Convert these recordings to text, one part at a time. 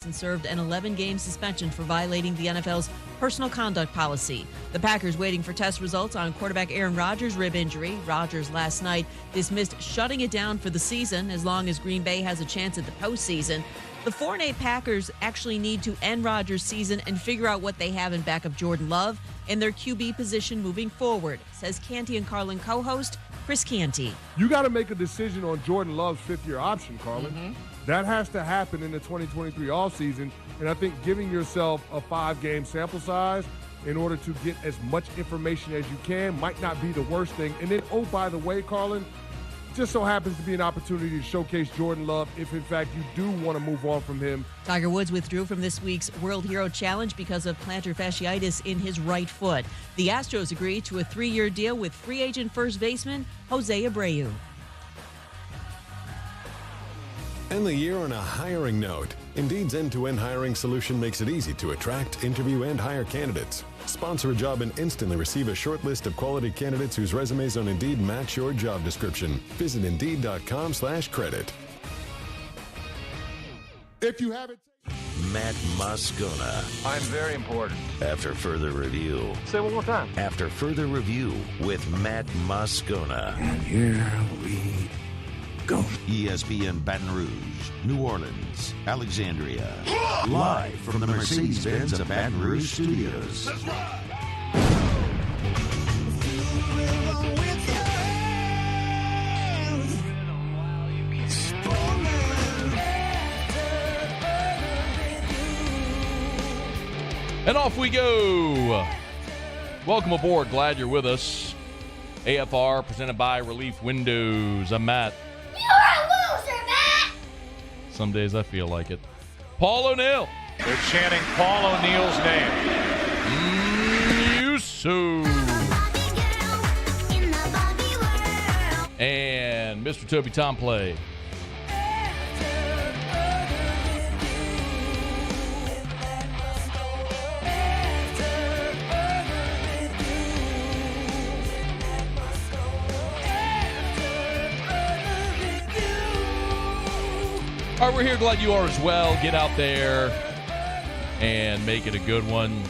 and served an 11-game suspension for violating the NFL's personal conduct policy. The Packers waiting for test results on quarterback Aaron Rodgers' rib injury. Rodgers last night dismissed shutting it down for the season as long as Green Bay has a chance at the postseason. The 4-8 Packers actually need to end Rodgers' season and figure out what they have in back of Jordan Love and their QB position moving forward, says Canty and Carlin co-host Chris Canty. You got to make a decision on Jordan Love's fifth-year option, Carlin. That has to happen in the 2023 offseason, and I think giving yourself a 5-game sample size in order to get as much information as you can might not be the worst thing. And then, oh, by the way, Carlin, just so happens to be an opportunity to showcase Jordan Love if, in fact, you do want to move on from him. Tiger Woods withdrew from this week's World Hero Challenge because of plantar fasciitis in his right foot. The Astros agreed to a 3-year deal with free agent first baseman Jose Abreu. End the year on a hiring note. Indeed's end-to-end hiring solution makes it easy to attract, interview, and hire candidates. Sponsor a job and instantly receive a short list of quality candidates whose resumes on Indeed match your job description. Visit Indeed.com/credit. If you haven't... Matt Moscona. I'm very important. After further review. Say it one more time. After further review with Matt Moscona. And here we go. ESPN Baton Rouge, New Orleans, Alexandria. Live from the Mercedes-Benz of Baton Rouge studios. That's right. And off we go. Welcome aboard. Glad you're with us. AFR presented by Relief Windows. I'm Matt. You're a loser, Matt! Some days I feel like it. Paul O'Neill. They're chanting Paul O'Neill's name. Yusu. And Mr. Toby Tomplay. All right, we're here. Glad you are as well. Get out there and make it a good one.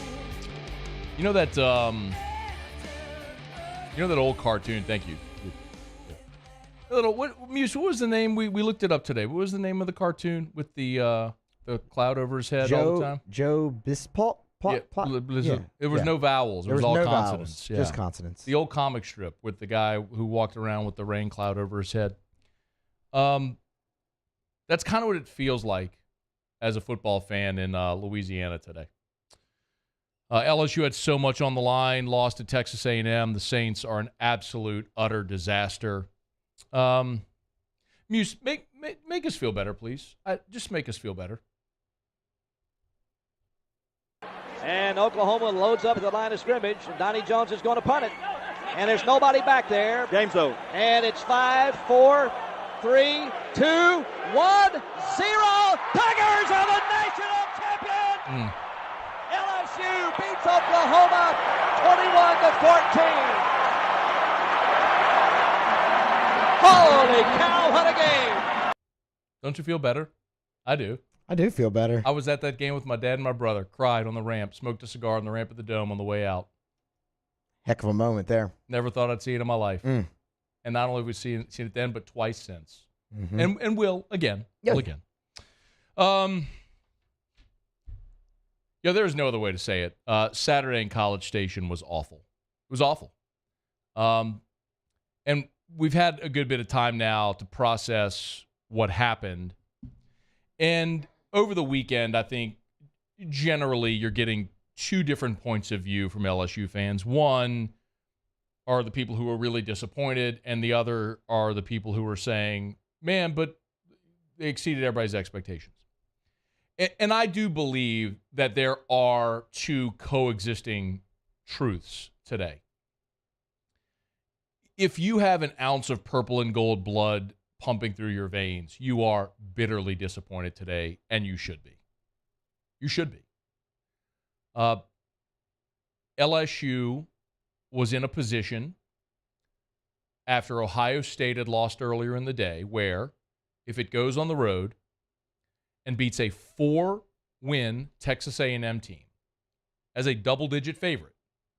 You know that old cartoon? Thank you. Muse, what was the name? We looked it up today. What was the name of the cartoon with the cloud over his head all the time? Joe Bispot? It was no vowels. It was all no consonants. Vowels, just consonants. The old comic strip with the guy who walked around with the rain cloud over his head. That's kind of what it feels like as a football fan in Louisiana today. LSU had so much on the line, lost to Texas A&M. The Saints are an absolute, utter disaster. Muse, make us feel better, please. Just make us feel better. And Oklahoma loads up at the line of scrimmage. And Donnie Jones is going to punt it. And there's nobody back there. Game's over. And it's 5, 4, 3, 2, 1, 0. Tigers are the national champion. LSU beats Oklahoma 21-14. Holy cow, what a game. Don't you feel better? I do. I do feel better. I was at that game with my dad and my brother, cried on the ramp, smoked a cigar on the ramp at the Dome on the way out. Heck of a moment there. Never thought I'd see it in my life. And not only have we seen it then, but twice since. And will again. Yeah. Will again. There's no other way to say it. Saturday in College Station was awful. It was awful. And we've had a good bit of time now to process what happened. And over the weekend, I think generally you're getting two different points of view from LSU fans. One are the people who are really disappointed, and the other are the people who are saying, man, but they exceeded everybody's expectations. And I do believe that there are two coexisting truths today. If you have an ounce of purple and gold blood pumping through your veins, you are bitterly disappointed today, and you should be. You should be. LSU was in a position after Ohio State had lost earlier in the day where if it goes on the road and beats a 4 win Texas A&M team as a double-digit favorite,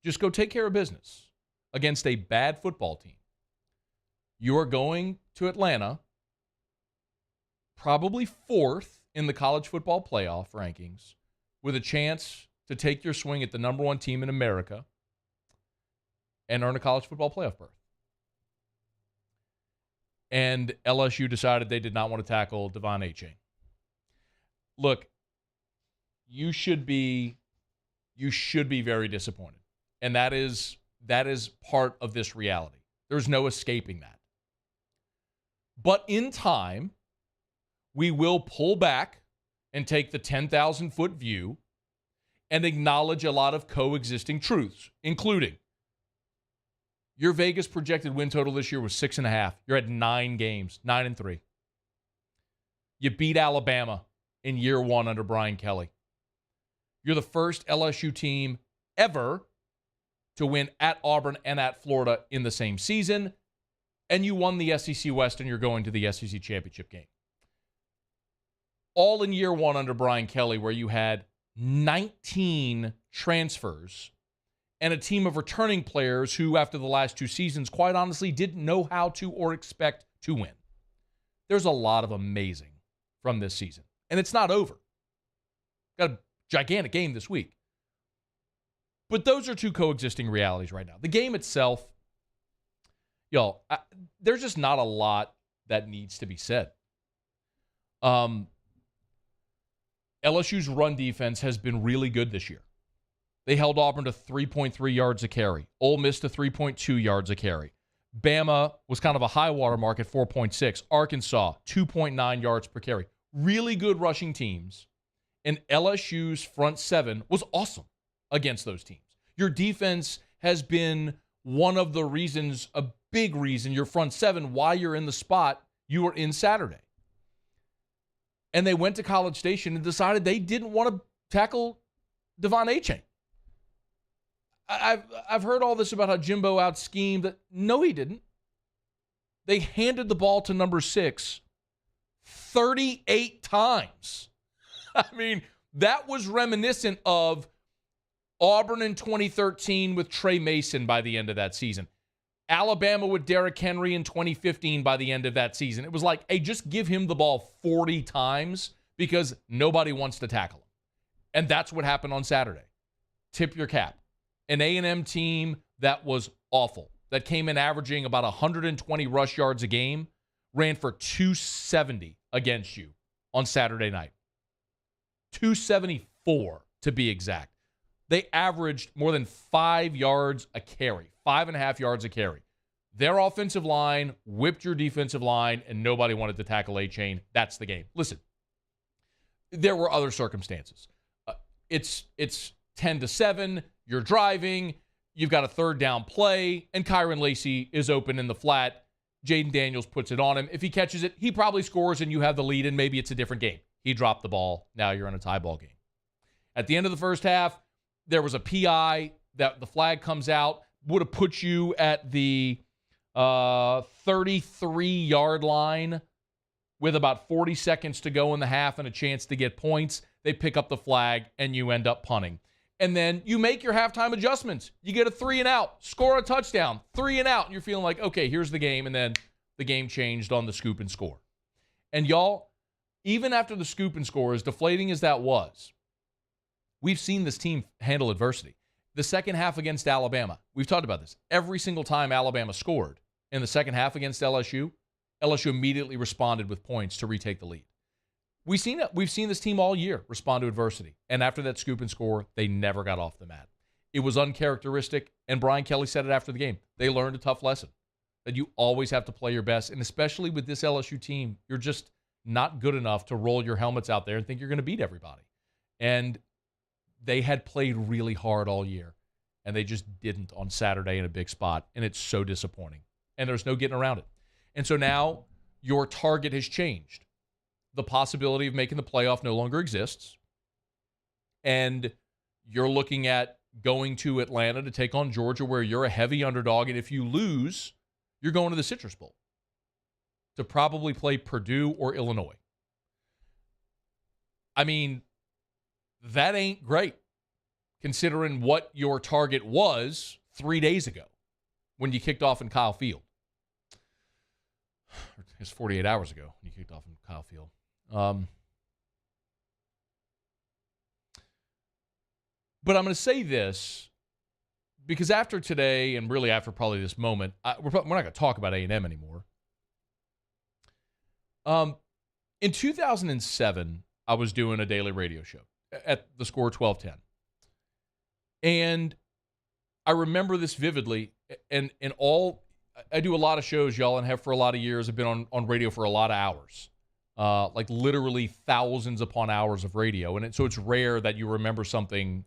just go take care of business against a bad football team. You are going to Atlanta, probably fourth in the college football playoff rankings, with a chance to take your swing at the number one team in America and earn a college football playoff berth. And LSU decided they did not want to tackle Devon Achane. Look, you should be very disappointed. And that is part of this reality. There's no escaping that. But in time, we will pull back and take the 10,000-foot view and acknowledge a lot of coexisting truths, including your Vegas projected win total this year was 6.5. You're at 9 games, 9-3. You beat Alabama in year one under Brian Kelly. You're the first LSU team ever to win at Auburn and at Florida in the same season, and you won the SEC West and you're going to the SEC Championship game. All in year one under Brian Kelly, where you had 19 transfers and a team of returning players who, after the last 2 seasons, quite honestly, didn't know how to or expect to win. There's a lot of amazing from this season, and it's not over. Got a gigantic game this week. But those are two coexisting realities right now. The game itself, y'all, there's just not a lot that needs to be said. LSU's run defense has been really good this year. They held Auburn to 3.3 yards a carry. Ole Miss to 3.2 yards a carry. Bama was kind of a high water mark at 4.6. Arkansas, 2.9 yards per carry. Really good rushing teams. And LSU's front seven was awesome against those teams. Your defense has been one of the reasons, a big reason, your front seven, why you're in the spot you were in Saturday. And they went to College Station and decided they didn't want to tackle Devon Achane. I've heard all this about how Jimbo out-schemed. No, he didn't. They handed the ball to number 6 38 times. I mean, that was reminiscent of Auburn in 2013 with Trey Mason by the end of that season. Alabama with Derrick Henry in 2015 by the end of that season. It was like, hey, just give him the ball 40 times because nobody wants to tackle him. And that's what happened on Saturday. Tip your cap. An A&M team that was awful, that came in averaging about 120 rush yards a game, ran for 270 against you on Saturday night. 274 to be exact. They averaged more than 5 yards a carry, 5.5 yards a carry. Their offensive line whipped your defensive line, and nobody wanted to tackle Achane. That's the game. Listen, there were other circumstances. It's 10-7. You're driving. You've got a third down play, and Kyron Lacey is open in the flat. Jaden Daniels puts it on him. If he catches it, he probably scores, and you have the lead, and maybe it's a different game. He dropped the ball. Now you're in a tie ball game. At the end of the first half, there was a PI that the flag comes out, would have put you at the 33-yard line with about 40 seconds to go in the half and a chance to get points. They pick up the flag, and you end up punting. And then you make your halftime adjustments. You get a 3-and-out, score a touchdown, 3-and-out, and you're feeling like, okay, here's the game, and then the game changed on the scoop and score. And y'all, even after the scoop and score, as deflating as that was, we've seen this team handle adversity. The second half against Alabama, we've talked about this. Every single time Alabama scored in the second half against LSU, LSU immediately responded with points to retake the lead. We've seen this team all year respond to adversity. And after that scoop and score, they never got off the mat. It was uncharacteristic, and Brian Kelly said it after the game. They learned a tough lesson, that you always have to play your best, and especially with this LSU team, you're just not good enough to roll your helmets out there and think you're going to beat everybody. And they had played really hard all year, and they just didn't on Saturday in a big spot, and it's so disappointing. And there's no getting around it. And so now your target has changed. The possibility of making the playoff no longer exists, and you're looking at going to Atlanta to take on Georgia, where you're a heavy underdog, and if you lose, you're going to the Citrus Bowl to probably play Purdue or Illinois. I mean, that ain't great, considering what your target was 3 days ago when you kicked off in Kyle Field. It's 48 hours ago when you kicked off in Kyle Field. But I'm going to say this, because after today, and really after probably this moment, we're not going to talk about A&M anymore. In 2007, I was doing a daily radio show at the Score 1210. And I remember this vividly. And I do a lot of shows, y'all, and have for a lot of years. I've been on radio for a lot of hours, like literally thousands upon hours of radio. And so it's rare that you remember something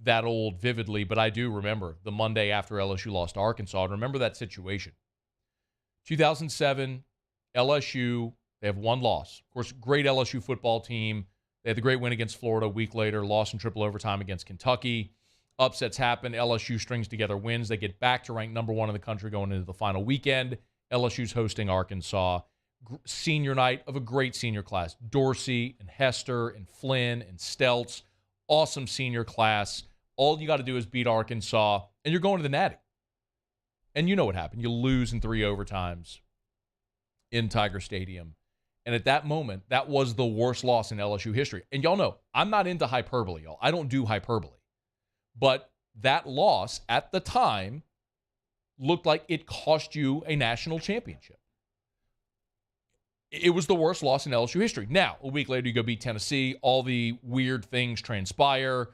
that old vividly, but I do remember the Monday after LSU lost to Arkansas. I remember that situation. 2007, LSU, they have one loss. Of course, great LSU football team. They had the great win against Florida a week later, lost in triple overtime against Kentucky. Upsets happen. LSU strings together wins. They get back to rank number 1 in the country going into the final weekend. LSU's hosting Arkansas. Senior night of a great senior class. Dorsey and Hester and Flynn and Stelz. Awesome senior class. All you got to do is beat Arkansas, and you're going to the Natty. And you know what happened. You lose in 3 overtimes in Tiger Stadium. And at that moment, that was the worst loss in LSU history. And y'all know, I'm not into hyperbole, y'all. I don't do hyperbole. But that loss at the time looked like it cost you a national championship. It was the worst loss in LSU history. Now, a week later, you go beat Tennessee. All the weird things transpire.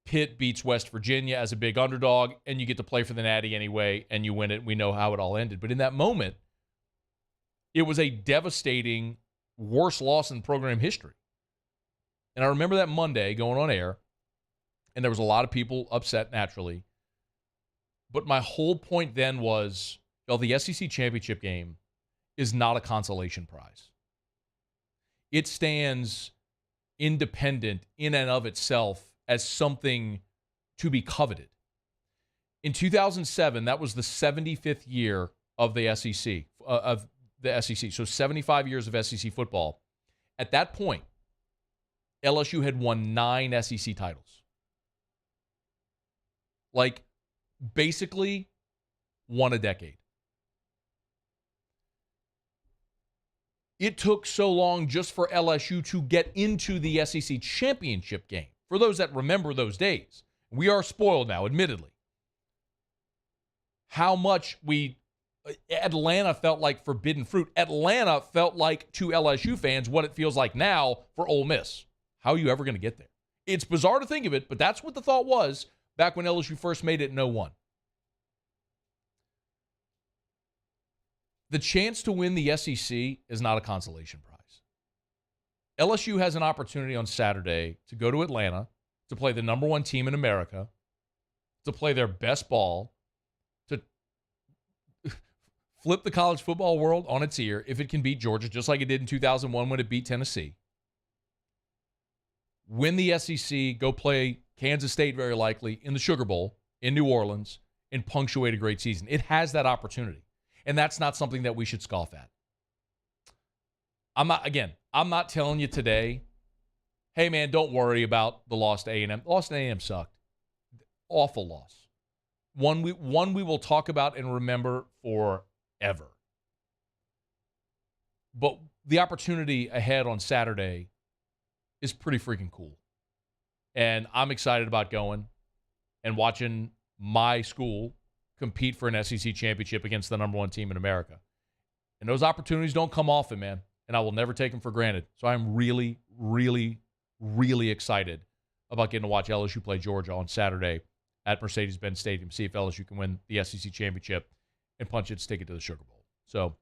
Pitt beats West Virginia as a big underdog, and you get to play for the Natty anyway, and you win it. We know how it all ended. But in that moment, it was a devastating, worst loss in program history. And I remember that Monday going on air, and there was a lot of people upset naturally. But my whole point then was, the SEC championship game is not a consolation prize. It stands independent in and of itself as something to be coveted. In 2007, that was the 75th year of the SEC, So 75 years of SEC football. At that point, LSU had won 9 SEC titles. Like, basically, won a decade. It took so long just for LSU to get into the SEC championship game. For those that remember those days, we are spoiled now, admittedly. How much Atlanta felt like forbidden fruit. Atlanta felt like, to LSU fans, what it feels like now for Ole Miss. How are you ever going to get there? It's bizarre to think of it, but that's what the thought was back when LSU first made it in 01. The chance to win the SEC is not a consolation prize. LSU has an opportunity on Saturday to go to Atlanta, to play the number 1 team in America, to play their best ball, to flip the college football world on its ear if it can beat Georgia, just like it did in 2001 when it beat Tennessee. Win the SEC, go play Kansas State very likely in the Sugar Bowl in New Orleans, and punctuate a great season. It has that opportunity. And that's not something that we should scoff at. I'm not telling you today, hey, man, don't worry about the loss to A&M. The loss to A&M sucked. Awful loss. One we will talk about and remember forever. But the opportunity ahead on Saturday is pretty freaking cool. And I'm excited about going and watching my school compete for an SEC championship against the number 1 team in America. And those opportunities don't come often, man. And I will never take them for granted. So I'm really, really, really excited about getting to watch LSU play Georgia on Saturday at Mercedes-Benz Stadium, see if LSU can win the SEC championship and punch its ticket to the Sugar Bowl. So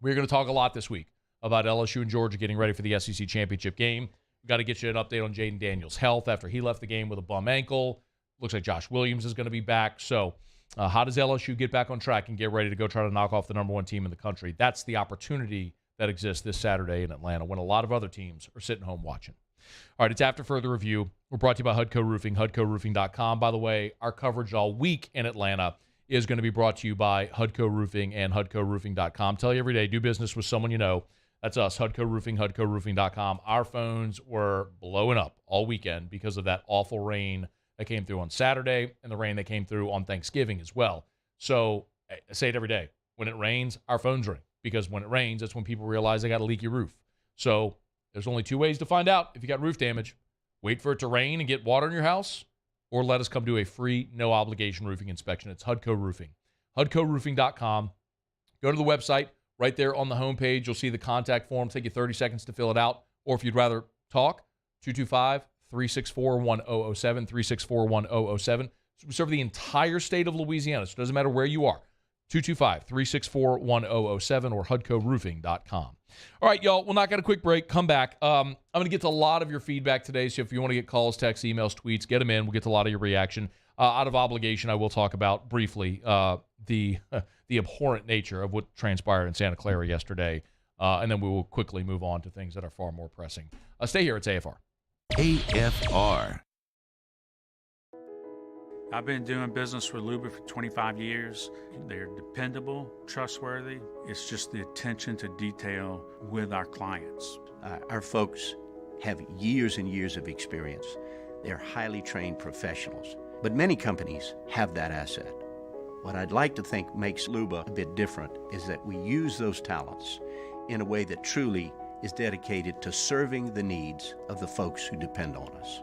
we're going to talk a lot this week about LSU and Georgia getting ready for the SEC championship game. We've got to get you an update on Jaden Daniels' health after he left the game with a bum ankle. Looks like Josh Williams is going to be back. So how does LSU get back on track and get ready to go try to knock off the number 1 team in the country? That's the opportunity that exists this Saturday in Atlanta when a lot of other teams are sitting home watching. All right, it's After Further Review. We're brought to you by HUDCO Roofing, HUDCOroofing.com. By the way, our coverage all week in Atlanta is going to be brought to you by HUDCO Roofing and HUDCOroofing.com. Tell you every day, do business with someone you know. That's us, Hudco Roofing, HudcoRoofing.com. Our phones were blowing up all weekend because of that awful rain that came through on Saturday and the rain that came through on Thanksgiving as well. So I say it every day. When it rains, our phones ring, because when it rains, that's when people realize they got a leaky roof. So there's only 2 ways to find out if you got roof damage. Wait for it to rain and get water in your house, or let us come do a free, no-obligation roofing inspection. It's Hudco Roofing. HudcoRoofing.com. Go to the website. Right there on the homepage, you'll see the contact form. Take you 30 seconds to fill it out. Or if you'd rather talk, 225-364-1007, 364-1007. We serve the entire state of Louisiana, so it doesn't matter where you are. 225-364-1007 or HudcoRoofing.com. All right, y'all, we'll knock out a quick break. Come back. I'm going to get to a lot of your feedback today, so if you want to get calls, texts, emails, tweets, get them in. We'll get to a lot of your reaction. Out of obligation, I will talk about briefly the abhorrent nature of what transpired in Santa Clara yesterday, and then we will quickly move on to things that are far more pressing. Stay here. It's AFR. AFR. I've been doing business with Luba for 25 years. They're dependable, trustworthy. It's just the attention to detail with our clients. Our folks have years and years of experience. They're highly trained professionals, but many companies have that asset. What I'd like to think makes Luba a bit different is that we use those talents in a way that truly is dedicated to serving the needs of the folks who depend on us.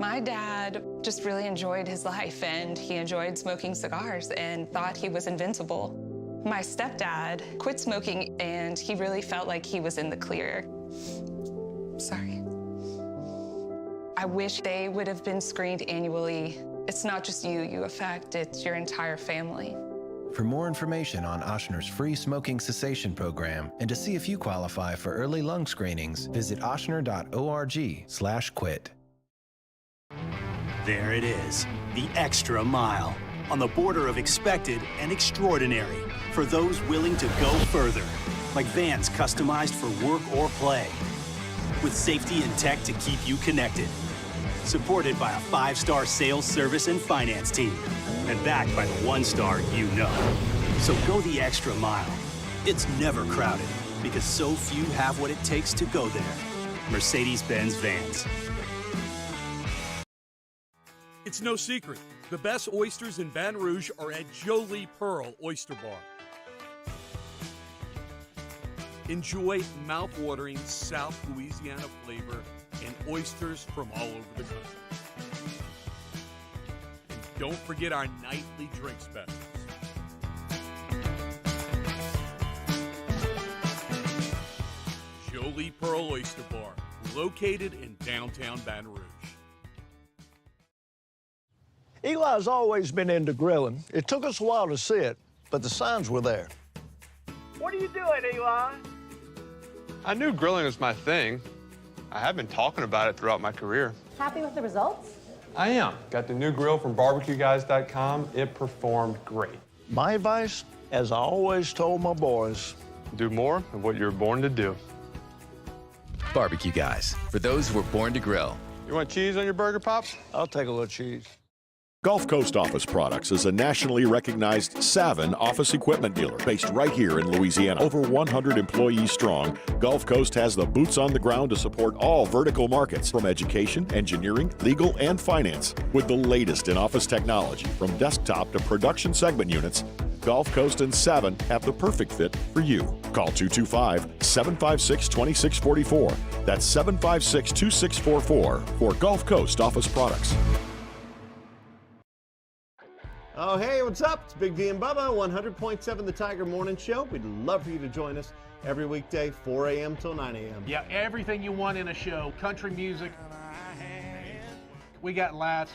My dad just really enjoyed his life, and he enjoyed smoking cigars and thought he was invincible. My stepdad quit smoking, and he really felt like he was in the clear. Sorry. I wish they would have been screened annually. It's not just you affect, it's your entire family. For more information on Ochsner's free smoking cessation program and to see if you qualify for early lung screenings, visit ochsner.org/quit. There it is, the extra mile, on the border of expected and extraordinary for those willing to go further, like vans customized for work or play, with safety and tech to keep you connected. Supported by a 5-star sales, service, and finance team, and backed by the 1-star you know. So go the extra mile. It's never crowded, because so few have what it takes to go there. Mercedes-Benz Vans. It's no secret. The best oysters in Baton Rouge are at Jolie Pearl Oyster Bar. Enjoy mouth-watering South Louisiana flavor and oysters from all over the country. And don't forget our nightly drink specials. Jolie Pearl Oyster Bar, located in downtown Baton Rouge. Eli's always been into grilling. It took us a while to see it, but the signs were there. What are you doing, Eli? I knew grilling was my thing. I have been talking about it throughout my career. Happy with the results? I am. Got the new grill from barbecueguys.com. It performed great. My advice, as I always told my boys, do more of what you're born to do. Barbecue Guys, for those who were born to grill. You want cheese on your burger, Pops? I'll take a little cheese. Gulf Coast Office Products is a nationally recognized Savin office equipment dealer based right here in Louisiana. Over 100 employees strong, Gulf Coast has the boots on the ground to support all vertical markets, from education, engineering, legal, and finance. With the latest in office technology, from desktop to production segment units, Gulf Coast and Savin have the perfect fit for you. Call 225-756-2644. That's 756-2644 for Gulf Coast Office Products. Oh, hey, what's up? It's Big D and Bubba, 100.7 The Tiger Morning Show. We'd love for you to join us every weekday, 4 a.m. till 9 a.m. Yeah, everything you want in a show. Country music. We got laughs.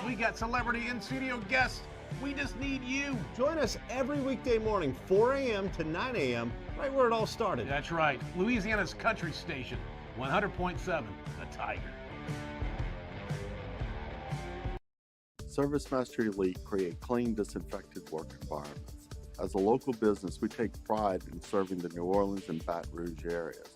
We got celebrity in-studio guests. We just need you. Join us every weekday morning, 4 a.m. to 9 a.m., right where it all started. That's right. Louisiana's country station, 100.7 The Tiger. ServiceMaster Elite create clean, disinfected work environments. As a local business, we take pride in serving the New Orleans and Baton Rouge areas.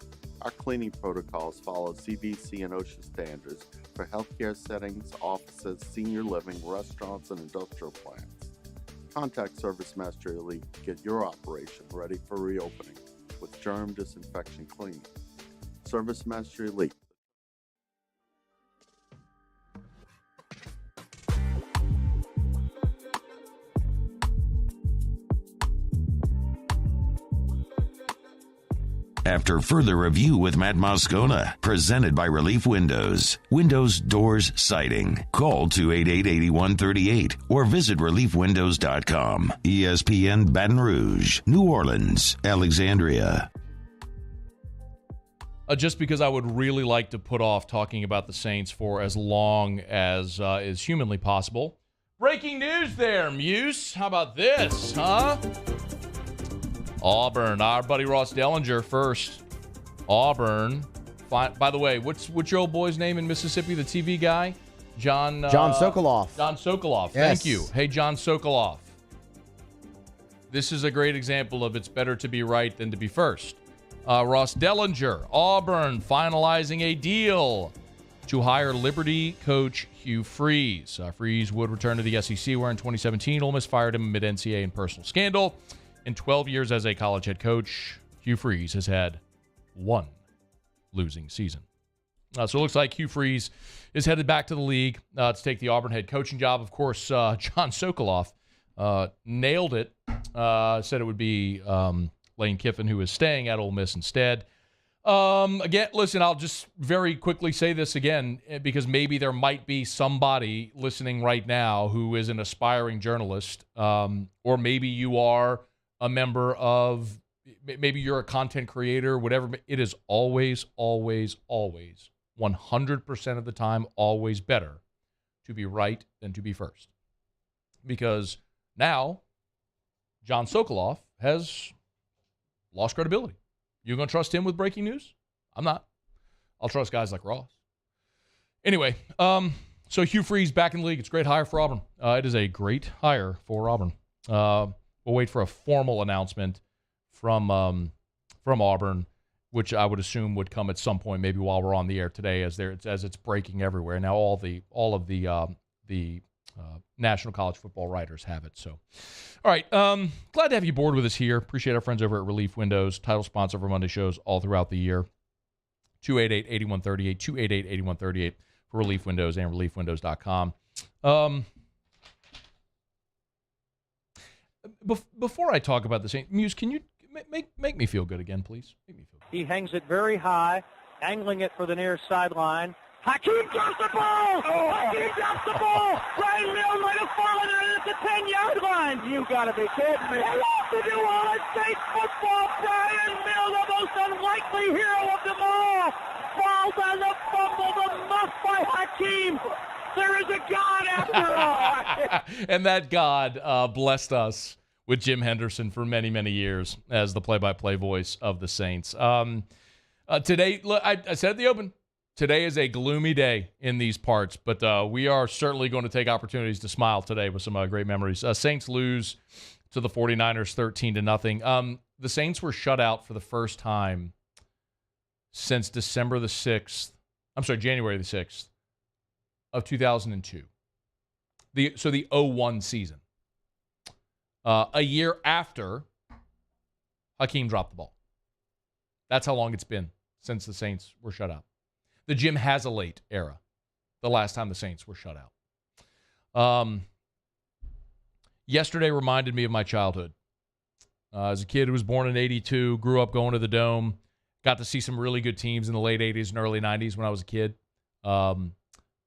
Our cleaning protocols follow CDC and OSHA standards for healthcare settings, offices, senior living, restaurants, and industrial plants. Contact Service Mastery Elite to get your operation ready for reopening with germ disinfection cleaning. Service Mastery Elite. After further review with Matt Moscona, presented by Relief Windows. Windows, doors, siding. Call 288-8138 or visit reliefwindows.com. ESPN Baton Rouge, New Orleans, Alexandria. Just because I would really like to put off talking about the Saints for as long as is humanly possible. Breaking news there, Muse. How about this, huh? Auburn, our buddy Ross Dellinger first. Auburn. By the way, what's your old boy's name in Mississippi, the TV guy? John Sokoloff. John Sokoloff. Yes. Thank you. Hey, John Sokoloff. This is a great example of it's better to be right than to be first. Ross Dellinger, Auburn, finalizing a deal to hire Liberty coach Hugh Freeze. Freeze would return to the SEC, where in 2017, Ole Miss fired him amid NCAA and personal scandal. In 12 years as a college head coach, Hugh Freeze has had one losing season. So it looks like Hugh Freeze is headed back to the league to take the Auburn head coaching job. Of course, John Sokoloff nailed it. Said it would be Lane Kiffin, who is staying at Ole Miss instead. Again, listen, I'll just very quickly say this again, because maybe there might be somebody listening right now who is an aspiring journalist, or maybe you are a member of, maybe you're a content creator, whatever. It is always, always, always, 100% of the time, always better to be right than to be first. Because now, John Sokoloff has lost credibility. You going to trust him with breaking news? I'm not. I'll trust guys like Ross. Anyway, so Hugh Freeze back in the league. It's a great hire for Auburn. It is a great hire for Auburn. We'll wait for a formal announcement from Auburn, which I would assume would come at some point, maybe while we're on the air today, as it's breaking everywhere. Now all of the national college football writers have it. So, all right, glad to have you aboard with us here. Appreciate our friends over at Relief Windows, title sponsor for Monday shows all throughout the year. 288-8138, 288-8138 for Relief Windows and reliefwindows.com. Before I talk about the Saints, Muse, can you make me feel good again, please? Make me feel good. He hangs it very high, angling it for the near sideline. Hakeem drops the ball! Hakeem drops the ball! Brian Mills might have fallen at the 10-yard line. You gotta be kidding me. I love the New Orleans Saints football. Brian Mills, the most unlikely hero of them all, falls on the fumble, the muff by Hakeem. There is a God after all. And that God blessed us with Jim Henderson for many, many years as the play-by-play voice of the Saints. Today, look, I said at the open, today is a gloomy day in these parts, but we are certainly going to take opportunities to smile today with some great memories. Saints lose to the 49ers 13-0. The Saints were shut out for the first time since January the 6th of 2002. The 0-1 season. A year after Hakeem dropped the ball. That's how long it's been since the Saints were shut out. The Jim Hazelate era, the last time the Saints were shut out. Yesterday reminded me of my childhood. As a kid who was born in 82, grew up going to the Dome, got to see some really good teams in the late 80s and early 90s when I was a kid. Dome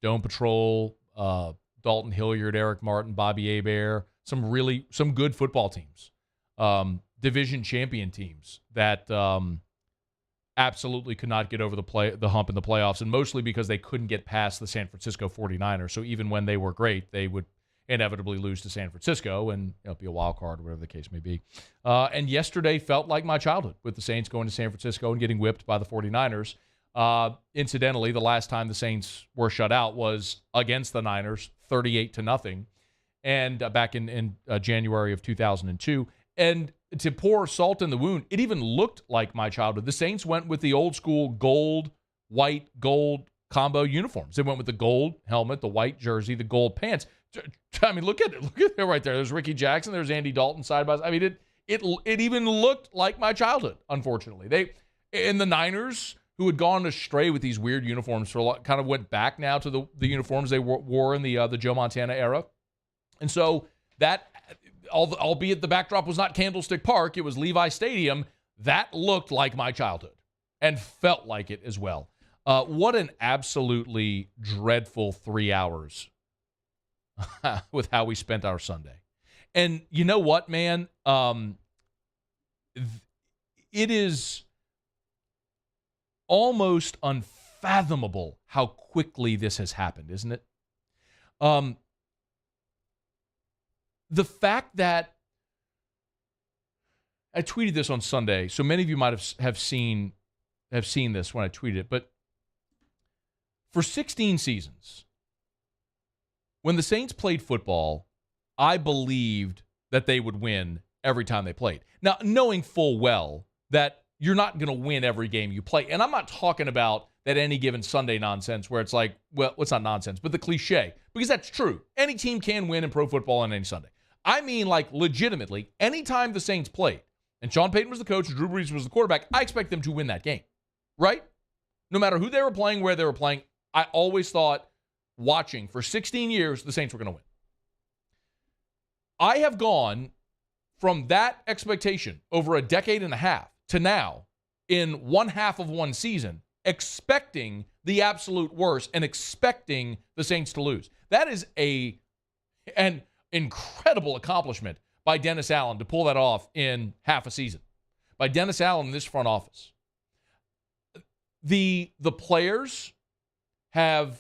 Patrol, Dalton Hilliard, Eric Martin, Bobby Hebert, some good football teams. Division champion teams that absolutely could not get over the hump in the playoffs, and mostly because they couldn't get past the San Francisco 49ers. So even when they were great, they would inevitably lose to San Francisco and be a wild card or whatever the case may be. And yesterday felt like my childhood with the Saints going to San Francisco and getting whipped by the 49ers. Incidentally, the last time the Saints were shut out was against the Niners, 38-0, and back in January of 2002. And to pour salt in the wound, it even looked like my childhood. The Saints went with the old school gold, white, gold combo uniforms. They went with the gold helmet, the white jersey, the gold pants. I mean, look at it. Look at it right there. There's Ricky Jackson. There's Andy Dalton side by side. I mean, it even looked like my childhood, unfortunately. And the Niners, who had gone astray with these weird uniforms for a lot, kind of went back now to the uniforms they wore in the Joe Montana era. And so that, albeit the backdrop was not Candlestick Park, it was Levi Stadium, that looked like my childhood and felt like it as well. What an absolutely dreadful 3 hours with how we spent our Sunday. And you know what, man? It is almost unfathomable how quickly this has happened, isn't it? The fact that I tweeted this on Sunday, so many of you might have seen this when I tweeted it, but for 16 seasons, when the Saints played football, I believed that they would win every time they played. Now, knowing full well that you're not going to win every game you play. And I'm not talking about that any given Sunday nonsense where it's like, well, it's not nonsense, but the cliche, because that's true. Any team can win in pro football on any Sunday. I mean, like, legitimately, anytime the Saints played, and Sean Payton was the coach, Drew Brees was the quarterback, I expect them to win that game, right? No matter who they were playing, where they were playing, I always thought, watching for 16 years, the Saints were going to win. I have gone from that expectation over a decade and a half to now, in one half of one season, expecting the absolute worst and expecting the Saints to lose. That is an incredible accomplishment by Dennis Allen to pull that off in half a season. By Dennis Allen in this front office. The players have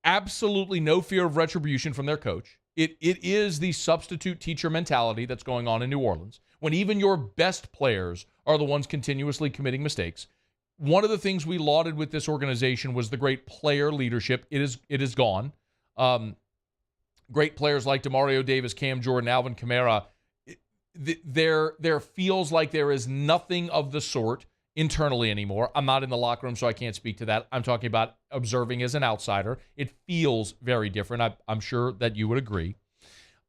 absolutely no fear of retribution from their coach. It is the substitute teacher mentality that's going on in New Orleans, when even your best players are the ones continuously committing mistakes. One of the things we lauded with this organization was the great player leadership. It is gone. Great players like DeMario Davis, Cam Jordan, Alvin Kamara. There feels like there is nothing of the sort internally anymore. I'm not in the locker room, so I can't speak to that. I'm talking about observing as an outsider. It feels very different. I'm sure that you would agree.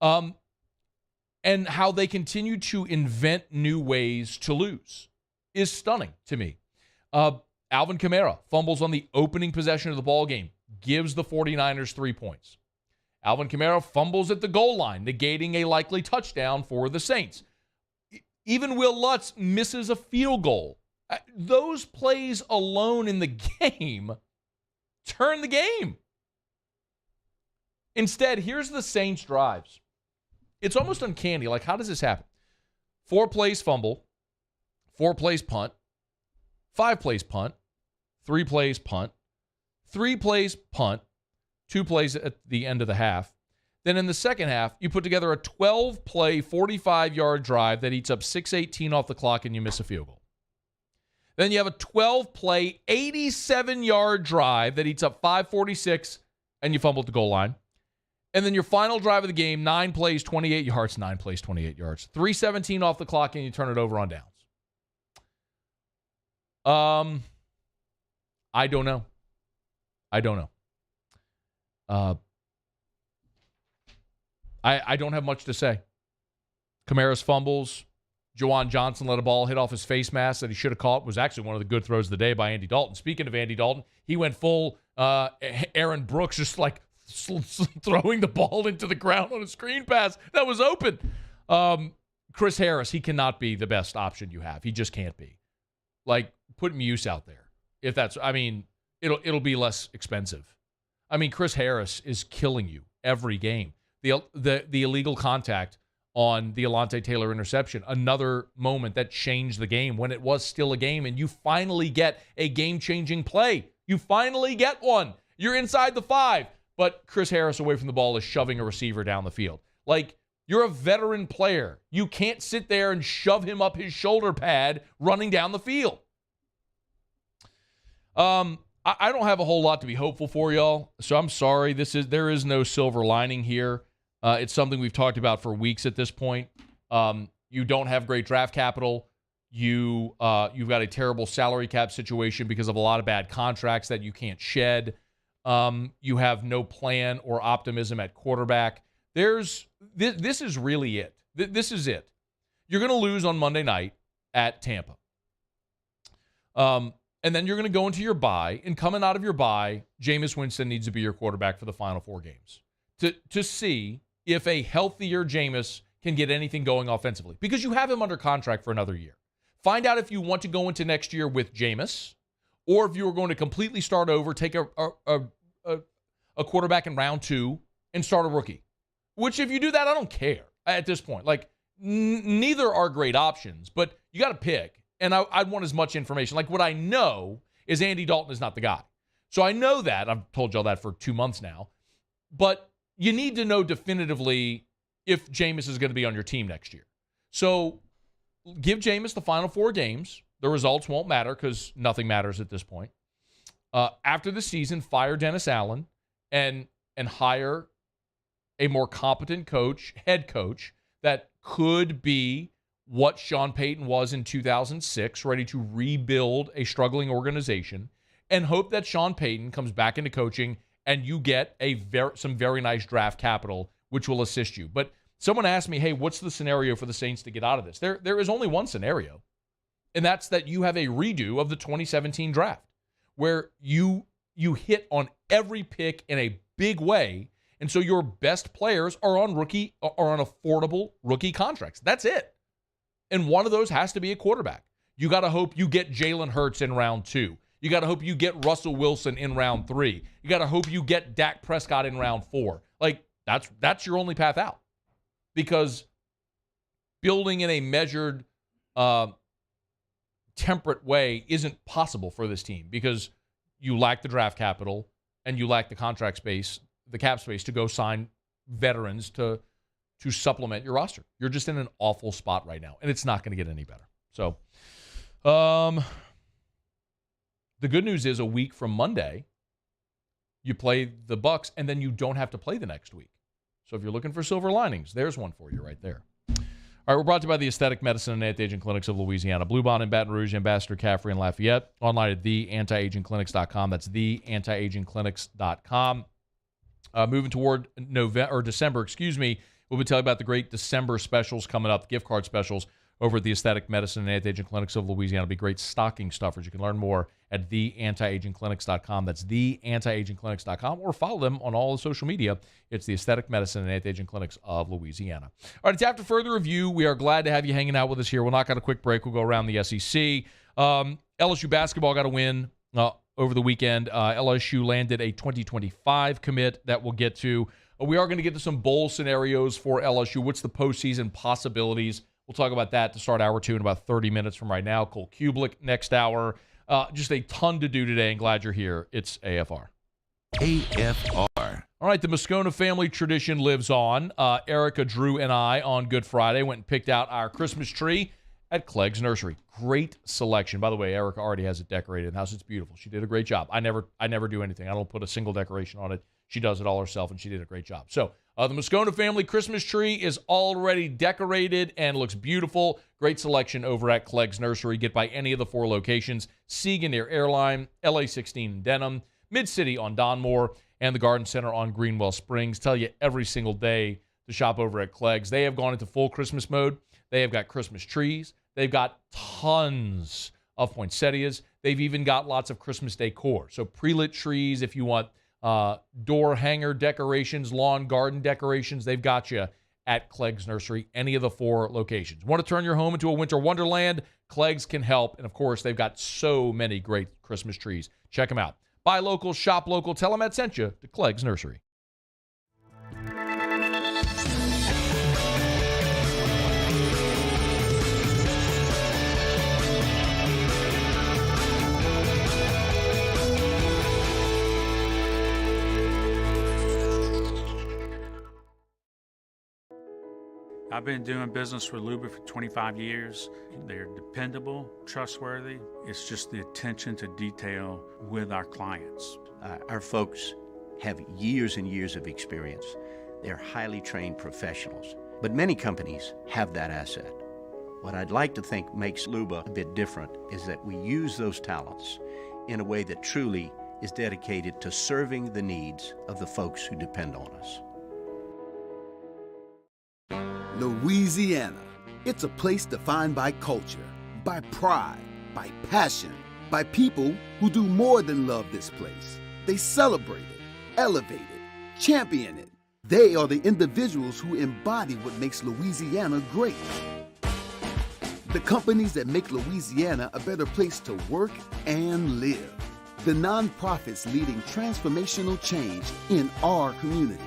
And how they continue to invent new ways to lose is stunning to me. Alvin Kamara fumbles on the opening possession of the ball game, gives the 49ers 3 points. Alvin Kamara fumbles at the goal line, negating a likely touchdown for the Saints. Even Will Lutz misses a field goal. Those plays alone in the game turn the game. Instead, here's the Saints drives. It's almost uncanny. Like, how does this happen? 4 plays fumble, 4 plays punt, 5 plays punt, 3 plays punt, 3 plays punt, 2 plays at the end of the half. Then in the second half, you put together a 12-play, 45-yard drive that eats up 6:18 off the clock, and you miss a field goal. Then you have a 12-play, 87-yard drive that eats up 5:46, and you fumble at the goal line. And then your final drive of the game, 9 plays, 28 yards, 9 plays, 28 yards. 3:17 off the clock, and you turn it over on downs. I don't know. I don't have much to say. Kamara's fumbles. Juwan Johnson let a ball hit off his face mask that he should have caught. Was actually one of the good throws of the day by Andy Dalton. Speaking of Andy Dalton, he went full Aaron Brooks, just like throwing the ball into the ground on a screen pass that was open. Chris Harris, he cannot be the best option you have. He just can't be. Like, put Muse out there. If that's, I mean, it'll be less expensive. I mean, Chris Harris is killing you every game. The illegal contact on the Alontae Taylor interception, another moment that changed the game when it was still a game, and you finally get a game-changing play. You finally get one. You're inside the 5, but Chris Harris away from the ball is shoving a receiver down the field. Like, you're a veteran player. You can't sit there and shove him up his shoulder pad running down the field. I don't have a whole lot to be hopeful for, y'all, so I'm sorry. There is no silver lining here. It's something we've talked about for weeks at this point. You don't have great draft capital. You've got a terrible salary cap situation because of a lot of bad contracts that you can't shed. You have no plan or optimism at quarterback. This is really it. This is it. You're going to lose on Monday night at Tampa. And then you're going to go into your bye, and coming out of your bye, Jameis Winston needs to be your quarterback for the final 4 games to see if a healthier Jameis can get anything going offensively, because you have him under contract for another year. Find out if you want to go into next year with Jameis, or if you are going to completely start over, take a quarterback in round 2 and start a rookie. Which, if you do that, I don't care at this point. Like, neither are great options, but you got to pick. And I'd want as much information. Like, what I know is Andy Dalton is not the guy. So I know that. I've told y'all that for 2 months now. But you need to know definitively if Jameis is going to be on your team next year. So give Jameis the final 4 games. The results won't matter because nothing matters at this point. After the season, fire Dennis Allen and hire a more competent head coach that could be what Sean Payton was in 2006, ready to rebuild a struggling organization, and hope that Sean Payton comes back into coaching and you get some very nice draft capital, which will assist you. But someone asked me, hey, what's the scenario for the Saints to get out of this? There is only one scenario, and that's that you have a redo of the 2017 draft where you hit on every pick in a big way, and so your best players are on affordable rookie contracts. That's it. And one of those has to be a quarterback. You got to hope you get Jalen Hurts in round 2. You got to hope you get Russell Wilson in round 3. You got to hope you get Dak Prescott in round 4. Like, that's your only path out. Because building in a measured, temperate way isn't possible for this team because you lack the draft capital and you lack the contract space, the cap space to go sign veterans to supplement your roster. You're just in an awful spot right now, and it's not going to get any better. So, the good news is a week from Monday, you play the Bucs, and then you don't have to play the next week. So if you're looking for silver linings, there's one for you right there. All right, we're brought to you by the Aesthetic Medicine and Anti-Aging Clinics of Louisiana. Blue Bond in Baton Rouge, Ambassador Caffrey and Lafayette. Online at theantiagingclinics.com. That's theantiagingclinics.com. Moving toward December, we'll be telling you about the great December specials coming up, the gift card specials over at the Aesthetic Medicine and Anti-Aging Clinics of Louisiana. It'll be great stocking stuffers. You can learn more at theantiagingclinics.com. That's theantiagingclinics.com, or follow them on all the social media. It's the Aesthetic Medicine and Anti-Aging Clinics of Louisiana. All right, it's after further review. We are glad to have you hanging out with us here. We'll knock out a quick break. We'll go around the SEC. LSU basketball got a win over the weekend. LSU landed a 2025 commit that we'll get to. We are going to get to some bowl scenarios for LSU. What's the postseason possibilities? We'll talk about that to start hour 2 in about 30 minutes from right now. Cole Cubelic next hour. Just a ton to do today, and glad you're here. It's AFR. AFR. All right, the Moscona family tradition lives on. Erica, Drew, and I on Good Friday went and picked out our Christmas tree at Clegg's Nursery. Great selection. By the way, Erica already has it decorated in the house. It's beautiful. She did a great job. I never do anything. I don't put a single decoration on it. She does it all herself, and she did a great job. So the Moscona family Christmas tree is already decorated and looks beautiful. Great selection over at Clegg's Nursery. Get by any of the 4 locations: Siegen near Airline, LA16 in Denham, Mid-City on Donmore, and the Garden Center on Greenwell Springs. Tell you every single day to shop over at Clegg's. They have gone into full Christmas mode. They have got Christmas trees. They've got tons of poinsettias. They've even got lots of Christmas decor. So pre-lit trees, if you want door hanger decorations, lawn garden decorations, they've got you at Clegg's Nursery, any of the 4 locations. Want to turn your home into a winter wonderland? Clegg's can help. And, of course, they've got so many great Christmas trees. Check them out. Buy local, shop local. Tell them I sent you to Clegg's Nursery. I've been doing business with Luba for 25 years. They're dependable, trustworthy. It's just the attention to detail with our clients. Our folks have years and years of experience. They're highly trained professionals. But many companies have that asset. What I'd like to think makes Luba a bit different is that we use those talents in a way that truly is dedicated to serving the needs of the folks who depend on us. Louisiana. It's a place defined by culture, by pride, by passion, by people who do more than love this place. They celebrate it, elevate it, champion it. They are the individuals who embody what makes Louisiana great. The companies that make Louisiana a better place to work and live. The nonprofits leading transformational change in our communities.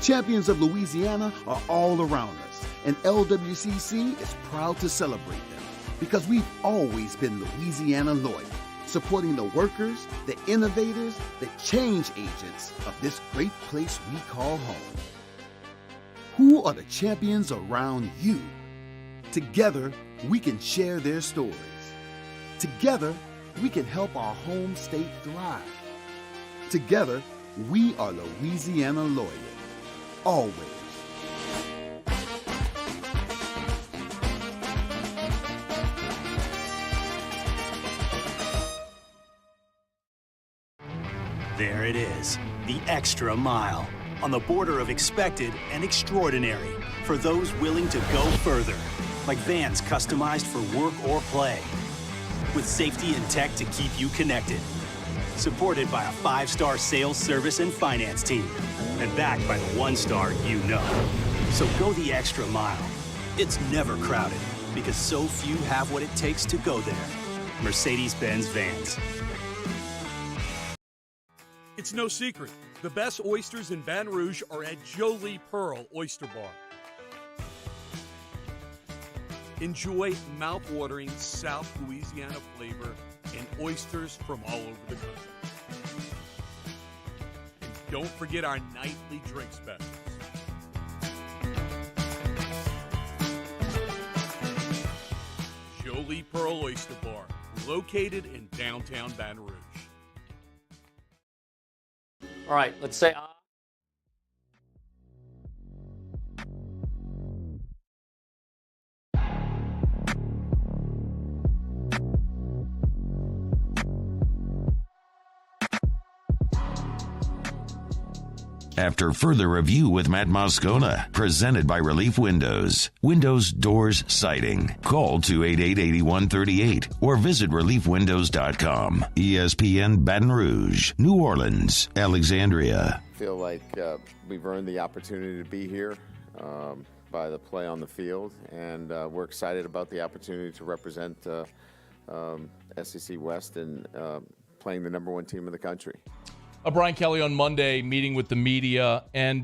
Champions of Louisiana are all around us, and LWCC is proud to celebrate them because we've always been Louisiana loyal, supporting the workers, the innovators, the change agents of this great place we call home. Who are the champions around you? Together, we can share their stories. Together, we can help our home state thrive. Together, we are Louisiana loyal. Always. There it is, the extra mile, on the border of expected and extraordinary, for those willing to go further, like vans customized for work or play, with safety and tech to keep you connected, supported by a 5-star sales, service, and finance team, and backed by the 1-star you know. So go the extra mile. It's never crowded, because so few have what it takes to go there. Mercedes-Benz Vans. It's no secret. The best oysters in Baton Rouge are at Jolie Pearl Oyster Bar. Enjoy mouth-watering South Louisiana flavor and oysters from all over the country. And don't forget our nightly drink specials. Jolie Pearl Oyster Bar, located in downtown Baton Rouge. All right, let's say After further review with Matt Moscona, presented by Relief Windows. Windows, doors, siding. Call 288-8138 or visit reliefwindows.com. ESPN Baton Rouge, New Orleans, Alexandria. I feel like we've earned the opportunity to be here by the play on the field, and we're excited about the opportunity to represent SEC West and playing the #1 team in the country. Brian Kelly on Monday meeting with the media, and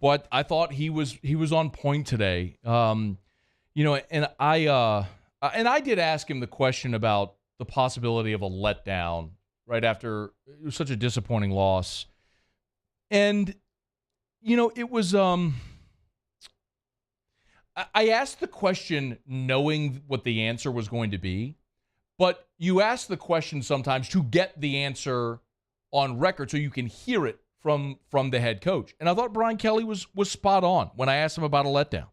but I thought he was on point today. And I did ask him the question about the possibility of a letdown right after it was such a disappointing loss. And it was I asked the question knowing what the answer was going to be, but you ask the question sometimes to get the answer on record so you can hear it from the head coach. And I thought Brian Kelly was spot on when I asked him about a letdown.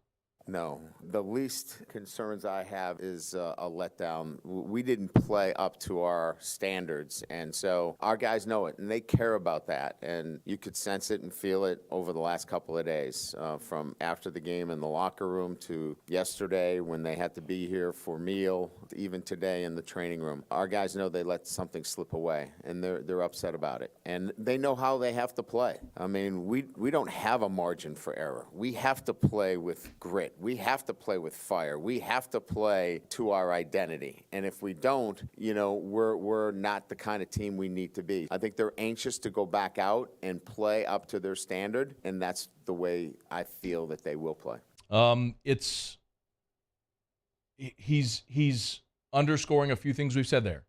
No, the least concerns I have is a letdown. We didn't play up to our standards, and so our guys know it, and they care about that. And you could sense it and feel it over the last couple of days, from after the game in the locker room to yesterday when they had to be here for meal, even today in the training room. Our guys know they let something slip away, and they're upset about it. And they know how they have to play. I mean, we don't have a margin for error. We have to play with grit. We have to play with fire. We have to play to our identity. And if we don't, we're not the kind of team we need to be. I think they're anxious to go back out and play up to their standard, and that's the way I feel that they will play. He's underscoring a few things we've said there.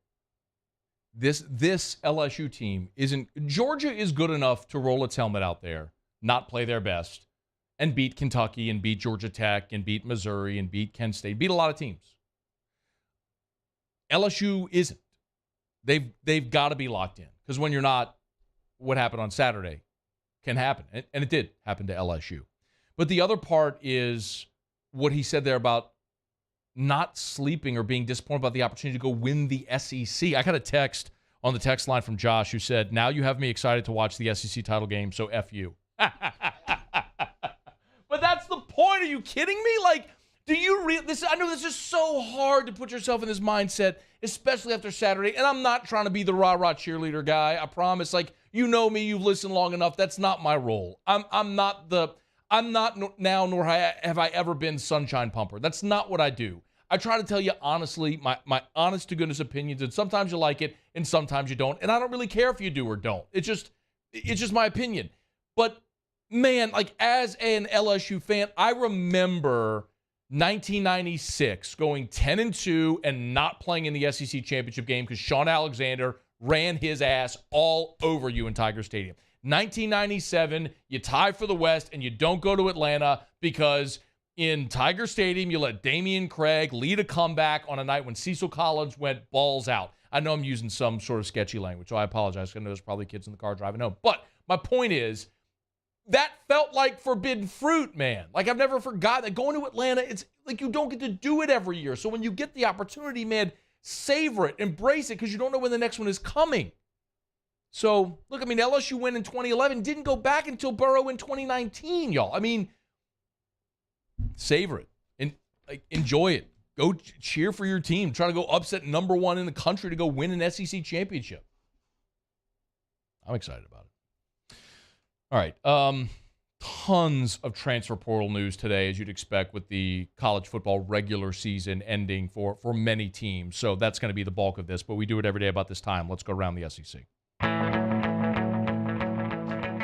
This LSU team isn't. Georgia is good enough to roll its helmet out there, not play their best, and beat Kentucky and beat Georgia Tech and beat Missouri and beat Kent State, beat a lot of teams. LSU isn't. They've got to be locked in, because when you're not, what happened on Saturday can happen, and it did happen to LSU. But the other part is what he said there about not sleeping or being disappointed about the opportunity to go win the SEC. I got a text on the text line from Josh who said, "Now you have me excited to watch the SEC title game, so F you." But that's the point point? Are you kidding me? Like, do you I know this is so hard to put yourself in this mindset, especially after Saturday. And I'm not trying to be the rah-rah cheerleader guy. I promise. Like, you know me. You've listened long enough. That's not my role. I'm not now, nor have I ever been sunshine pumper. That's not what I do. I try to tell you honestly, my honest to goodness opinions, and sometimes you like it and sometimes you don't. And I don't really care if you do or don't. It's just my opinion. But man, like, as an LSU fan, I remember 1996 going 10-2 and not playing in the SEC championship game because Sean Alexander ran his ass all over you in Tiger Stadium. 1997, you tie for the West and you don't go to Atlanta because in Tiger Stadium, you let Damian Craig lead a comeback on a night when Cecil Collins went balls out. I know I'm using some sort of sketchy language, so I apologize. I know there's probably kids in the car driving home. But my point is, that felt like forbidden fruit, man. Like, I've never forgotten that. Going to Atlanta, it's like you don't get to do it every year. So when you get the opportunity, man, savor it, embrace it, because you don't know when the next one is coming. So, look, I mean, LSU win in 2011, didn't go back until Burrow in 2019, y'all. I mean, savor it and enjoy it. Go cheer for your team. Try to go upset number one in the country to go win an SEC championship. I'm excited about it. All right. Tons of transfer portal news today, as you'd expect, with the college football regular season ending for many teams. So that's going to be the bulk of this, but we do it every day about this time. Let's go around the SEC.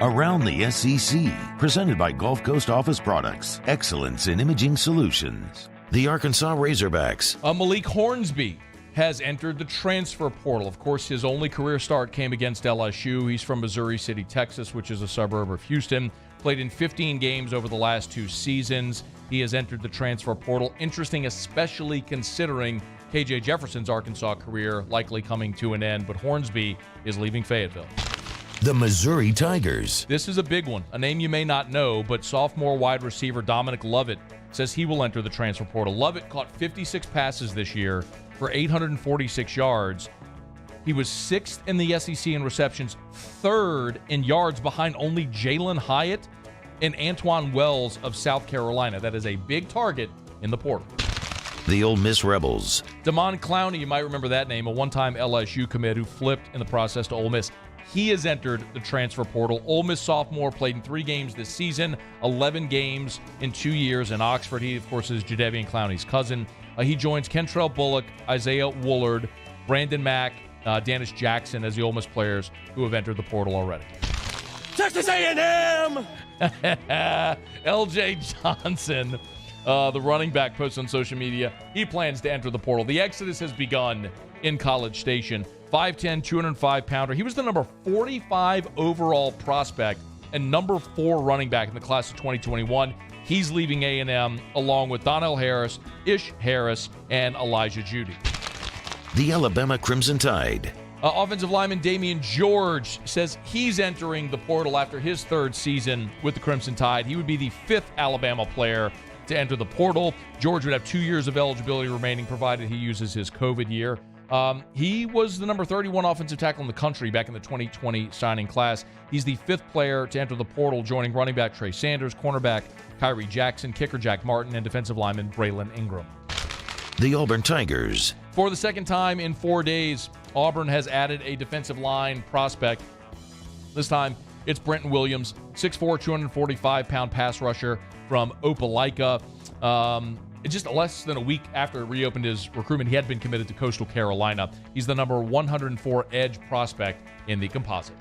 Around the SEC, presented by Gulf Coast Office Products, excellence in imaging solutions. The Arkansas Razorbacks. Malik Hornsby has entered the transfer portal. Of course, his only career start came against LSU. He's from Missouri City, Texas, which is a suburb of Houston. Played in 15 games over the last 2 seasons. He has entered the transfer portal. Interesting, especially considering KJ Jefferson's Arkansas career likely coming to an end, but Hornsby is leaving Fayetteville. The Missouri Tigers. This is a big one, a name you may not know, but sophomore wide receiver Dominic Lovett says he will enter the transfer portal. Lovett caught 56 passes this year for 846 yards. He was 6th in the SEC in receptions, 3rd in yards behind only Jalen Hyatt and Antoine Wells of South Carolina. That is a big target in the portal. The Ole Miss Rebels. Damon Clowney, you might remember that name, a one-time LSU commit who flipped in the process to Ole Miss. He has entered the transfer portal. Ole Miss sophomore, played in 3 games this season, 11 games in 2 years in Oxford. He, of course, is Jadeveon Clowney's cousin. He joins Kentrell Bullock, Isaiah Woolard, Brandon Mack, Dennis Jackson as the Ole Miss players who have entered the portal already. Texas A&M! L.J. Johnson, the running back, posts on social media. He plans to enter the portal. The exodus has begun in College Station. 5'10", 205-pounder. He was the number 45 overall prospect and number 4 running back in the class of 2021. He's leaving A&M along with Donnell Harris, Ish Harris, and Elijah Judy. The Alabama Crimson Tide. Offensive lineman Damian George says he's entering the portal after his 3rd season with the Crimson Tide. He would be the 5th Alabama player to enter the portal. George would have 2 years of eligibility remaining, provided he uses his COVID year. He was the number 31 offensive tackle in the country back in the 2020 signing class. He's the 5th player to enter the portal, joining running back Trey Sanders, cornerback Kyrie Jackson, kicker Jack Martin, and defensive lineman Braylon Ingram. The Auburn Tigers. For the second time in 4 days, Auburn has added a defensive line prospect. This time, it's Brenton Williams, 6'4", 245-pound pass rusher from Opelika. Just less than a week after it reopened his recruitment, he had been committed to Coastal Carolina. He's the number 104 edge prospect in the composite.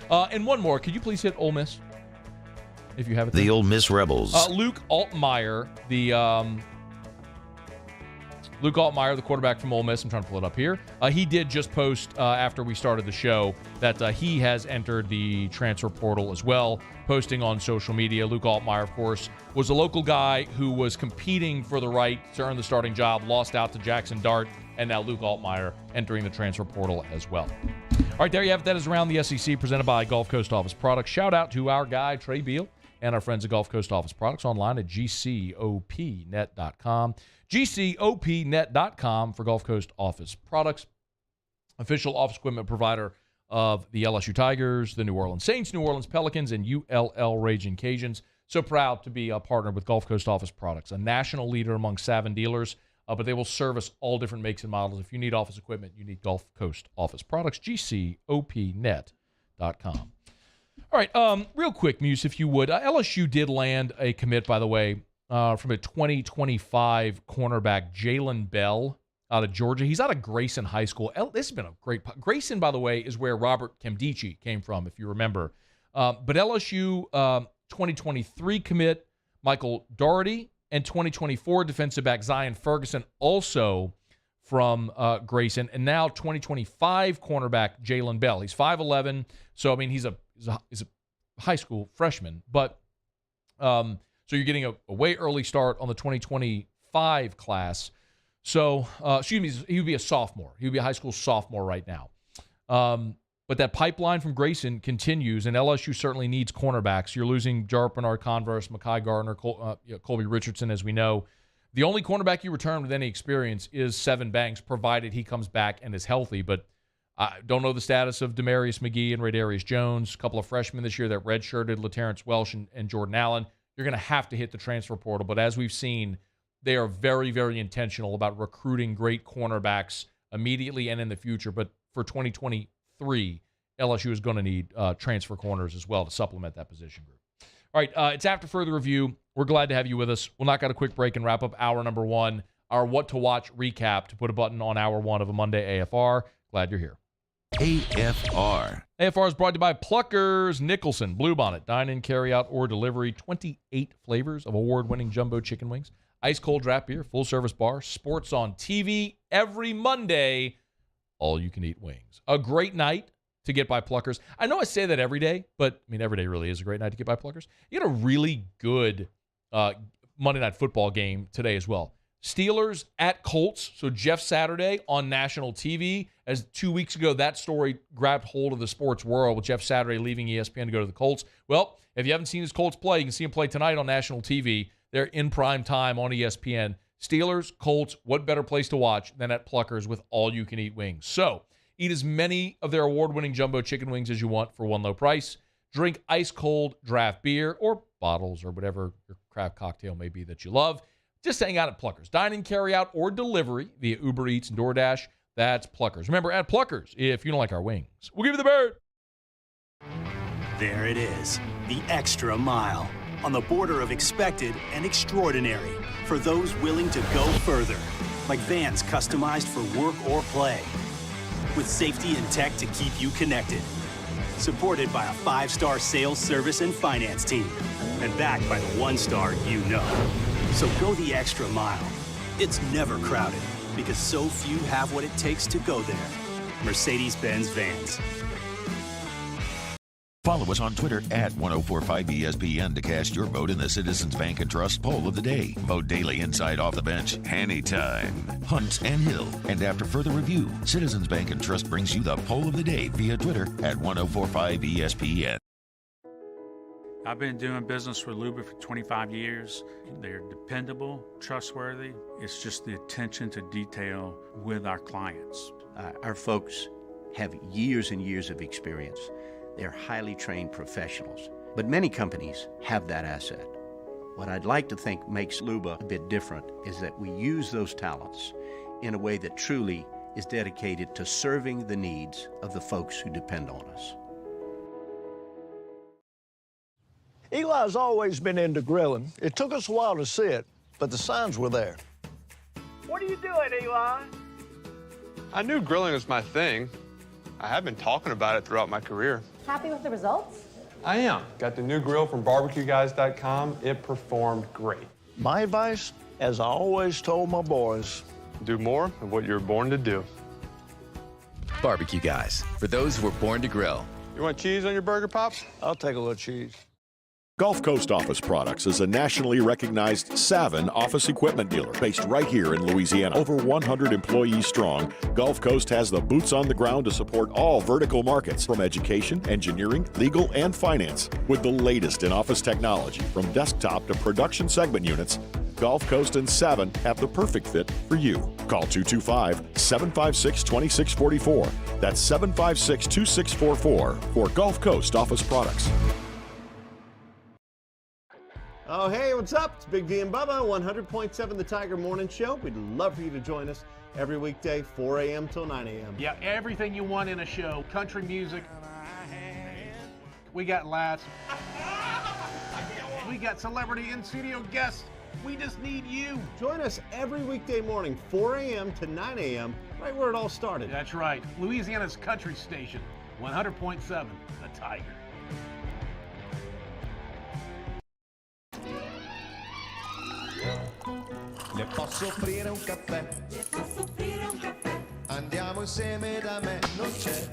And one more. Could you please hit Ole Miss, if you have it there? The Ole Miss Rebels. Luke Altmaier, the quarterback from Ole Miss. I'm trying to pull it up here. He did just post after we started the show that he has entered the transfer portal as well, posting on social media. Luke Altmaier, of course, was a local guy who was competing for the right to earn the starting job, lost out to Jackson Dart, and now Luke Altmaier entering the transfer portal as well. All right, there you have it. That is Around the SEC, presented by Gulf Coast Office Products. Shout out to our guy, Trey Beal, and our friends at Gulf Coast Office Products, online at gcopnet.com. gcopnet.com for Gulf Coast Office Products, official office equipment provider of the LSU Tigers, the New Orleans Saints, New Orleans Pelicans, and ULL Raging Cajuns. So proud to be partnered with Gulf Coast Office Products, a national leader among Savin dealers, but they will service all different makes and models. If you need office equipment, you need Gulf Coast Office Products, GCOPnet.com. All right, real quick, Muse, if you would. LSU did land a commit, by the way, from a 2025 cornerback, Jaden Bell, out of Georgia. He's out of Grayson High School. This has been a great – Grayson, by the way, is where Robert Kemdichi came from, if you remember. But LSU 2023 commit, Michael Doherty, and 2024 defensive back Zion Ferguson, also from Grayson. And now 2025 cornerback Jaden Bell. He's 5'11", so, I mean, he's a high school freshman. But so you're getting a way early start on the 2025 class. So, he would be a sophomore. He would be a high school sophomore right now. But that pipeline from Grayson continues, and LSU certainly needs cornerbacks. You're losing Jarp Bernard-Converse, Mekhi Gardner, Colby Richardson, as we know. The only cornerback you return with any experience is Sevyn Banks, provided he comes back and is healthy. But I don't know the status of Demarius McGee and Radarius Jones, a couple of freshmen this year that redshirted, LaTerrence Welsh and Jordan Allen. You're going to have to hit the transfer portal. But as we've seen, they are very, very intentional about recruiting great cornerbacks immediately and in the future. But for 2023, LSU is going to need transfer corners as well to supplement that position group. All right, it's after further review. We're glad to have you with us. We'll knock out a quick break and wrap up hour number one, our What to Watch recap to put a button on hour one of a Monday AFR. Glad you're here. AFR. AFR is brought to you by Pluckers Nicholson, Bluebonnet, dine-in, carry-out, or delivery. 28 flavors of award-winning jumbo chicken wings, ice-cold draft beer, full-service bar, sports on TV every Monday, all-you-can-eat wings. A great night to get by Pluckers. I know I say that every day, but, I mean, every day really is a great night to get by Pluckers. You had a really good Monday Night Football game today as well. Steelers at Colts, so Jeff Saturday on national TV. As 2 weeks ago, that story grabbed hold of the sports world with Jeff Saturday leaving ESPN to go to the Colts. Well, if you haven't seen his Colts play, you can see him play tonight on national TV. They're in prime time on ESPN. Steelers, Colts, what better place to watch than at Pluckers with all-you-can-eat wings? So, eat as many of their award-winning jumbo chicken wings as you want for one low price. Drink ice-cold draft beer or bottles or whatever your craft cocktail may be that you love. Just hang out at Pluckers. Dine-in, carry-out, or delivery via Uber Eats and DoorDash. That's Pluckers. Remember, at Pluckers, if you don't like our wings, we'll give you the bird. There it is, the extra mile. On the border of expected and extraordinary for those willing to go further. Like vans customized for work or play. With safety and tech to keep you connected. Supported by a 5-star sales, service, and finance team. And backed by the 1-star you know. So go the extra mile. It's never crowded because so few have what it takes to go there. Mercedes-Benz Vans. Follow us on Twitter at 1045ESPN to cast your vote in the Citizens Bank and Trust Poll of the Day. Vote daily inside Off the Bench, anytime. Hunt and Hill. And after further review, Citizens Bank and Trust brings you the Poll of the Day via Twitter at 1045ESPN. I've been doing business with Luba for 25 years. They're dependable, trustworthy. It's just the attention to detail with our clients. Our folks have years and years of experience. They're highly trained professionals, but many companies have that asset. What I'd like to think makes Luba a bit different is that we use those talents in a way that truly is dedicated to serving the needs of the folks who depend on us. Eli's always been into grilling. It took us a while to see it, but the signs were there. What are you doing, Eli? I knew grilling was my thing. I have been talking about it throughout my career. Happy with the results? I am. Got the new grill from barbecueguys.com. It performed great. My advice, as I always told my boys, do more of what you're born to do. Barbecue Guys, for those who were born to grill. You want cheese on your burger, Pops? I'll take a little cheese. Gulf Coast Office Products is a nationally recognized Savin office equipment dealer based right here in Louisiana. Over 100 employees strong, Gulf Coast has the boots on the ground to support all vertical markets from education, engineering, legal, and finance. With the latest in office technology from desktop to production segment units, Gulf Coast and Savin have the perfect fit for you. Call 225-756-2644. That's 756-2644 for Gulf Coast Office Products. Oh, hey, what's up? It's Big D and Bubba, 100.7 The Tiger Morning Show. We'd love for you to join us every weekday, 4 a.m. till 9 a.m. Yeah, everything you want in a show. Country music. We got laughs. We got celebrity in-studio guests. We just need you. Join us every weekday morning, 4 a.m. to 9 a.m., right where it all started. That's right. Louisiana's country station, 100.7 The Tiger. Le posso offrire un caffè? Andiamo insieme da me, non c'è.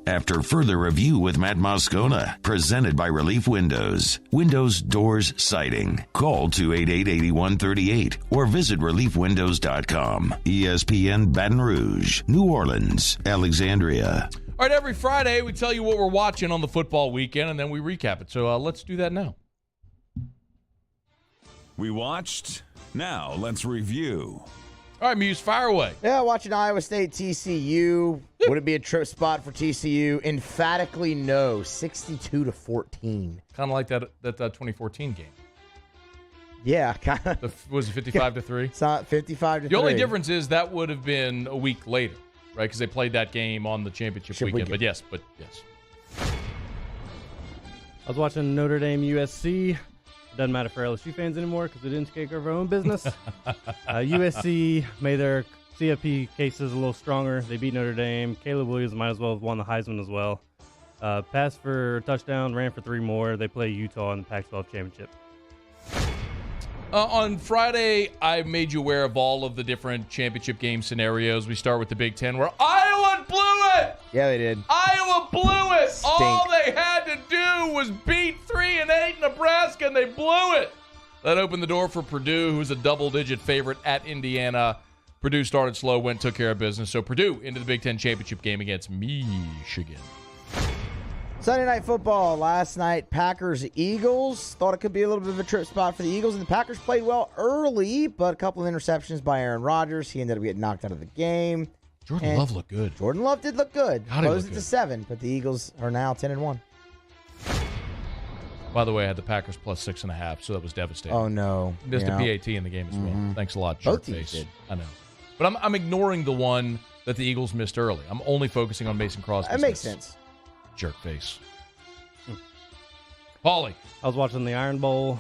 After further review with Matt Moscona, presented by Relief Windows. Windows, doors, siding. Call 288-8138 or visit reliefwindows.com. ESPN Baton Rouge, New Orleans, Alexandria. All right, every Friday we tell you what we're watching on the football weekend, and then we recap it. So let's do that now. We watched. Now let's review. All right, Muse, fire away. Yeah, watching Iowa State TCU. Would it be a trip spot for TCU? Emphatically no. 62-14. Kind of like that 2014 game. Yeah, kind of. Was it 55-3? It's not 55-3. The only difference is that would have been a week later, right? Because they played that game on the championship weekend. But yes. I was watching Notre Dame USC. Doesn't matter for LSU fans anymore because we didn't take care of our own business. USC made their CFP cases a little stronger. They beat Notre Dame. Caleb Williams might as well have won the Heisman as well. Passed for a touchdown, ran for 3 more. They play Utah in the Pac-12 championship. On Friday, I made you aware of all of the different championship game scenarios. We start with the Big Ten, where Iowa blew it. Yeah, they did. Iowa blew it. All they had to do was beat 3-8 Nebraska, and they blew it. That opened the door for Purdue, who's a double-digit favorite at Indiana. Purdue started slow, took care of business. So Purdue into the Big Ten championship game against Michigan. Sunday Night Football last night, Packers-Eagles. Thought it could be a little bit of a trip spot for the Eagles, and the Packers played well early, but a couple of interceptions by Aaron Rodgers. He ended up getting knocked out of the game. Jordan Love looked good. Jordan Love did look good. Closed it to 7, but the Eagles are now 10-1. By the way, I had the Packers plus 6.5, so that was devastating. Oh, no. Missed a PAT in the game as well. Thanks a lot, Both jerk teams face. did. I know. But I'm ignoring the one that the Eagles missed early. I'm only focusing on Mason Crosby. That makes sense. Jerk face. Paulie. I was watching the Iron Bowl.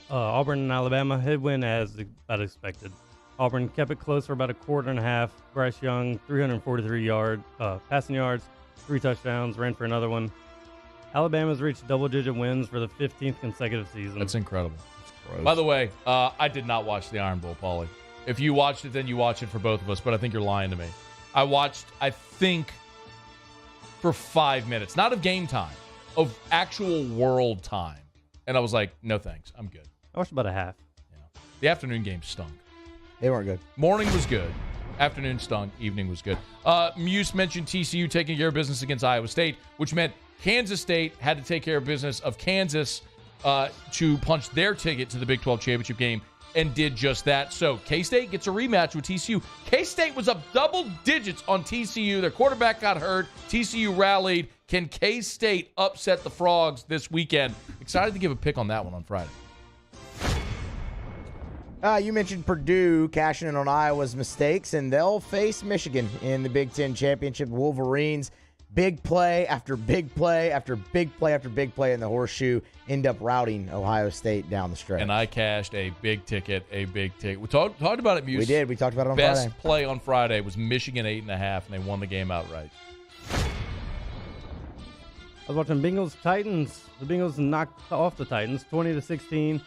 Auburn and Alabama headwind as about expected. Auburn kept it close for about a quarter and a half. Bryce Young, 343 passing yards, 3 touchdowns, ran for another one. Alabama's reached double-digit wins for the 15th consecutive season. That's incredible. By the way, I did not watch the Iron Bowl, Paulie. If you watched it, then you watch it for both of us, but I think you're lying to me. I watched, I think, for 5 minutes. Not of game time, of actual world time. And I was like, no thanks, I'm good. I watched about a half. Yeah. The afternoon game stunk. They weren't good. Morning was good. Afternoon stunk. Evening was good. Muse mentioned TCU taking care of business against Iowa State, which meant Kansas State had to take care of business of Kansas to punch their ticket to the Big 12 championship game, and did just that. So K-State gets a rematch with TCU. K-State was up double digits on TCU. Their quarterback got hurt. TCU rallied. Can K-State upset the Frogs this weekend? Excited to give a pick on that one on Friday. You mentioned Purdue cashing in on Iowa's mistakes, and they'll face Michigan in the Big Ten Championship. Wolverines, big play after big play after big play after big play in the horseshoe, end up routing Ohio State down the stretch. And I cashed a big ticket. We talked about it, Muse. We did. We talked about it on Best Friday. play on Friday was Michigan 8.5, and they won the game outright. I was watching Bengals-Titans. The Bengals knocked off the Titans 20-16.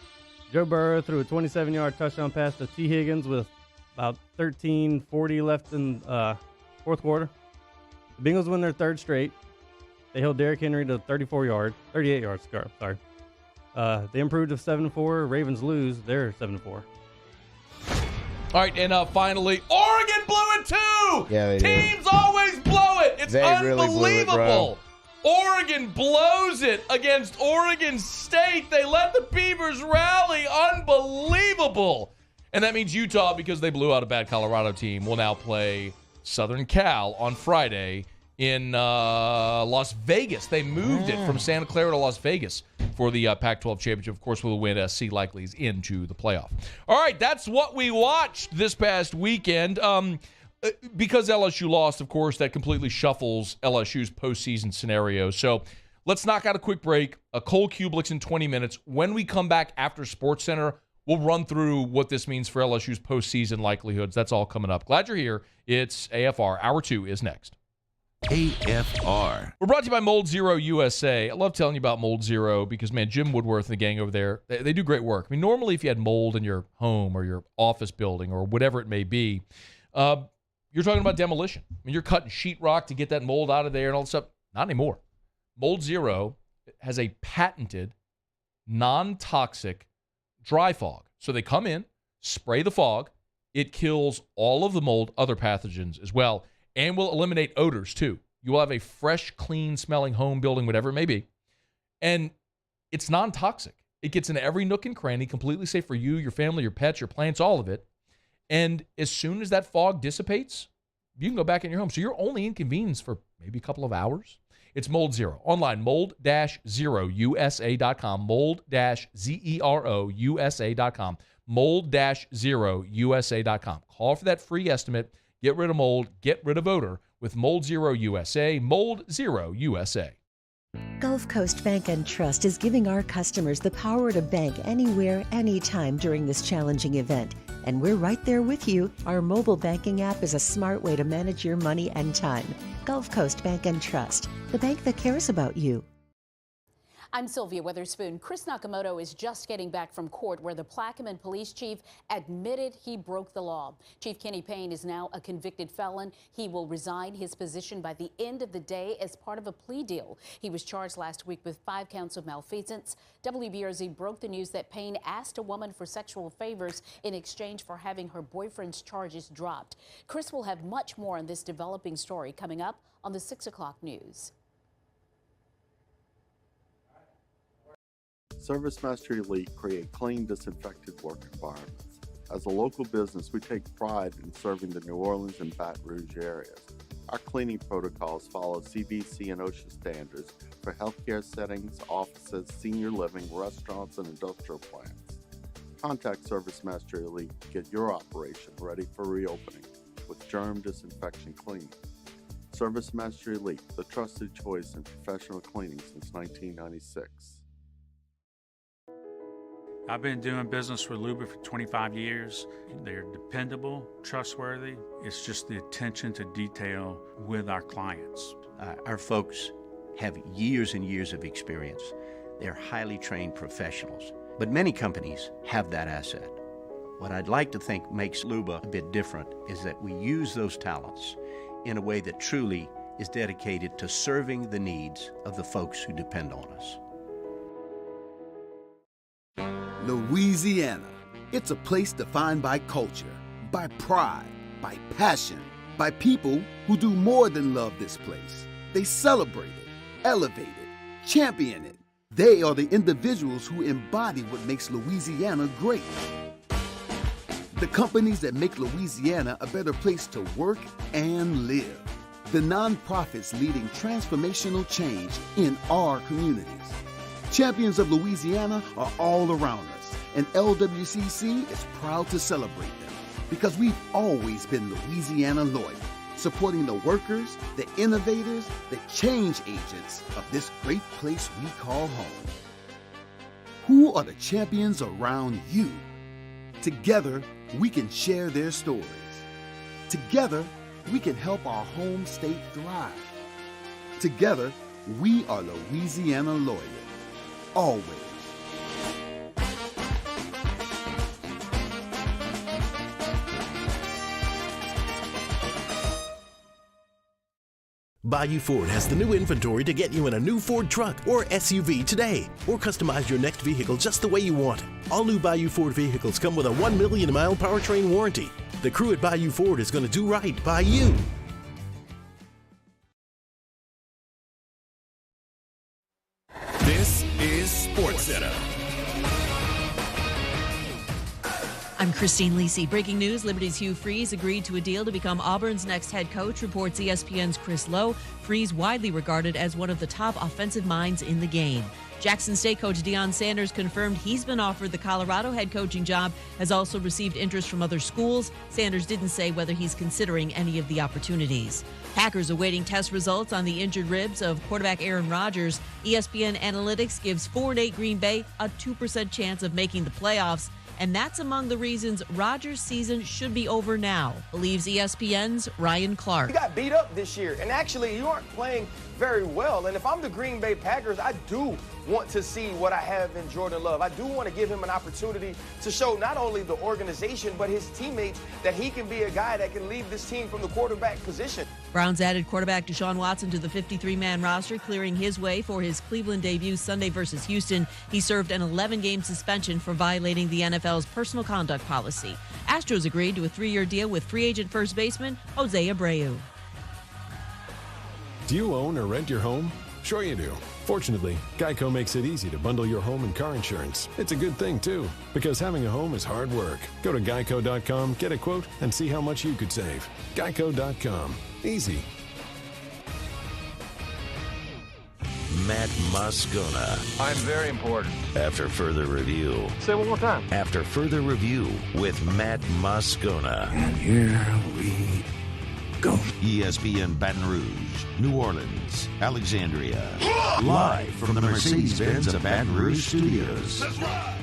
Joe Burrow threw a 27-yard touchdown pass to T. Higgins with about 13:40 left in fourth quarter. The Bengals win their third straight. They held Derrick Henry to 38 yards. Sorry. They improved to 7-4. Ravens lose. They're 7-4. All right, and finally, Oregon blew it too. Yeah, they Teams did. always blow it. It's They unbelievable. really blew it, bro. Oregon blows it against Oregon State. They let the Beavers rally. Unbelievable. And that means Utah, because they blew out a bad Colorado team, will now play Southern Cal on Friday in Las Vegas. They moved it from Santa Clara to Las Vegas for the Pac-12 championship. Of course, will win. SC likely is into the playoff. All right, that's what we watched this past weekend. Because LSU lost, of course, that completely shuffles LSU's postseason scenario. So let's knock out a quick break. A Cole Cubelic in 20 minutes. When we come back after SportsCenter, we'll run through what this means for LSU's postseason likelihoods. That's all coming up. Glad you're here. It's AFR. Hour 2 is next. AFR. We're brought to you by Mold Zero USA. I love telling you about Mold Zero because, man, Jim Woodworth and the gang over there, they do great work. I mean, normally if you had mold in your home or your office building or whatever it may be, you're talking about demolition. I mean, you're cutting sheetrock to get that mold out of there and all that stuff. Not anymore. Mold Zero has a patented, non-toxic dry fog. So they come in, spray the fog. It kills all of the mold, other pathogens as well, and will eliminate odors too. You will have a fresh, clean-smelling home, building, whatever it may be. And it's non-toxic. It gets into every nook and cranny, completely safe for you, your family, your pets, your plants, all of it. And as soon as that fog dissipates, you can go back in your home. So you're only inconvenienced for maybe a couple of hours. It's Mold Zero. Online, mold-zerousa.com, mold-zerousa.com, mold-zerousa.com. Call for that free estimate. Get rid of mold, get rid of odor with Mold Zero USA, Mold Zero USA. Gulf Coast Bank and Trust is giving our customers the power to bank anywhere, anytime during this challenging event. And we're right there with you. Our mobile banking app is a smart way to manage your money and time. Gulf Coast Bank and Trust, the bank that cares about you. I'm Sylvia Witherspoon. Chris Nakamoto is just getting back from court where the Plaquemine police chief admitted he broke the law. Chief Kenny Payne is now a convicted felon. He will resign his position by the end of the day as part of a plea deal. He was charged last week with 5 counts of malfeasance. WBRZ broke the news that Payne asked a woman for sexual favors in exchange for having her boyfriend's charges dropped. Chris will have much more on this developing story coming up on the 6 o'clock news. ServiceMaster Elite create clean, disinfected work environments. As a local business, we take pride in serving the New Orleans and Baton Rouge areas. Our cleaning protocols follow CDC and OSHA standards for healthcare settings, offices, senior living, restaurants, and industrial plants. Contact ServiceMaster Elite to get your operation ready for reopening with germ disinfection cleaning. ServiceMaster Elite, the trusted choice in professional cleaning since 1996. I've been doing business with Luba for 25 years. They're dependable, trustworthy. It's just the attention to detail with our clients. Our folks have years and years of experience. They're highly trained professionals. But many companies have that asset. What I'd like to think makes Luba a bit different is that we use those talents in a way that truly is dedicated to serving the needs of the folks who depend on us. Louisiana. It's a place defined by culture, by pride, by passion, by people who do more than love this place. They celebrate it, elevate it, champion it. They are the individuals who embody what makes Louisiana great. The companies that make Louisiana a better place to work and live. The nonprofits leading transformational change in our communities. Champions of Louisiana are all around us, and LWCC is proud to celebrate them because we've always been Louisiana loyal, supporting the workers, the innovators, the change agents of this great place we call home. Who are the champions around you? Together, we can share their stories. Together, we can help our home state thrive. Together, we are Louisiana loyal. Always. Bayou Ford has the new inventory to get you in a new Ford truck or SUV today, or customize your next vehicle just the way you want it. All new Bayou Ford vehicles come with a 1 million mile powertrain warranty. The crew at Bayou Ford is going to do right by you. This is SportsCenter. I'm Christine Lisi. Breaking news, Liberty's Hugh Freeze agreed to a deal to become Auburn's next head coach, reports ESPN's Chris Lowe. Freeze, widely regarded as one of the top offensive minds in the game. Jackson State coach Deion Sanders confirmed he's been offered the Colorado head coaching job, has also received interest from other schools. Sanders didn't say whether he's considering any of the opportunities. Packers awaiting test results on the injured ribs of quarterback Aaron Rodgers. ESPN Analytics gives 4-8 Green Bay a 2% chance of making the playoffs. And that's among the reasons Rodgers' season should be over now, believes ESPN's Ryan Clark. You got beat up this year, and actually you aren't playing very well. And if I'm the Green Bay Packers, I do want to see what I have in Jordan Love. I do want to give him an opportunity to show not only the organization but his teammates that he can be a guy that can lead this team from the quarterback position. Browns added quarterback Deshaun Watson to the 53-man roster, clearing his way for his Cleveland debut Sunday versus Houston. He served an 11-game suspension for violating the NFL's personal conduct policy. Astros agreed to a 3-year deal with free agent first baseman Jose Abreu. Do you own or rent your home? Sure you do. Fortunately, Geico makes it easy to bundle your home and car insurance. It's a good thing, too, because having a home is hard work. Go to geico.com, get a quote, and see how much you could save. Geico.com. Easy. Matt Moscona. I'm very important. After further review. Say it one more time. After further review with Matt Moscona. And here we go. ESPN Baton Rouge, New Orleans, Alexandria. Live from the Mercedes-Benz of Baton Rouge studios. Let's ride.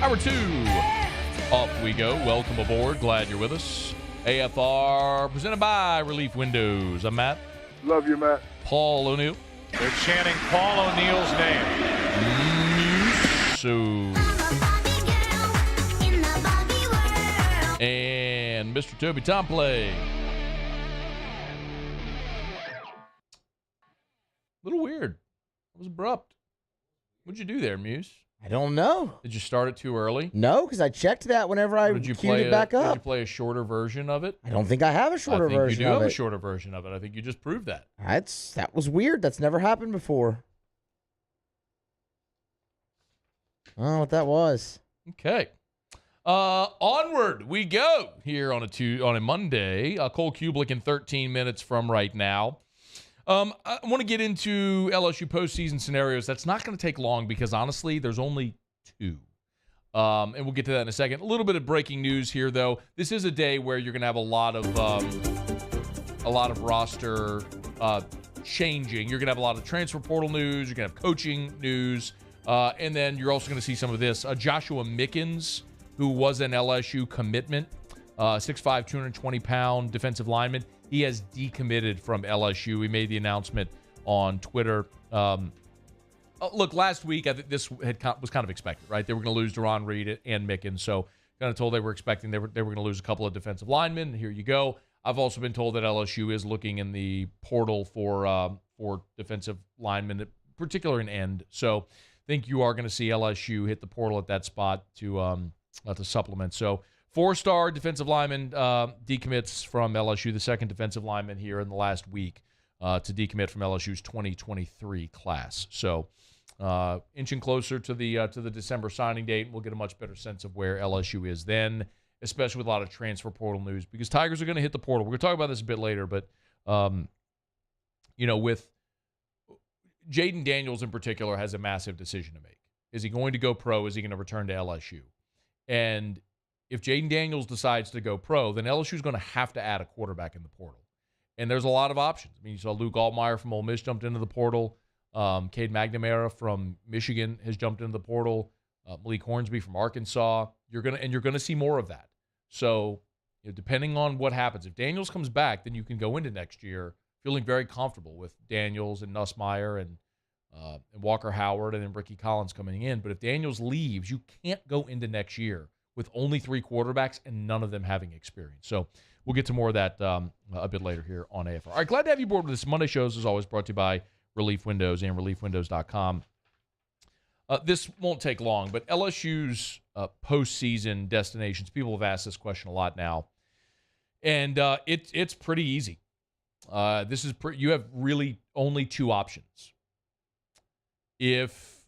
Hour 2. Off we go. Welcome aboard. Glad you're with us. AFR presented by Relief Windows. I'm Matt. Love you, Matt. Paul O'Neill. They're chanting Paul O'Neill's name. And Mr. Toby Tomplay. A little weird. It was abrupt. What'd you do there, Muse? I don't know. Did you start it too early? No, because I checked that whenever I queued it back up. Did you play a shorter version of it? I don't think I have a shorter version of it. I think you do have a shorter version of it. I think you just proved that. That was weird. That's never happened before. I don't know what that was. Okay. Onward we go here on a Monday. Cole Cubelic in 13 minutes from right now. I want to get into LSU postseason scenarios. That's not going to take long because, honestly, there's only 2. And we'll get to that in a second. A little bit of breaking news here, though. This is a day where you're going to have a lot of roster changing. You're going to have a lot of transfer portal news. You're going to have coaching news. And then you're also going to see some of this. Joshua Mickens, who was an LSU commitment, 6'5", 220-pound defensive lineman. He has decommitted from LSU. We made the announcement on Twitter. Look, last week, I think this was kind of expected, right? They were going to lose Deron Reed and Mickens, so kind of told they were expecting they were going to lose a couple of defensive linemen. Here you go. I've also been told that LSU is looking in the portal for defensive linemen, particularly an end. So I think you are going to see LSU hit the portal at that spot to supplement. So 4-star defensive lineman decommits from LSU, the second defensive lineman here in the last week to decommit from LSU's 2023 class. So inching closer to the December signing date, we'll get a much better sense of where LSU is then, especially with a lot of transfer portal news, because Tigers are going to hit the portal. We're going to talk about this a bit later, but with Jaden Daniels in particular has a massive decision to make. Is he going to go pro? Is he going to return to LSU? And if Jaden Daniels decides to go pro, then LSU is going to have to add a quarterback in the portal. And there's a lot of options. I mean, you saw Luke Altmaier from Ole Miss jumped into the portal. Cade McNamara from Michigan has jumped into the portal. Malik Hornsby from Arkansas. You're gonna see more of that. So, depending on what happens, if Daniels comes back, then you can go into next year feeling very comfortable with Daniels and Nussmeier and Walker Howard and then Ricky Collins coming in. But if Daniels leaves, you can't go into next year with only 3 quarterbacks and none of them having experience. So we'll get to more of that a bit later here on AFR. All right, glad to have you aboard with this. Monday shows, as always, brought to you by Relief Windows and ReliefWindows.com. This won't take long, but LSU's postseason destinations, people have asked this question a lot now. And it's pretty easy. You have really only two options. If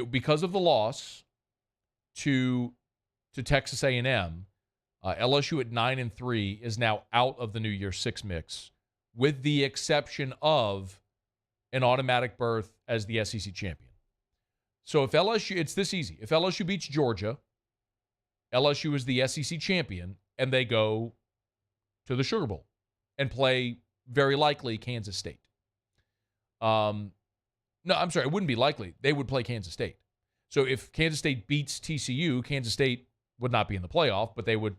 because of the loss to Texas A&M, LSU at 9-3 is now out of the New Year's Six mix, with the exception of an automatic berth as the SEC champion. So if LSU, it's this easy. If LSU beats Georgia, LSU is the SEC champion, and they go to the Sugar Bowl and play, very likely, Kansas State. No, I'm sorry, it wouldn't be likely. They would play Kansas State. So if Kansas State beats TCU, Kansas State would not be in the playoff, but they would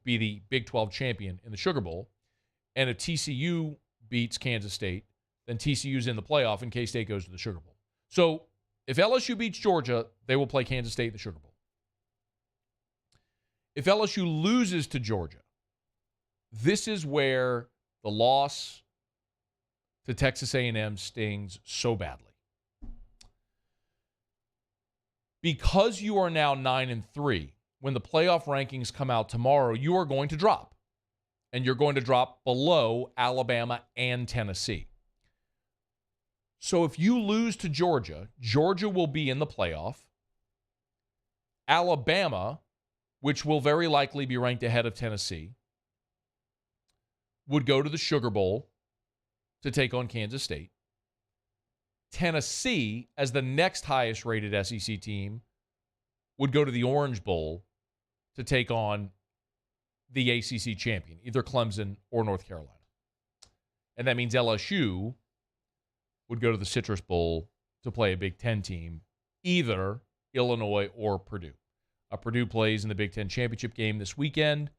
be the Big 12 champion in the Sugar Bowl. And if TCU beats Kansas State, then TCU's in the playoff and K-State goes to the Sugar Bowl. So if LSU beats Georgia, they will play Kansas State in the Sugar Bowl. If LSU loses to Georgia, this is where the loss to Texas A&M stings so badly. Because you are now 9-3, when the playoff rankings come out tomorrow, you are going to drop. And you're going to drop below Alabama and Tennessee. So if you lose to Georgia, Georgia will be in the playoff. Alabama, which will very likely be ranked ahead of Tennessee, would go to the Sugar Bowl to take on Kansas State. Tennessee, as the next highest rated SEC team, would go to the Orange Bowl to take on the ACC champion, either Clemson or North Carolina. And that means LSU would go to the Citrus Bowl to play a Big Ten team, either Illinois or Purdue. Purdue plays in the Big Ten championship game this weekend.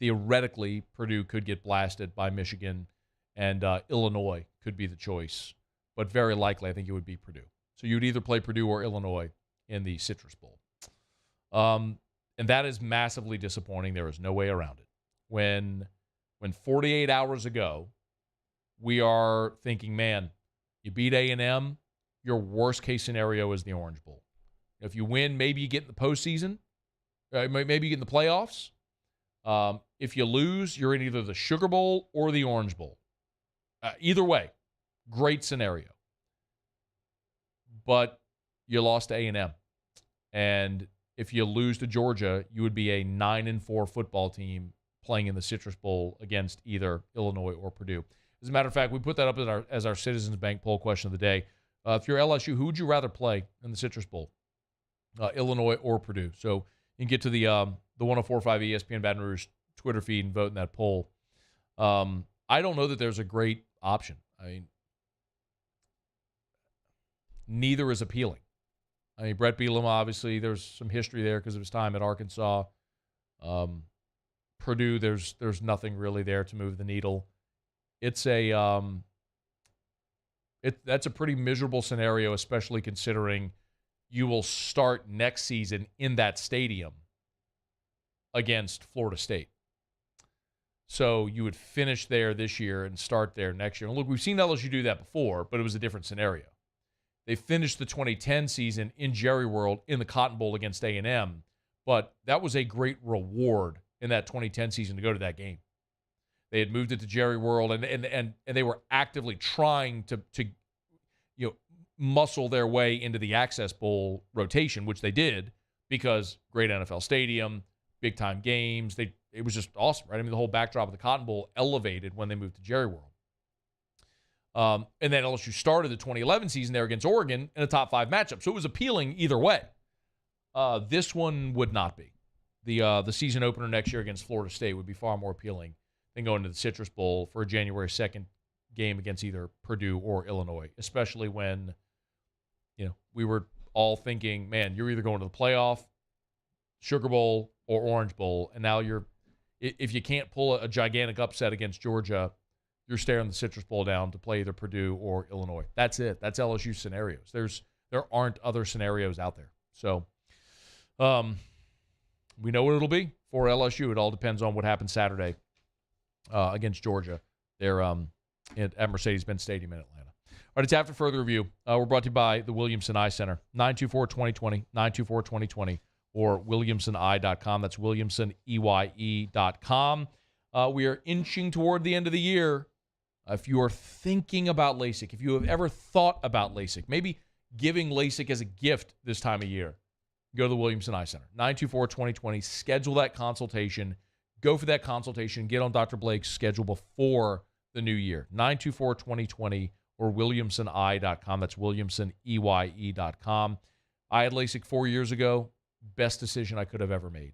Theoretically, Purdue could get blasted by Michigan, and Illinois could be the choice. But very likely, I think it would be Purdue. So you'd either play Purdue or Illinois in the Citrus Bowl. And that is massively disappointing. There is no way around it. When 48 hours ago, we are thinking, man, you beat A&M, your worst-case scenario is the Orange Bowl. If you win, maybe you get in the postseason. Maybe you get in the playoffs. If you lose, you're in either the Sugar Bowl or the Orange Bowl. Either way, great scenario. But you lost to A&M. And if you lose to Georgia, you would be a 9-4 football team playing in the Citrus Bowl against either Illinois or Purdue. As a matter of fact, we put that up as our Citizens Bank poll question of the day. If you're LSU, who would you rather play in the Citrus Bowl? Illinois or Purdue? So you can get to the 104.5 ESPN Baton Rouge Twitter feed and vote in that poll. I don't know that there's a great option. I mean, neither is appealing. I mean, Brett Bielema, obviously, there's some history there because of his time at Arkansas. Purdue, there's nothing really there to move the needle. It's that's a pretty miserable scenario, especially considering you will start next season in that stadium against Florida State. So you would finish there this year and start there next year. And look, we've seen LSU do that before, but it was a different scenario. They finished the 2010 season in Jerry World in the Cotton Bowl against A&M, but that was a great reward in that 2010 season to go to that game. They had moved it to Jerry World, and they were actively trying to muscle their way into the Access Bowl rotation, which they did because great NFL stadium, big-time games. It was just awesome, right? I mean, the whole backdrop of the Cotton Bowl elevated when they moved to Jerry World. And then LSU started the 2011 season there against Oregon in a top 5 matchup. So it was appealing either way. This one would not be. The season opener next year against Florida State would be far more appealing than going to the Citrus Bowl for a January 2nd game against either Purdue or Illinois, especially when, we were all thinking, man, you're either going to the playoff, Sugar Bowl, or Orange Bowl, and now if you can't pull a gigantic upset against Georgia, you're staring the Citrus Bowl down to play either Purdue or Illinois. That's it. That's LSU scenarios. There aren't other scenarios out there. So we know what it'll be for LSU. It all depends on what happens Saturday against Georgia. They're at Mercedes-Benz Stadium in Atlanta. All right, it's after further review. We're brought to you by the Williamson Eye Center. 924-2020, 924-2020, or WilliamsonEye.com. That's WilliamsonEye.com. We are inching toward the end of the year. If you are thinking about LASIK, if you have ever thought about LASIK, maybe giving LASIK as a gift this time of year, go to the Williamson Eye Center. 924-2020. Schedule that consultation. Go for that consultation. Get on Dr. Blake's schedule before the new year. 924-2020 or williamsoneye.com. That's williamsoneye.com. I had LASIK 4 years ago. Best decision I could have ever made.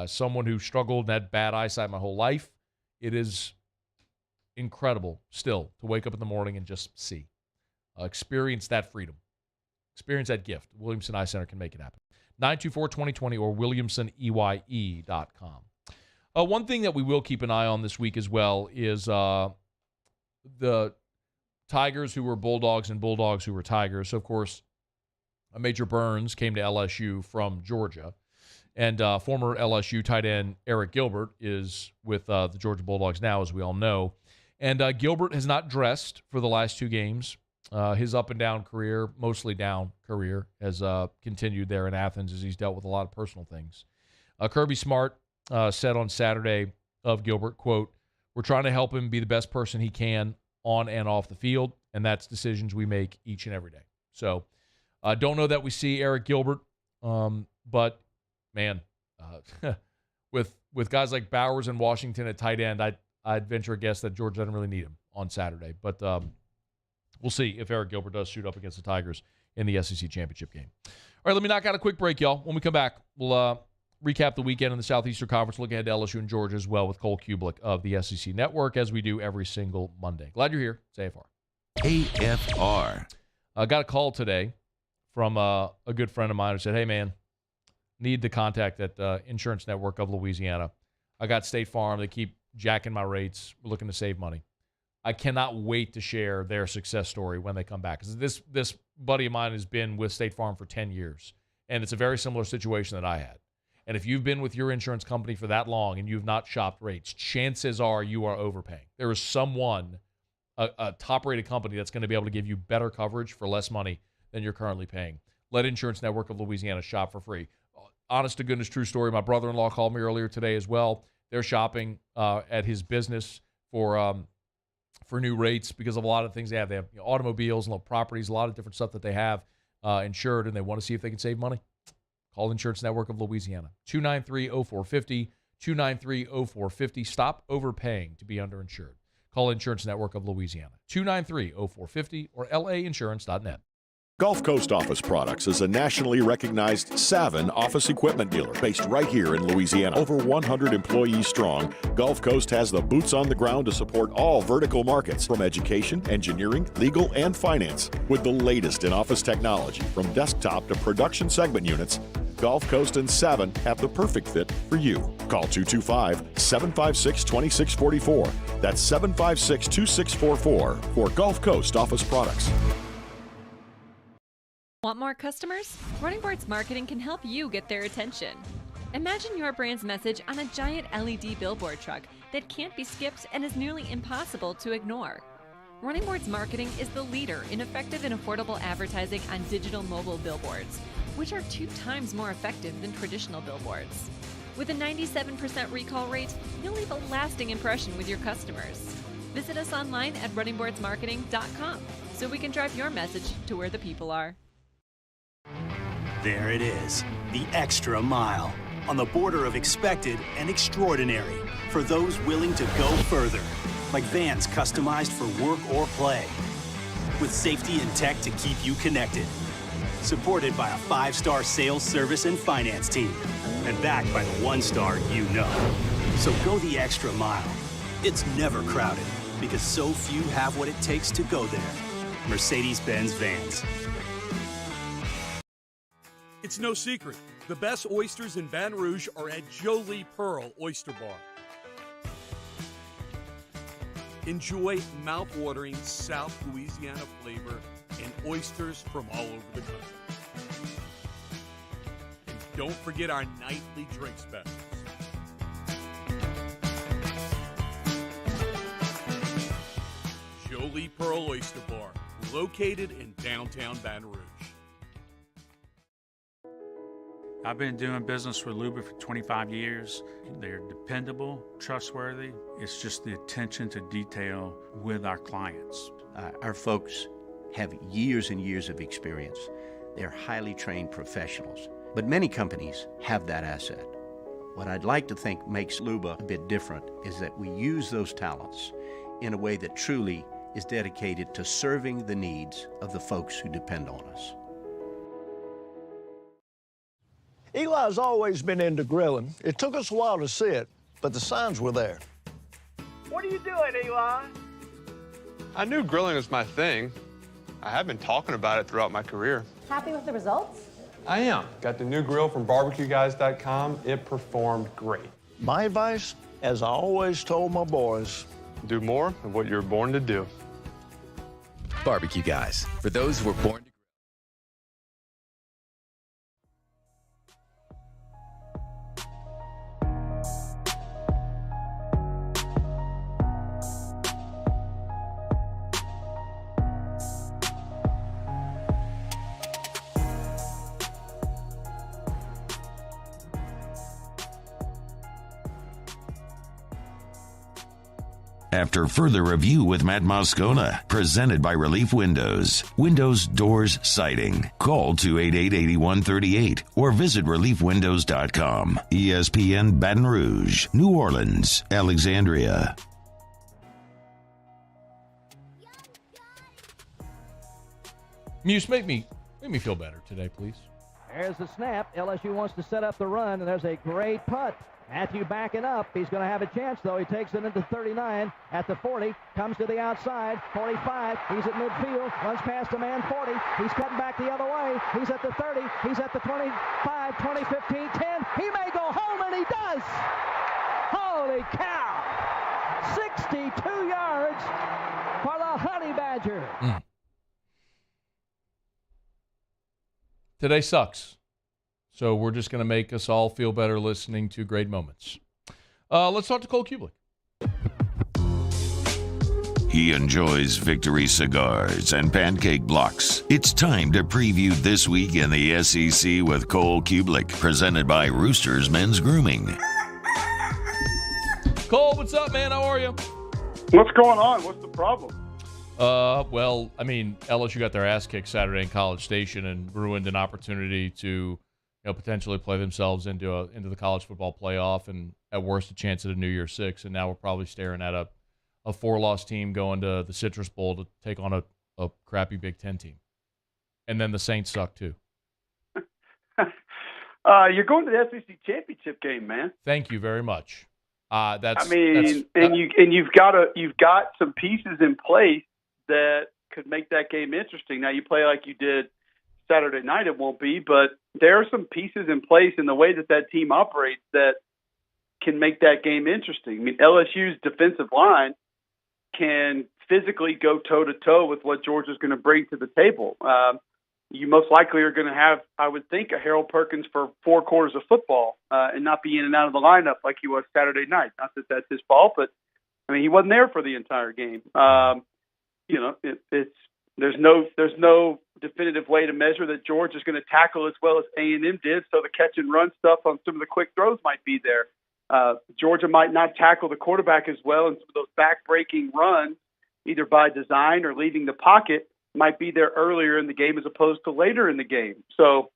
Someone who struggled and had bad eyesight my whole life, it is incredible still to wake up in the morning and just see. Experience that freedom. Experience that gift. Williamson Eye Center can make it happen. 924-2020 or williamsoneye.com. One thing that we will keep an eye on this week as well is the Tigers who were Bulldogs and Bulldogs who were Tigers. So, of course, Major Burns came to LSU from Georgia. And former LSU tight end Eric Gilbert is with the Georgia Bulldogs now, as we all know. And Gilbert has not dressed for the last 2 games. His up-and-down career, mostly down career, has continued there in Athens as he's dealt with a lot of personal things. Kirby Smart said on Saturday of Gilbert, quote, "We're trying to help him be the best person he can on and off the field, and that's decisions we make each and every day." So don't know that we see Eric Gilbert, but, man, with guys like Bowers and Washington at tight end, I'd venture a guess that Georgia doesn't really need him on Saturday. But we'll see if Eric Gilbert does suit up against the Tigers in the SEC championship game. All right, let me knock out a quick break, y'all. When we come back, we'll recap the weekend in the Southeastern Conference, look ahead to LSU and Georgia as well with Cole Cubelic of the SEC Network, as we do every single Monday. Glad you're here. It's AFR. AFR. I got a call today from a good friend of mine who said, "Hey, man, need the contact at Insurance Network of Louisiana. I got State Farm. They keep jacking my rates. We're looking to save money." I cannot wait to share their success story when they come back. Because this buddy of mine has been with State Farm for 10 years, and it's a very similar situation that I had. And if you've been with your insurance company for that long and you've not shopped rates, chances are you are overpaying. There is someone, a top-rated company, that's going to be able to give you better coverage for less money than you're currently paying. Let Insurance Network of Louisiana shop for free. Honest to goodness, true story. My brother-in-law called me earlier today as well. They're shopping at his business for new rates because of a lot of things they have. They have automobiles and properties, a lot of different stuff that they have insured, and they want to see if they can save money. Call Insurance Network of Louisiana. 293-0450, 293-0450. Stop overpaying to be underinsured. Call Insurance Network of Louisiana. 293-0450 or lainsurance.net. Gulf Coast Office Products is a nationally recognized Savin office equipment dealer based right here in Louisiana. Over 100 employees strong, Gulf Coast has the boots on the ground to support all vertical markets, from education, engineering, legal, and finance. With the latest in office technology, from desktop to production segment units, Gulf Coast and Savin have the perfect fit for you. Call 225-756-2644. That's 756-2644 for Gulf Coast Office Products. Want more customers? Running Boards Marketing can help you get their attention. Imagine your brand's message on a giant LED billboard truck that can't be skipped and is nearly impossible to ignore. Running Boards Marketing is the leader in effective and affordable advertising on digital mobile billboards, which are 2 times more effective than traditional billboards. With a 97% recall rate, you'll leave a lasting impression with your customers. Visit us online at runningboardsmarketing.com so we can drive your message to where the people are. There it is, the extra mile, on the border of expected and extraordinary for those willing to go further, like vans customized for work or play, with safety and tech to keep you connected, supported by a 5-star sales, service, and finance team, and backed by the 1-star you know. So go the extra mile. It's never crowded, because so few have what it takes to go there. Mercedes-Benz Vans. It's no secret, the best oysters in Baton Rouge are at Jolie Pearl Oyster Bar. Enjoy mouth-watering South Louisiana flavor and oysters from all over the country. And don't forget our nightly drink specials. Jolie Pearl Oyster Bar, located in downtown Baton Rouge. I've been doing business with Luba for 25 years. They're dependable, trustworthy. It's just the attention to detail with our clients. Our folks have years and years of experience. They're highly trained professionals. But many companies have that asset. What I'd like to think makes Luba a bit different is that we use those talents in a way that truly is dedicated to serving the needs of the folks who depend on us. Eli's always been into grilling. It took us a while to see it, but the signs were there. What are you doing, Eli? I knew grilling was my thing. I have been talking about it throughout my career. Happy with the results? I am. Got the new grill from barbecueguys.com. It performed great. My advice, as I always told my boys, do more of what you're born to do. Barbecue Guys, for those who were born to After further review with Matt Moscona, presented by Relief Windows. Windows, doors, siding. Call 288-8138 or visit reliefwindows.com. ESPN Baton Rouge, New Orleans, Alexandria. Muse, make me feel better today, please. There's the snap. LSU wants to set up the run, and there's a great punt. Matthew backing up. He's going to have a chance, though. He takes it into 39 at the 40. Comes to the outside. 45. He's at midfield. Runs past a man 40. He's cutting back the other way. He's at the 30. He's at the 25, 20, 15, 10. He may go home, and he does. Holy cow. 62 yards for the Honey Badger. Today sucks. So we're just going to make us all feel better listening to great moments. Let's talk to Cole Cubelic. He enjoys Victory cigars and pancake blocks. It's time to preview this week in the SEC with Cole Cubelic, presented by Roosters Men's Grooming. Cole, what's up, man? How are you? What's going on? What's the problem? Well, I mean, LSU got their ass kicked Saturday in College Station and ruined an opportunity to potentially play themselves into the college football playoff, and at worst a chance at a New Year's Six. And now we're probably staring at a 4-loss team going to the Citrus Bowl to take on a crappy Big Ten team. And then the Saints suck too. You're going to the SEC championship game, man. Thank you very much. You've got some pieces in place that could make that game interesting. Now you play like you did Saturday night, it won't be, but there are some pieces in place in the way that team operates that can make that game interesting. I mean, LSU's defensive line can physically go toe-to-toe with what Georgia's going to bring to the table. You most likely are going to have, I would think, a Harold Perkins for 4 quarters of football and not be in and out of the lineup like he was Saturday night. Not that that's his fault, but, I mean, he wasn't there for the entire game. There's no definitive way to measure that Georgia's going to tackle as well as A&M did, so the catch and run stuff on some of the quick throws might be there. Georgia might not tackle the quarterback as well, and some of those back-breaking runs, either by design or leaving the pocket, might be there earlier in the game as opposed to later in the game. So,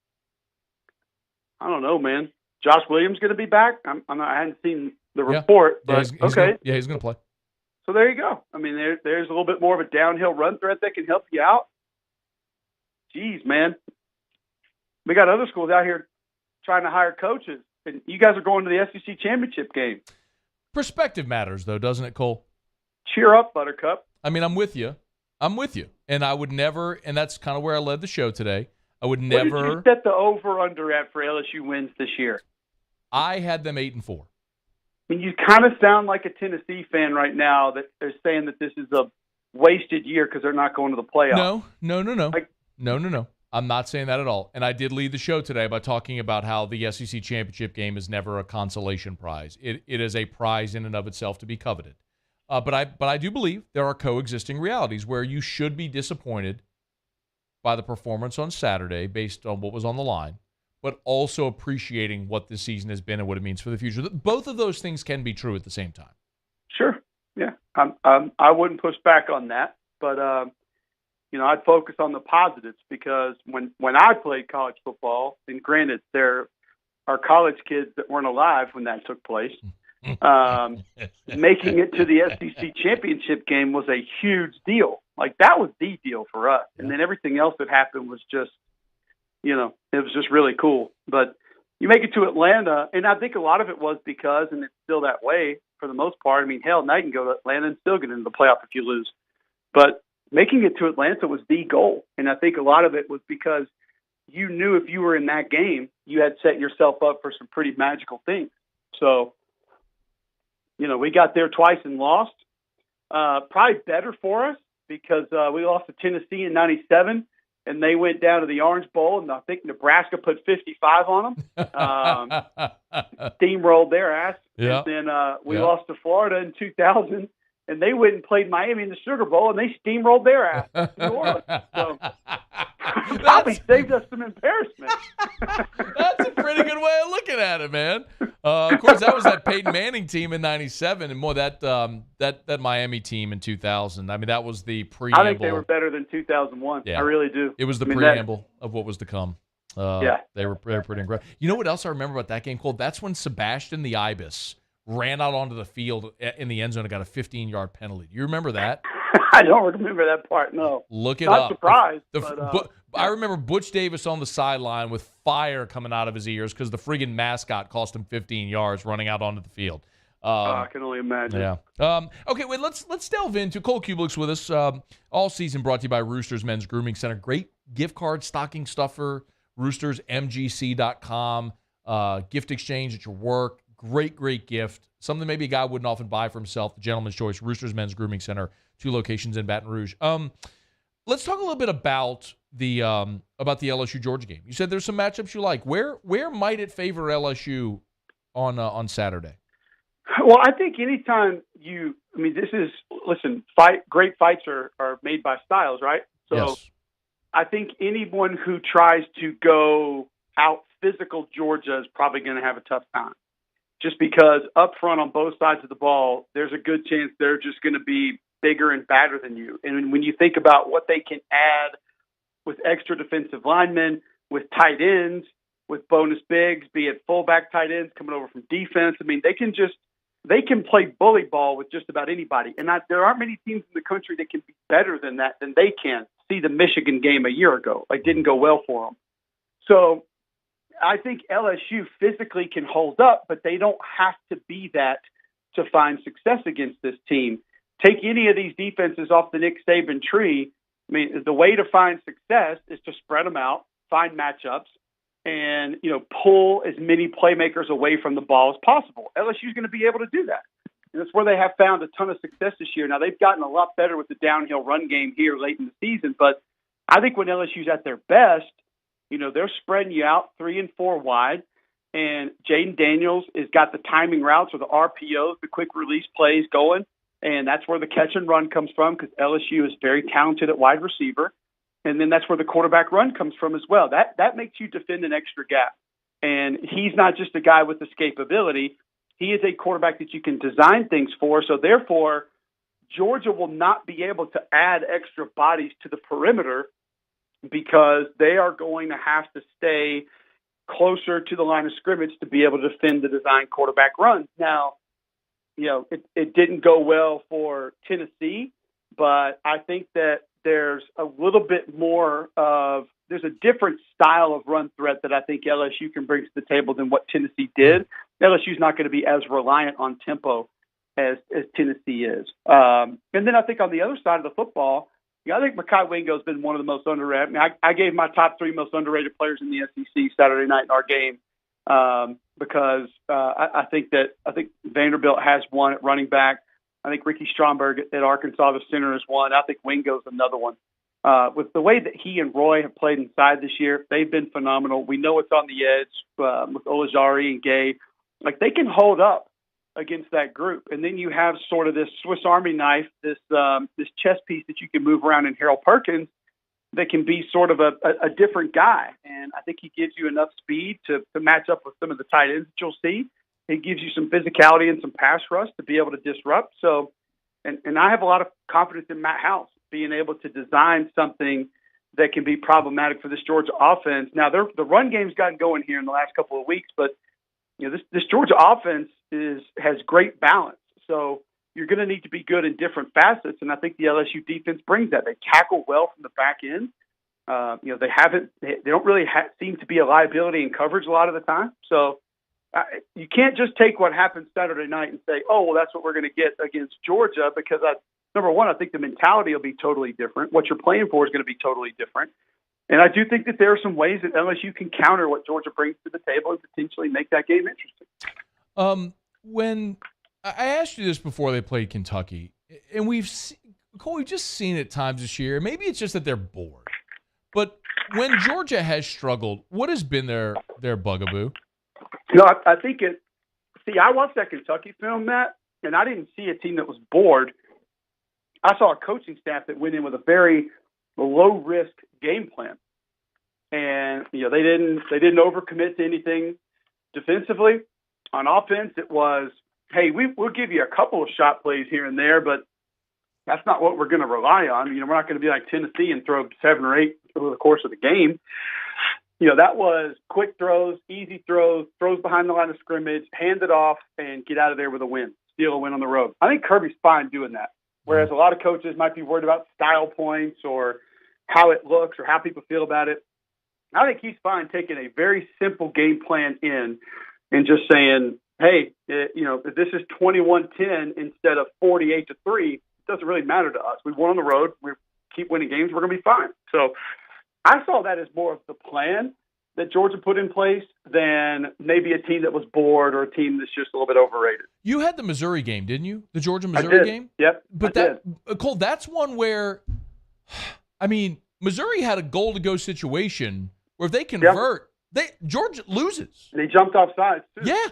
I don't know, man. Josh Williams going to be back? I hadn't seen the report, but he's okay. He's going to play. So there you go. I mean, there's a little bit more of a downhill run threat that can help you out. Jeez, man. We got other schools out here trying to hire coaches, and you guys are going to the SEC championship game. Perspective matters, though, doesn't it, Cole? Cheer up, Buttercup. I mean, I'm with you. And I would never, and that's kind of where I led the show today. I would never. What did you set the over-under at for LSU wins this year? I had them 8-4. I mean, you kind of sound like a Tennessee fan right now that they're saying that this is a wasted year because they're not going to the playoffs. No. I'm not saying that at all. And I did lead the show today by talking about how the SEC championship game is never a consolation prize. It is a prize in and of itself to be coveted. But I do believe there are coexisting realities where you should be disappointed by the performance on Saturday based on what was on the line. but also appreciating what this season has been and what it means for the future. Both of those things can be true at the same time. Sure. Yeah. I wouldn't push back on that, but, I'd focus on the positives because when I played college football, and granted, there are college kids that weren't alive when that took place, making it to the SEC championship game was a huge deal. Like, that was the deal for us. And then everything else that happened was just, it was just really cool. But you make it to Atlanta, and I think a lot of it was because, and it's still that way for the most part. I mean, hell, now you can go to Atlanta and still get into the playoff if you lose. But making it to Atlanta was the goal. And I think a lot of it was because you knew if you were in that game, you had set yourself up for some pretty magical things. So, we got there twice and lost. Probably better for us because we lost to Tennessee in 97, and they went down to the Orange Bowl, and I think Nebraska put 55 on them. Steamrolled their ass. Yeah. And then we lost to Florida in 2000. And they went and played Miami in the Sugar Bowl, and they steamrolled their ass to New Orleans. So probably saved us some embarrassment. That's a pretty good way of looking at it, man. Of course, that was that Peyton Manning team in '97, and more that Miami team in 2000. I mean, that was the preamble. I think they were better than 2001. Yeah. I really do. It was the preamble of what was to come. Yeah, they were pretty incredible. You know what else I remember about that game, Cole? That's when Sebastian the Ibis ran out onto the field in the end zone and got a 15-yard penalty. Do you remember that? I don't remember that part, no. Look it Not up. Surprised. I remember Butch Davis on the sideline with fire coming out of his ears because the friggin' mascot cost him 15 yards running out onto the field. I can only imagine. Yeah. Okay, wait, let's delve into Cole Cubelic's with us all season, brought to you by Roosters Men's Grooming Center. Great gift card, stocking stuffer, roostersmgc.com, gift exchange at your work. Great gift. Something maybe a guy wouldn't often buy for himself. The Gentleman's Choice, Roosters Men's Grooming Center, 2 locations in Baton Rouge. Let's talk a little bit about the LSU Georgia game. You said there's some matchups you like. Where might it favor LSU on Saturday? Well, I think anytime great fights are made by styles, right? So yes. I think anyone who tries to go out physical Georgia is probably going to have a tough time. Just because up front on both sides of the ball, there's a good chance they're just going to be bigger and badder than you. And when you think about what they can add with extra defensive linemen, with tight ends, with bonus bigs, be it fullback tight ends coming over from defense, I mean, they can play bully ball with just about anybody. And there aren't many teams in the country that can be better than that than they can. See the Michigan game a year ago. It didn't go well for them. So I think LSU physically can hold up, but they don't have to be that to find success against this team. Take any of these defenses off the Nick Saban tree. I mean, the way to find success is to spread them out, find matchups, and pull as many playmakers away from the ball as possible. LSU is going to be able to do that. And that's where they have found a ton of success this year. Now, they've gotten a lot better with the downhill run game here late in the season, but I think when LSU's at their best, they're spreading you out 3 and 4 wide, and Jaden Daniels has got the timing routes or the RPOs, the quick release plays going, and that's where the catch and run comes from because LSU is very talented at wide receiver, and then that's where the quarterback run comes from as well. That makes you defend an extra gap, and he's not just a guy with escapability. He is a quarterback that you can design things for, so therefore Georgia will not be able to add extra bodies to the perimeter because they are going to have to stay closer to the line of scrimmage to be able to defend the design quarterback runs. Now, it didn't go well for Tennessee, but I think that there's a little bit more there's a different style of run threat that I think LSU can bring to the table than what Tennessee did. LSU's not going to be as reliant on tempo as Tennessee is. And then I think on the other side of the football, I think Mekhi Wingo's been one of the most underrated. I gave my top 3 most underrated players in the SEC Saturday night in our game because I think Vanderbilt has one at running back. I think Ricky Stromberg at Arkansas, the center, is one. I think Wingo's another one. With the way that he and Roy have played inside this year, they've been phenomenal. We know it's on the edge with Olajari and Gay. They can hold up against that group. And then you have sort of this Swiss Army knife, this chess piece that you can move around in Harold Perkins. that can be sort of a different guy. And I think he gives you enough speed to match up with some of the tight ends that you'll see. He gives you some physicality and some pass rush to be able to disrupt. So, and I have a lot of confidence in Matt House being able to design something that can be problematic for this Georgia offense. Now, the run game's gotten going here in the last couple of weeks, but this Georgia offense has great balance. So you're going to need to be good in different facets, and I think the LSU defense brings that. They tackle well from the back end. They don't really seem to be a liability in coverage a lot of the time. So you can't just take what happened Saturday night and say, oh, well, that's what we're going to get against Georgia, because number one, I think the mentality will be totally different. What you're playing for is going to be totally different. And I do think that there are some ways that LSU can counter what Georgia brings to the table and potentially make that game interesting. When I asked you this before they played Kentucky, and we've just seen it times this year. Maybe it's just that they're bored. But when Georgia has struggled, what has been their bugaboo? I think I watched that Kentucky film, Matt, and I didn't see a team that was bored. I saw a coaching staff that went in with a very low-risk game plan. And, they didn't overcommit to anything defensively. On offense, it was, hey, we'll give you a couple of shot plays here and there, but that's not what we're going to rely on. We're not going to be like Tennessee and throw 7 or 8 over the course of the game. That was quick throws, easy throws behind the line of scrimmage, hand it off, and get out of there with a win, steal a win on the road. I think Kirby's fine doing that, whereas a lot of coaches might be worried about style points or how it looks or how people feel about it. I think he's fine taking a very simple game plan in and just saying, hey, if this is 21-10 instead of 48-3, it doesn't really matter to us. We won on the road. We keep winning games. We're going to be fine. So I saw that as more of the plan that Georgia put in place than maybe a team that was bored or a team that's just a little bit overrated. You had the Missouri game, didn't you? The Georgia-Missouri game? Yep. But Cole, that's one where, Missouri had a goal-to-go situation where if they convert, Georgia loses. They jumped off sides, too. Yeah.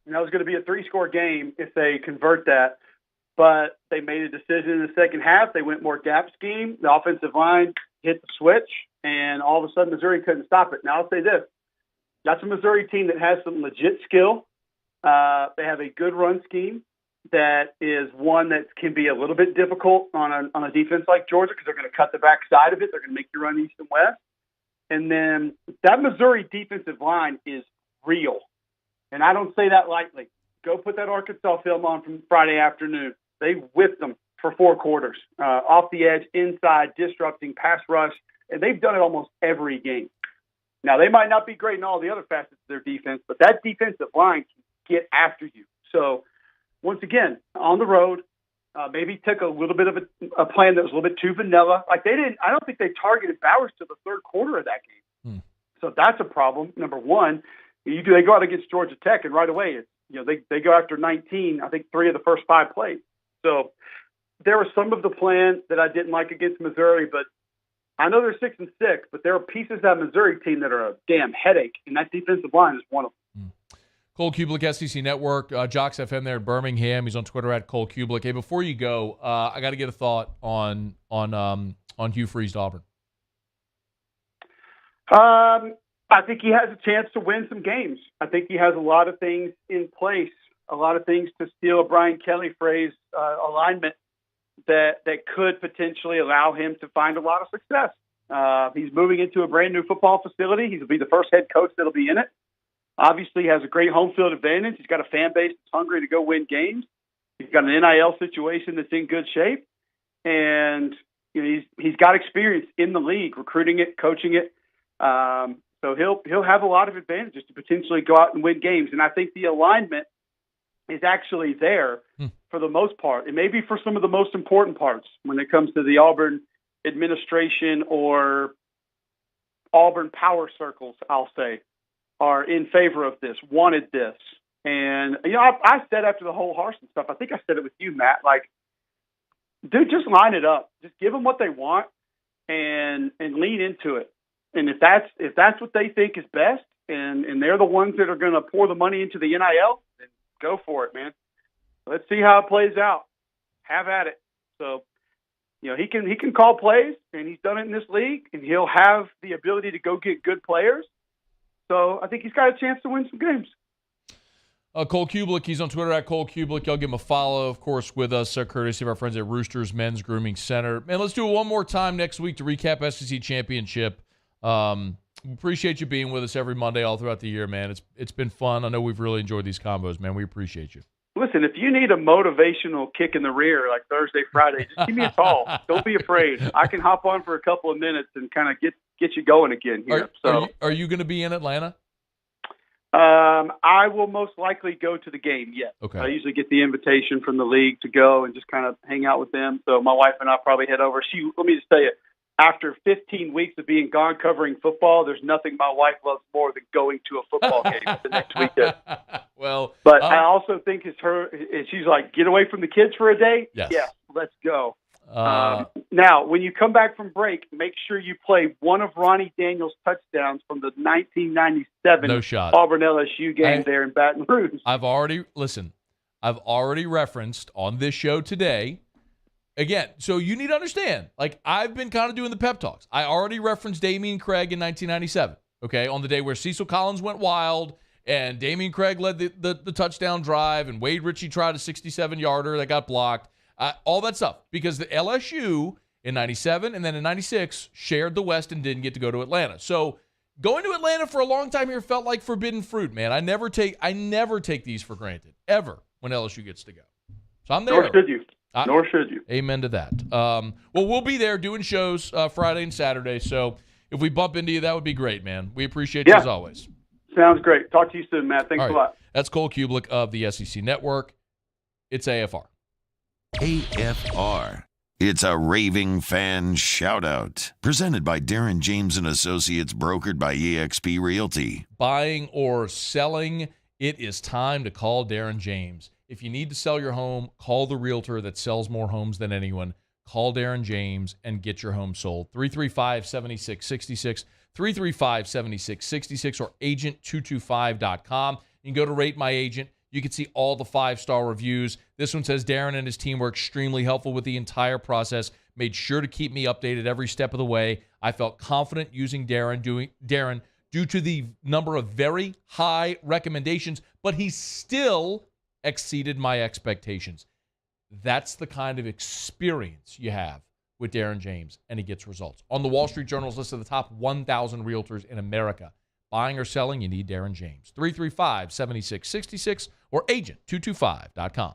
And that was going to be a 3-score game if they convert that. But they made a decision in the second half. They went more gap scheme. The offensive line hit the switch, and all of a sudden Missouri couldn't stop it. Now I'll say this. That's a Missouri team that has some legit skill. They have a good run scheme that is one that can be a little bit difficult on a defense like Georgia because they're going to cut the back side of it. They're going to make you run east and west. And then that Missouri defensive line is real. And I don't say that lightly. Go put that Arkansas film on from Friday afternoon. They whipped them for 4 quarters, off the edge, inside, disrupting, pass rush, and they've done it almost every game. Now, they might not be great in all the other facets of their defense, but that defensive line can get after you. So, once again, on the road, maybe took a little bit of a plan that was a little bit too vanilla. I don't think they targeted Bowers to the third quarter of that game. So that's a problem. Number one, they go out against Georgia Tech, and right away, they go after 19, I think 3 of the first 5 plays. So there was some of the plan that I didn't like against Missouri, but I know they're 6-6, but there are pieces of that Missouri team that are a damn headache, and that defensive line is one of them. Cole Cubelic, SEC Network, Jocks FM there in Birmingham. He's on Twitter at Cole Cubelic. Hey, before you go, I got to get a thought on Hugh Freeze Auburn. I think he has a chance to win some games. I think he has a lot of things in place, a lot of things to steal a Brian Kelly phrase, alignment that could potentially allow him to find a lot of success. He's moving into a brand new football facility. He'll be the first head coach that'll be in it. Obviously, he has a great home field advantage. He's got a fan base that's hungry to go win games. He's got an NIL situation that's in good shape, and he's got experience in the league, recruiting it, coaching it. So he'll have a lot of advantages to potentially go out and win games. And I think the alignment is actually there for the most part. It may be for some of the most important parts when it comes to the Auburn administration or Auburn power circles, I'll say, are in favor of this, wanted this. And, I said after the whole Harsin stuff, I think I said it with you, Matt, like, dude, just line it up. Just give them what they want and lean into it. And if that's what they think is best, and they're the ones that are going to pour the money into the NIL, then go for it, man. Let's see how it plays out. Have at it. So he can call plays, and he's done it in this league, and he'll have the ability to go get good players. So I think he's got a chance to win some games. Cole Cubelic, he's on Twitter at Cole Cubelic. Y'all give him a follow, of course, with us, courtesy of our friends at Roosters Men's Grooming Center. Man, let's do it one more time next week to recap SEC Championship. Appreciate you being with us every Monday all throughout the year, man. It's been fun. I know we've really enjoyed these combos, man. We appreciate you. Listen, if you need a motivational kick in the rear like Thursday, Friday, just give me a call. Don't be afraid. I can hop on for a couple of minutes and kind of get you going again here. Are you going to be in Atlanta? I will most likely go to the game, yes. Okay. I usually get the invitation from the league to go and just kind of hang out with them. So my wife and I probably head over. Let me just tell you, after 15 weeks of being gone covering football, there's nothing my wife loves more than going to a football game the next weekend. But I also think she's like, get away from the kids for a day? Yes. Yeah, let's go. Now, when you come back from break, make sure you play one of Ronnie Daniels' touchdowns from the 1997 Auburn LSU game there in Baton Rouge. I've already referenced on this show today. Again, so you need to understand, like, I've been kind of doing the pep talks. I already referenced Damian Craig in 1997, okay, on the day where Cecil Collins went wild and Damian Craig led the touchdown drive and Wade Ritchie tried a 67-yarder that got blocked. All that stuff, because the LSU in 97 and then in 96 shared the West and didn't get to go to Atlanta. So going to Atlanta for a long time here felt like forbidden fruit, man. I never take these for granted, ever, when LSU gets to go. So I'm there. Nor should you. Nor should you. Amen to that. Well, we'll be there doing shows Friday and Saturday. So if we bump into you, that would be great, man. We appreciate you as always. Sounds great. Talk to you soon, Matt. Thanks a lot. That's Cole Cubelic of the SEC Network. It's AFR. AFR. It's a raving fan shout-out. Presented by Darren James & Associates, brokered by eXp Realty. Buying or selling, it is time to call Darren James. If you need to sell your home, call the realtor that sells more homes than anyone. Call Darren James and get your home sold. 335-7666, 335-7666, or agent225.com. You can go to Rate My Agent. You can see all the 5-star reviews. This one says, Darren and his team were extremely helpful with the entire process, made sure to keep me updated every step of the way. I felt confident using Darren due to the number of very high recommendations, but he still exceeded my expectations. That's the kind of experience you have with Darren James, and he gets results. On the Wall Street Journal's list of the top 1,000 realtors in America. Buying or selling, you need Darren James. 335-7666 or agent225.com.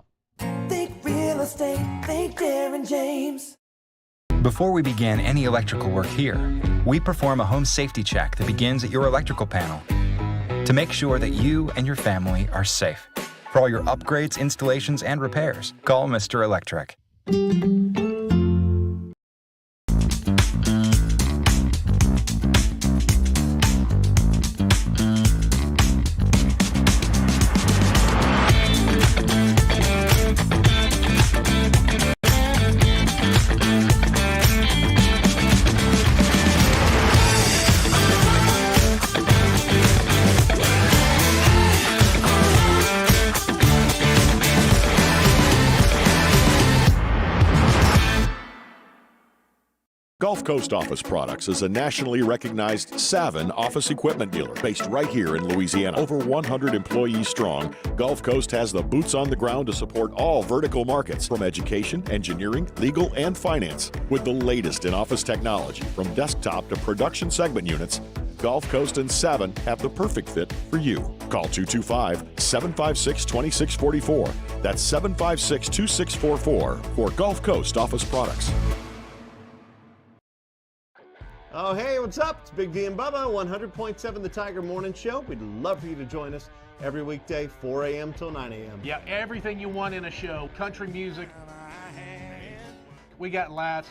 Think real estate, think Darren James. Before we begin any electrical work here, we perform a home safety check that begins at your electrical panel to make sure that you and your family are safe. For all your upgrades, installations, and repairs, call Mr. Electric. Gulf Coast Office Products is a nationally recognized Savin office equipment dealer based right here in Louisiana. Over 100 employees strong, Gulf Coast has the boots on the ground to support all vertical markets, from education, engineering, legal, and finance. With the latest in office technology, from desktop to production segment units, Gulf Coast and Savin have the perfect fit for you. Call 225-756-2644. That's 756-2644 for Gulf Coast Office Products. Oh, hey, what's up? It's Big D and Bubba, 100.7 The Tiger Morning Show. We'd love for you to join us every weekday, 4 a.m. till 9 a.m. Yeah, everything you want in a show. Country music. We got laughs.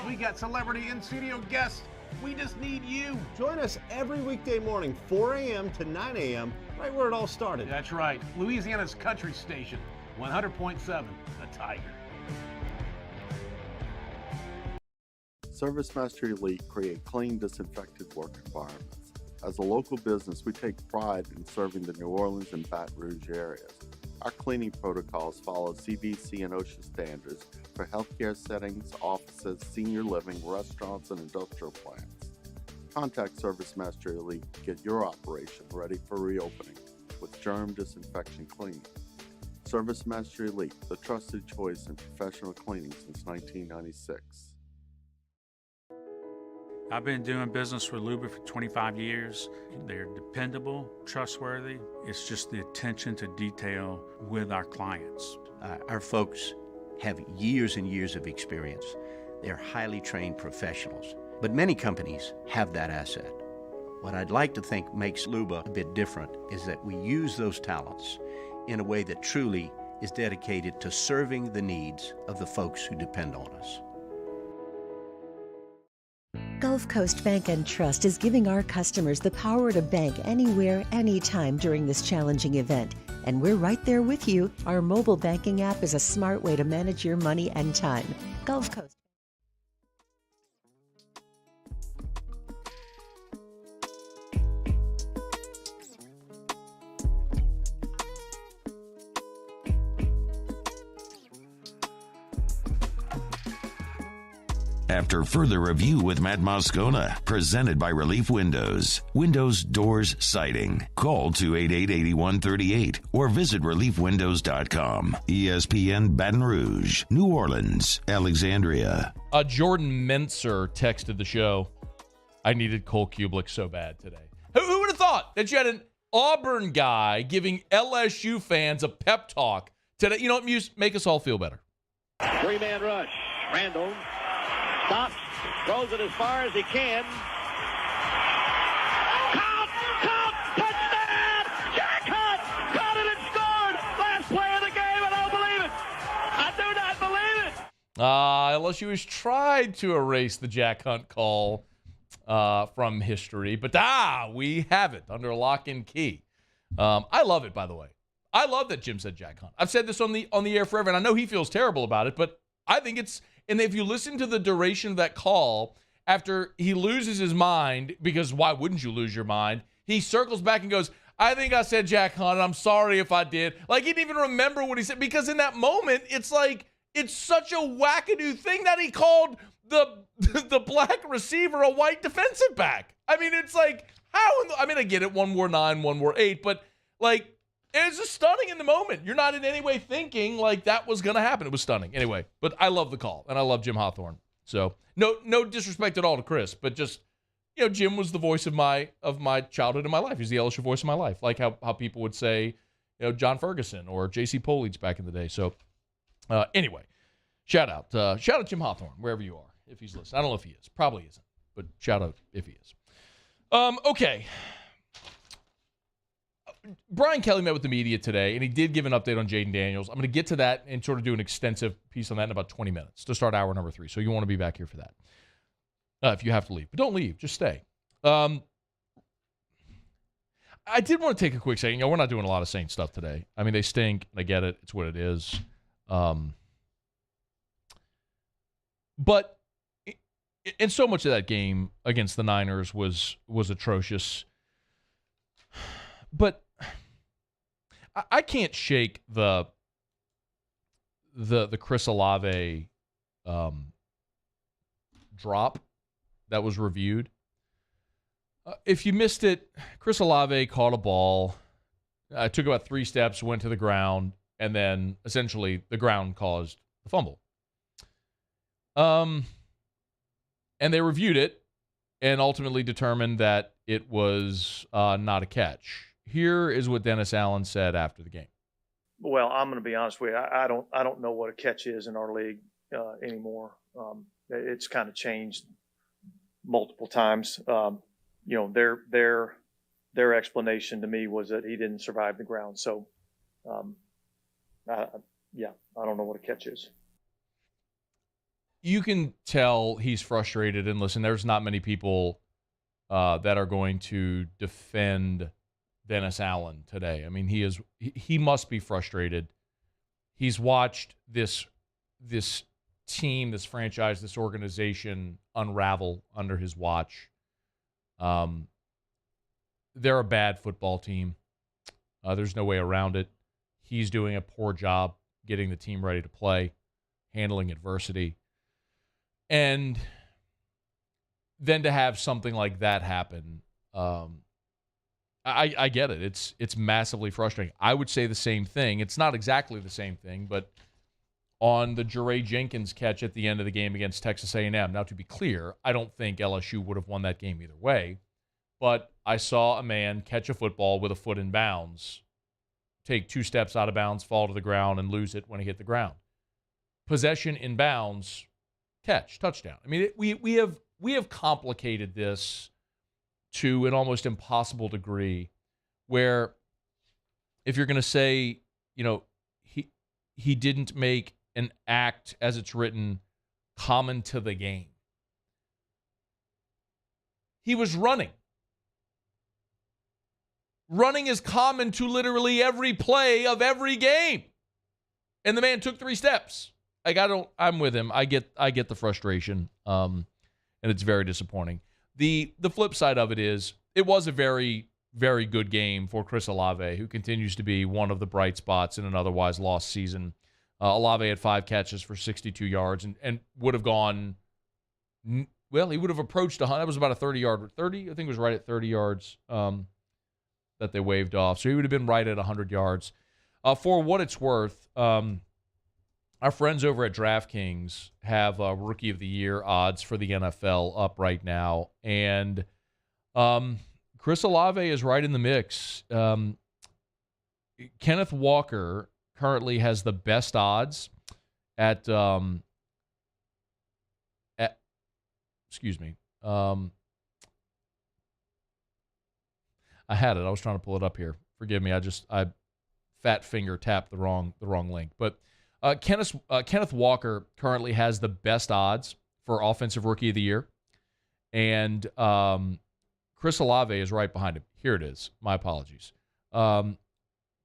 We got celebrity in-studio guests. We just need you. Join us every weekday morning, 4 a.m. to 9 a.m., right where it all started. That's right. Louisiana's country station, 100.7 The Tiger. ServiceMaster Elite create clean, disinfected work environments. As a local business, we take pride in serving the New Orleans and Baton Rouge areas. Our cleaning protocols follow CDC and OSHA standards for healthcare settings, offices, senior living, restaurants, and industrial plants. Contact Service Master Elite to get your operation ready for reopening with germ disinfection cleaning. Service Master Elite, the trusted choice in professional cleaning since 1996. I've been doing business with Luba for 25 years. They're dependable, trustworthy. It's just the attention to detail with our clients. Our folks have years and years of experience. They're highly trained professionals, but many companies have that asset. What I'd like to think makes Luba a bit different is that we use those talents in a way that truly is dedicated to serving the needs of the folks who depend on us. Gulf Coast Bank and Trust is giving our customers the power to bank anywhere, anytime during this challenging event. And we're right there with you. Our mobile banking app is a smart way to manage your money and time. Gulf Coast. After further review with Matt Moscona, presented by Relief Windows. Windows, doors, siding. Call 288-8138 or visit reliefwindows.com. ESPN Baton Rouge, New Orleans, Alexandria. Jordan Menser texted the show, I needed Cole Cubelic so bad today. Who would have thought that you had an Auburn guy giving LSU fans a pep talk today? You know what, Muse? Make us all feel better. Three-man rush. Randall stops, throws it as far as he can. Caught, touchdown! Jack Hunt caught it and scored! Last play of the game, I don't believe it! I do not believe it! LSU has tried to erase the Jack Hunt call from history, but we have it under lock and key. I love it, by the way. I love that Jim said Jack Hunt. I've said this on the air forever, and I know he feels terrible about it, but I think it's, and if you listen to the duration of that call, after he loses his mind, because why wouldn't you lose your mind? He circles back and goes, I think I said Jack Hunt, and I'm sorry if I did. Like, he didn't even remember what he said, because in that moment, it's like, it's such a wackadoo thing that he called the black receiver a white defensive back. I mean, it's like, how? I get it, one wore 9, one wore 8, but, like, it's just stunning in the moment. You're not in any way thinking like that was going to happen. It was stunning. Anyway, but I love the call, and I love Jim Hawthorne. So no disrespect at all to Chris, but just, Jim was the voice of my childhood and my life. He's the LSU voice of my life, like how people would say, John Ferguson or J.C. Polidge back in the day. So anyway, shout out Jim Hawthorne, wherever you are, if he's listening. I don't know if he is. Probably isn't, but shout out if he is. Okay. Brian Kelly met with the media today, and he did give an update on Jaden Daniels. I'm going to get to that and sort of do an extensive piece on that in about 20 minutes to start hour number 3. So you want to be back here for that if you have to leave. But don't leave. Just stay. I did want to take a quick second. We're not doing a lot of Saints stuff today. I mean, they stink, and I get it. It's what it is. But and so much of that game against the Niners was atrocious. But I can't shake the Chris Olave drop that was reviewed. If you missed it, Chris Olave caught a ball, took about 3 steps, went to the ground, and then essentially the ground caused the fumble. And they reviewed it and ultimately determined that it was not a catch. Here is what Dennis Allen said after the game. Well, I'm going to be honest with you. I don't know what a catch is in our league anymore. It's kind of changed multiple times. Their explanation to me was that he didn't survive the ground. So, I don't know what a catch is. You can tell he's frustrated. And listen, there's not many people that are going to defend Dennis Allen today. I mean, he must be frustrated. He's watched this team, this franchise, this organization unravel under his watch. They're a bad football team. There's no way around it. he's doing a poor job getting the team ready to play, handling adversity. And then to have something like that happen, I get it. It's massively frustrating. I would say the same thing. It's not exactly the same thing, but on the Jure Jenkins catch at the end of the game against Texas A&M. Now, to be clear, I don't think LSU would have won that game either way, but I saw a man catch a football with a foot in bounds, take 2 steps out of bounds, fall to the ground, and lose it when he hit the ground. Possession in bounds, catch, touchdown. I mean, we have complicated this to an almost impossible degree, where if you're going to say, he didn't make an act as it's written common to the game. He was running. Running is common to literally every play of every game. And the man took 3 steps. I'm with him. I get the frustration. And it's very disappointing. The flip side of it is it was a very, very good game for Chris Olave, who continues to be one of the bright spots in an otherwise lost season. Olave had 5 catches for 62 yards and would have gone, well, he would have approached 100. That was about a 30-yard, 30, I think it was right at 30 yards that they waved off. So he would have been right at 100 yards. For what it's worth, our friends over at DraftKings have Rookie of the Year odds for the NFL up right now. And Chris Olave is right in the mix. Kenneth Walker currently has the best odds at excuse me. I had it. I was trying to pull it up here. Forgive me. I fat finger tapped the wrong link. But Kenneth Walker currently has the best odds for Offensive Rookie of the Year. And Chris Olave is right behind him. Here it is. My apologies.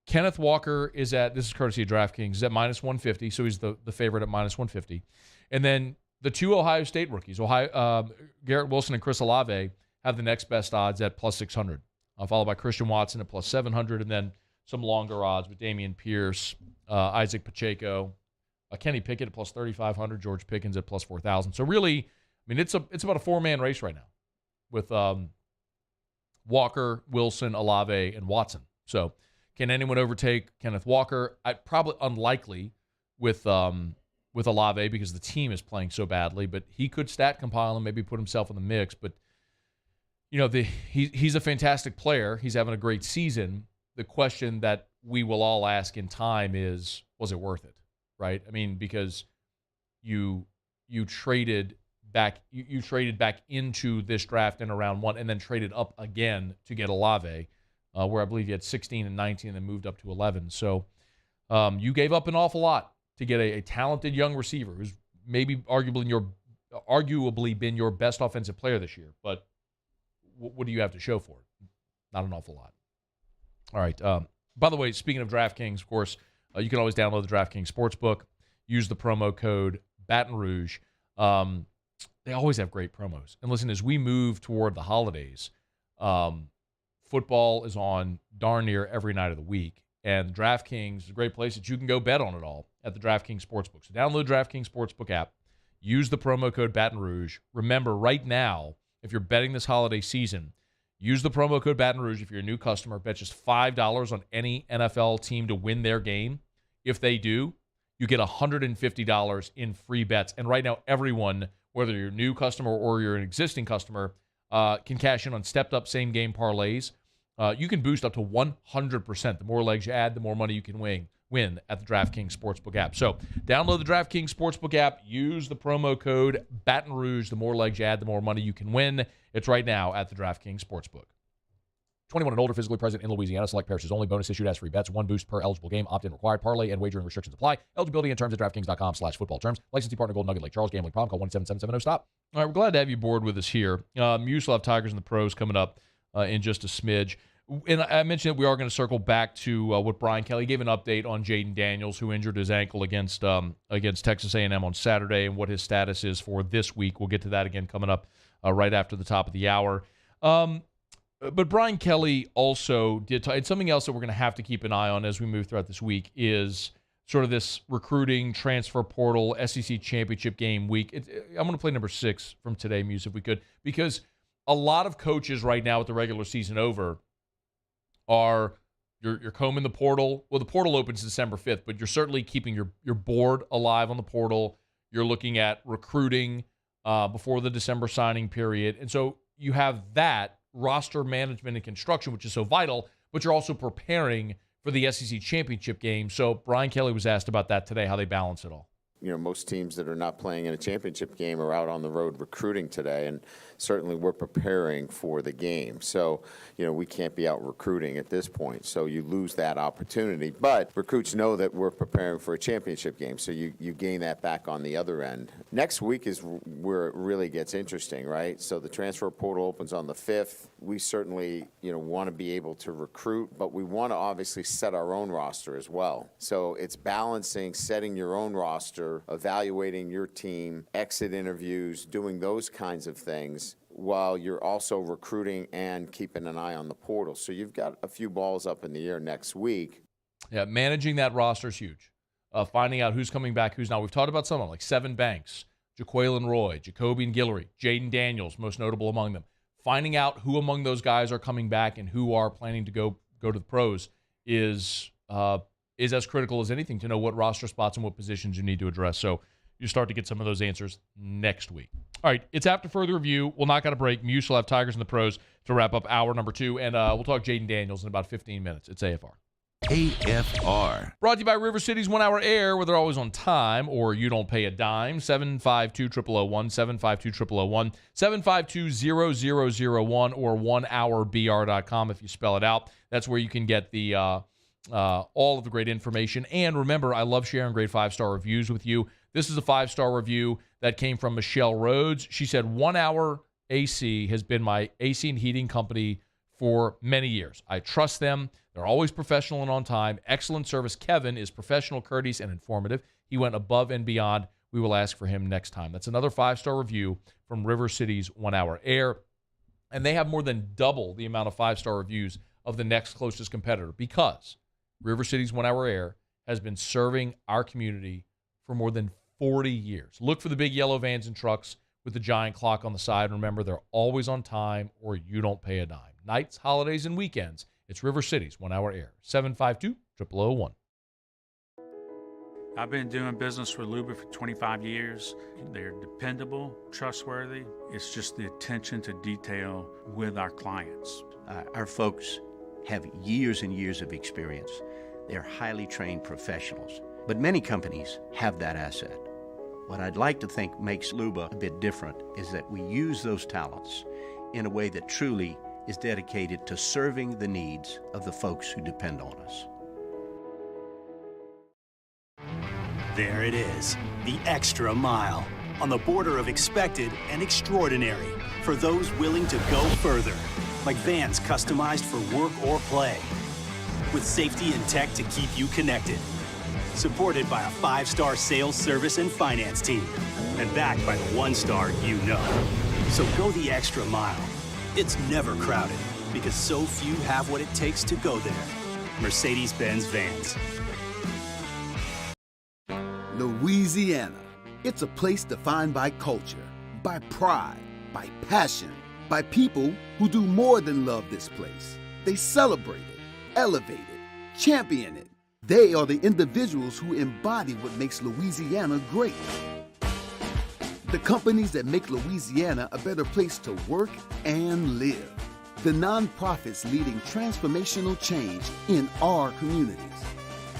Kenneth Walker is at, this is courtesy of DraftKings, is at minus 150, so he's the favorite at minus 150. And then the 2 Ohio State rookies, Garrett Wilson and Chris Olave, have the next best odds at plus 600, followed by Christian Watson at plus 700, and then some longer odds with Dameon Pierce, Isaac Pacheco, Kenny Pickett at plus 3,500, George Pickens at plus 4,000. So really, I mean, it's about a 4-man race right now with Walker, Wilson, Olave, and Watson. So can anyone overtake Kenneth Walker? Probably unlikely with Olave because the team is playing so badly, but he could stat compile and maybe put himself in the mix. But, he's a fantastic player. He's having a great season. The question that we will all ask in time is, was it worth it, right? I mean, because you traded back into this draft in round 1 and then traded up again to get Olave, where I believe you had 16 and 19 and then moved up to 11. So you gave up an awful lot to get a talented young receiver who's maybe arguably been your best offensive player this year. But what do you have to show for it? Not an awful lot. All right. By the way, speaking of DraftKings, of course, you can always download the DraftKings Sportsbook. Use the promo code Baton Rouge. They always have great promos. And listen, as we move toward the holidays, football is on darn near every night of the week. And DraftKings is a great place that you can go bet on it all at the DraftKings Sportsbook. So download the DraftKings Sportsbook app. Use the promo code Baton Rouge. Remember, right now, if you're betting this holiday season, use the promo code Baton Rouge if you're a new customer. Bet just $5 on any NFL team to win their game. If they do, you get $150 in free bets. And right now, everyone, whether you're a new customer or you're an existing customer, can cash in on stepped-up same-game parlays. You can boost up to 100%. The more legs you add, the more money you can win at the DraftKings Sportsbook app. So download the DraftKings Sportsbook app. Use the promo code Baton Rouge. The more legs you add, the more money you can win. It's right now at the DraftKings Sportsbook. 21 and older, physically present in Louisiana. Select parishes only. Bonus issued as free bets. 1 boost per eligible game. Opt-in required. Parlay and wagering restrictions apply. Eligibility and terms at DraftKings.com/football terms. Licensee partner Golden Nugget Lake Charles. Gambling problem. Call 1-877-7-0-STOP. All right, we're glad to have you aboard with us here. You still have Tigers and the Pros coming up in just a smidge. And I mentioned that we are going to circle back to what Brian Kelly gave an update on Jaden Daniels, who injured his ankle against Texas A&M on Saturday, and what his status is for this week. We'll get to that again coming up right after the top of the hour. But Brian Kelly also did and something else that we're going to have to keep an eye on as we move throughout this week is sort of this recruiting, transfer portal, SEC championship game week. I'm going to play number 6 from today, Muse, if we could, because a lot of coaches right now with the regular season over are you're combing the portal. Well, the portal opens December 5th, but you're certainly keeping your board alive on the portal. You're looking at recruiting before the December signing period. And so you have that roster management and construction, which is so vital, but you're also preparing for the SEC championship game. So Brian Kelly was asked about that today, how they balance it all. Most teams that are not playing in a championship game are out on the road recruiting today, and certainly we're preparing for the game. So, we can't be out recruiting at this point, so you lose that opportunity. But recruits know that we're preparing for a championship game, so you gain that back on the other end. Next week is where it really gets interesting, right? So the transfer portal opens on the 5th. We certainly, want to be able to recruit, but we want to obviously set our own roster as well. So it's balancing setting your own roster, evaluating your team, exit interviews, doing those kinds of things while you're also recruiting and keeping an eye on the portal. So you've got a few balls up in the air next week. Yeah, managing that roster is huge. Finding out who's coming back, who's not. We've talked about some of them, like Seven Banks, Jaquaylin Roy, Jacoby and Guillory, Jaden Daniels, most notable among them. Finding out who among those guys are coming back and who are planning to go to the pros is as critical as anything to know what roster spots and what positions you need to address. So you start to get some of those answers next week. All right, it's after further review. We'll knock out a break. Muse will have Tigers and the Pros to wrap up hour number 2, and we'll talk Jaden Daniels in about 15 minutes. It's AFR. AFR. Brought to you by River City's 1 Hour Air, where they're always on time, or you don't pay a dime. 752-0001, 752-0001, 752-0001, or 1hourbr.com if you spell it out. That's where you can get the all of the great information. And remember, I love sharing great 5-star reviews with you. This is a 5-star review that came from Michelle Rhodes. She said, 1 Hour AC has been my AC and heating company for many years. I trust them. They're always professional and on time. Excellent service. Kevin is professional, courteous, and informative. He went above and beyond. We will ask for him next time. That's another 5-star review from River City's 1 Hour Air. And they have more than double the amount of 5-star reviews of the next closest competitor because River City's 1 Hour Air has been serving our community for more than 40 years. Look for the big yellow vans and trucks with the giant clock on the side. Remember, they're always on time or you don't pay a dime. Nights, holidays, and weekends, it's River City's 1 Hour Air. 752-0001. I've been doing business with Luba for 25 years. They're dependable, trustworthy. It's just the attention to detail with our clients. Our folks have years and years of experience. They're highly trained professionals. But many companies have that asset. What I'd like to think makes Luba a bit different is that we use those talents in a way that truly is dedicated to serving the needs of the folks who depend on us. There it is, the extra mile, on the border of expected and extraordinary for those willing to go further, like vans customized for work or play, with safety and tech to keep you connected, supported by a 5-star sales, service, and finance team, and backed by the 1-star you know. So go the extra mile. It's never crowded, because so few have what it takes to go there. Mercedes-Benz Vans. Louisiana. It's a place defined by culture, by pride, by passion, by people who do more than love this place. They celebrate it, elevate it, champion it. They are the individuals who embody what makes Louisiana great. The companies that make Louisiana a better place to work and live. The nonprofits leading transformational change in our communities.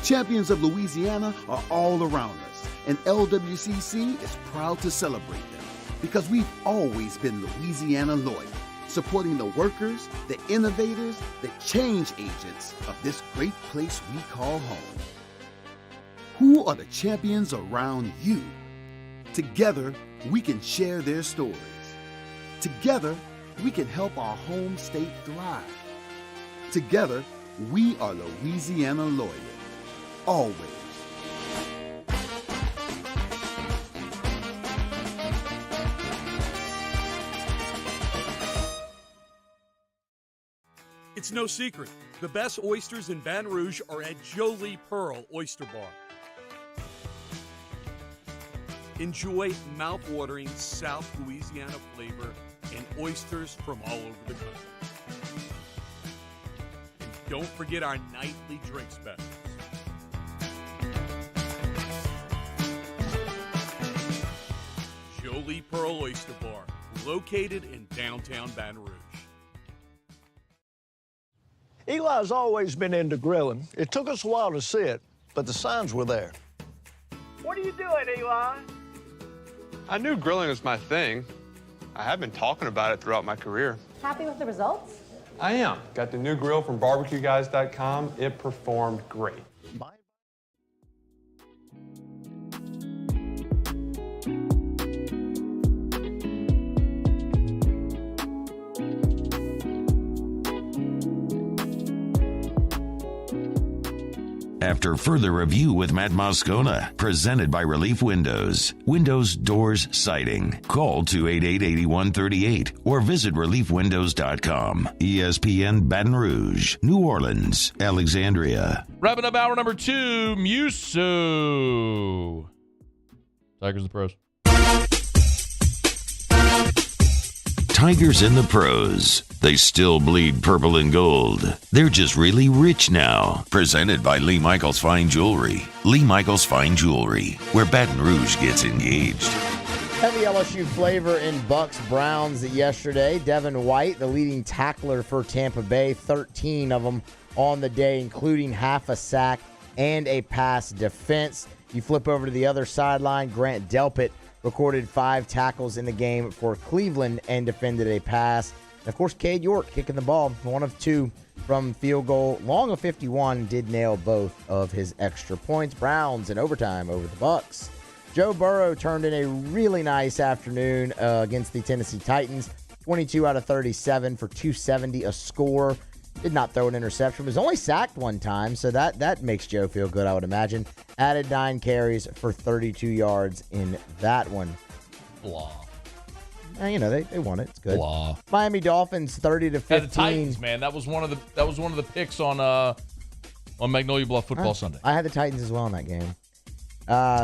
Champions of Louisiana are all around us, and LWCC is proud to celebrate them because we've always been Louisiana loyal, supporting the workers, the innovators, the change agents of this great place we call home. Who are the champions around you? Together, we can share their stories. Together, we can help our home state thrive. Together, we are Louisiana loyal. Always. It's no secret. The best oysters in Baton Rouge are at Jolie Pearl Oyster Bar. Enjoy mouth-watering South Louisiana flavor and oysters from all over the country. And don't forget our nightly drink specials. Jolie Pearl Oyster Bar, located in downtown Baton Rouge. Eli's always been into grilling. It took us a while to see it, but the signs were there. What are you doing, Eli? I knew grilling was my thing. I have been talking about it throughout my career. Happy with the results? I am. Got the new grill from barbecueguys.com. It performed great. After further review with Matt Moscona, presented by Relief Windows. Windows, doors, siding. Call 288-8138 or visit reliefwindows.com. ESPN Baton Rouge, New Orleans, Alexandria. Wrapping up hour number 2, Musso. Tigers in the pros. Tigers in the pros. They still bleed purple and gold. They're just really rich now. Presented by Lee Michaels Fine Jewelry. Lee Michaels Fine Jewelry, where Baton Rouge gets engaged. Heavy LSU flavor in Bucks-Browns yesterday. Devin White, the leading tackler for Tampa Bay, 13 of them on the day, including half a sack and a pass defense. You flip over to the other sideline, Grant Delpit recorded 5 tackles in the game for Cleveland and defended a pass. And of course, Cade York kicking the ball, 1 of 2 from field goal. Long of 51, did nail both of his extra points. Browns in overtime over the Bucks. Joe Burrow turned in a really nice afternoon against the Tennessee Titans. 22 out of 37 for 270, a score. Did not throw an interception. Was only sacked 1 time, so that makes Joe feel good, I would imagine. Added 9 carries for 32 yards in that one. Blah. They won it. It's good. Blah. Miami Dolphins 30-15. Yeah, the Titans, man. That was one of the picks on Magnolia Bluff Football Sunday. I had the Titans as well in that game.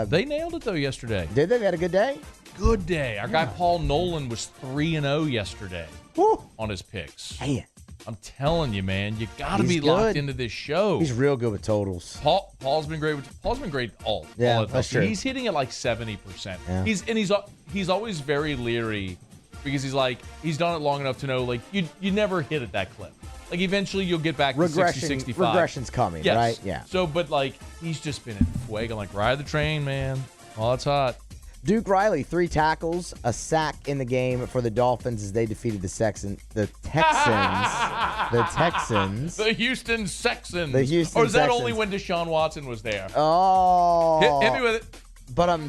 They nailed it though yesterday. Did they? They had a good day? Good day. Our guy Paul Nolan was 3-0 yesterday on his picks. Man. I'm telling you, man, you got to be good. locked into this show. He's real good with totals. Paul's been great. All that's true. He's hitting at like 70%. Yeah. He's always very leery because he's done it long enough to know like you never hit at that clip. Like eventually you'll get back to 60, 65. Regression's coming, yes. right? Yeah. So, but like he's just been in fuego. Like ride the train, man. Oh, it's hot. Duke Riley, 3 tackles, a sack in the game for the Dolphins as they defeated the Texans. The Houston Texans. The Houston Or is that Texans. only when Deshaun Watson was there? Oh. Hit me with it. But I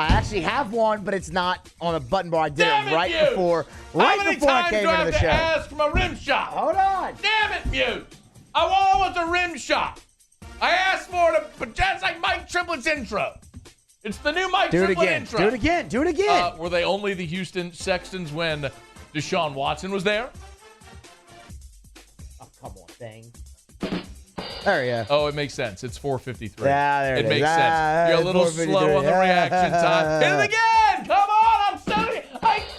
actually have one, but it's not on a button bar. I did it right before I came into the show. How many times do I have to ask for my rim shot? Hold on. Damn it, Mute. I want a rim shot. I asked for it, but just like Mike Triplett's intro. It's the new Mike Triplet intro. Do it again. Do it again. Were they only the Houston Texans when Deshaun Watson was there? Oh, come on, thing. There you go. Oh, it makes sense. It's 4:53. Yeah, there it is. makes sense. You're a little slow on the reaction time. Hit it again. Come on. I'm telling you.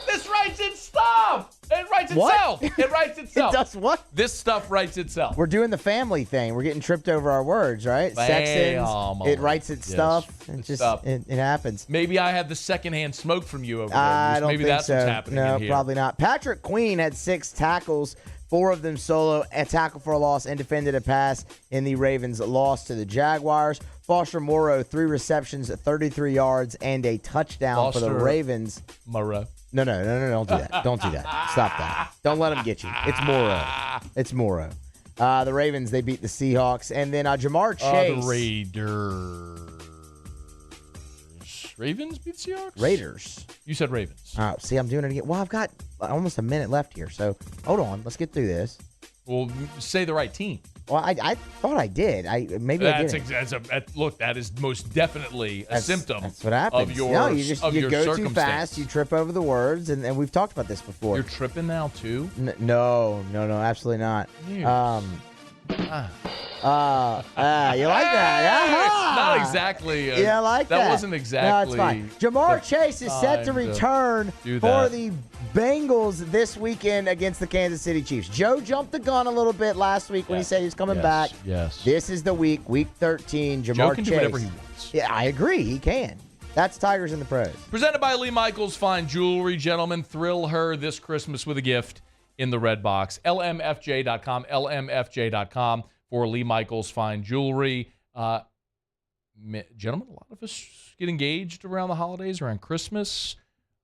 This writes its stuff. It writes itself. What? It writes itself. It does what? This stuff writes itself. We're doing the family thing. We're getting tripped over our words, right? Sextons. It writes its stuff. It happens. Maybe I had the secondhand smoke from you over there. I don't Maybe think that's so. what's happening No, in here. probably not. Patrick Queen had 6 tackles, 4 of them solo, a tackle for a loss, and defended a pass in the Ravens' loss to the Jaguars. Foster Moreau, 3 receptions, 33 yards, and a touchdown for the Ravens. Moreau. No, don't do that. Don't do that. Stop that. Don't let them get you. It's Moreau. The Ravens, they beat the Seahawks. And then Jamar Chase. The Raiders. Ravens beat Seahawks? Raiders. You said Ravens. Oh, see, I'm doing it again. Well, I've got almost a minute left here, so hold on. Let's get through this. Well, say the right team. Well, I thought I did. Maybe I didn't. Look, that is most definitely a symptom. That's what happens. Of your no, you go too fast, you trip over the words, and we've talked about this before. You're tripping now too? No, absolutely not. Years. You like that? Not exactly. Yeah, I like that. That wasn't exactly. No, it's fine. Jamar Chase is set to return for the Bengals this weekend against the Kansas City Chiefs. Joe jumped the gun a little bit last week when he said he was coming back. Yes. This is the week 13. Jamar Chase. Joe can do whatever he wants. Yeah, I agree. He can. That's Tigers in the Pros. Presented by Lee Michaels Fine Jewelry. Gentlemen, thrill her this Christmas with a gift in the red box. LMFJ.com. LMFJ.com for Lee Michaels Fine Jewelry. Gentlemen, a lot of us get engaged around the holidays, around Christmas.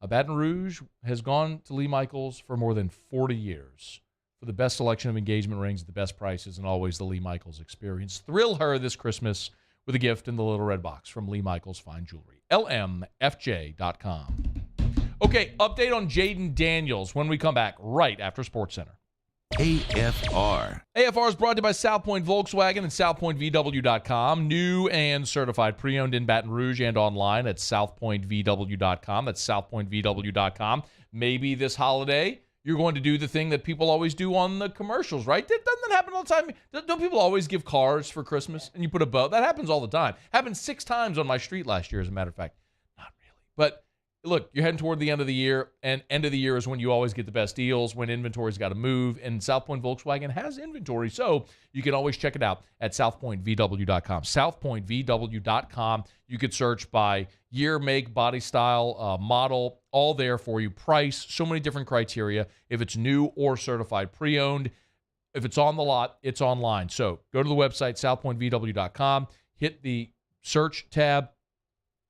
Baton Rouge has gone to Lee Michaels for more than 40 years for the best selection of engagement rings at the best prices and always the Lee Michaels experience. Thrill her this Christmas with a gift in the little red box from Lee Michaels Fine Jewelry. LMFJ.com. Okay, update on Jaden Daniels when we come back right after SportsCenter. AFR. AFR is brought to you by South Point Volkswagen and SouthPointVW.com. New and certified pre-owned in Baton Rouge and online at SouthPointVW.com. That's SouthPointVW.com. Maybe this holiday you're going to do the thing that people always do on the commercials, right? Doesn't that happen all the time? Don't people always give cars for Christmas and you put a bow? That happens all the time. Happened 6 times on my street last year, as a matter of fact. Not really. But look, you're heading toward the end of the year, and end of the year is when you always get the best deals, when inventory's got to move, and South Point Volkswagen has inventory, so you can always check it out at SouthPointVW.com. SouthPointVW.com. You could search by year, make, body style, model, all there for you. Price, so many different criteria. If it's new or certified pre-owned, if it's on the lot, it's online. So go to the website, SouthPointVW.com, hit the search tab,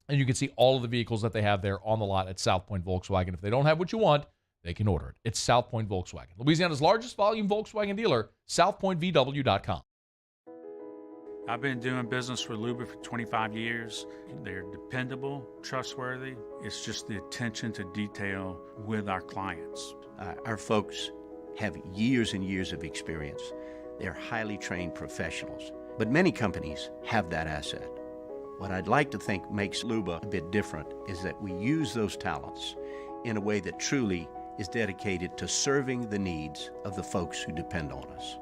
and you can see all of the vehicles that they have there on the lot at South Point Volkswagen. If they don't have what you want, they can order it. It's South Point Volkswagen. Louisiana's largest volume Volkswagen dealer, SouthPointVW.com. I've been doing business with Luba for 25 years. They're dependable, trustworthy. It's just the attention to detail with our clients. Our folks have years and years of experience. They're highly trained professionals. But many companies have that asset. What I'd like to think makes Luba a bit different is that we use those talents in a way that truly is dedicated to serving the needs of the folks who depend on us.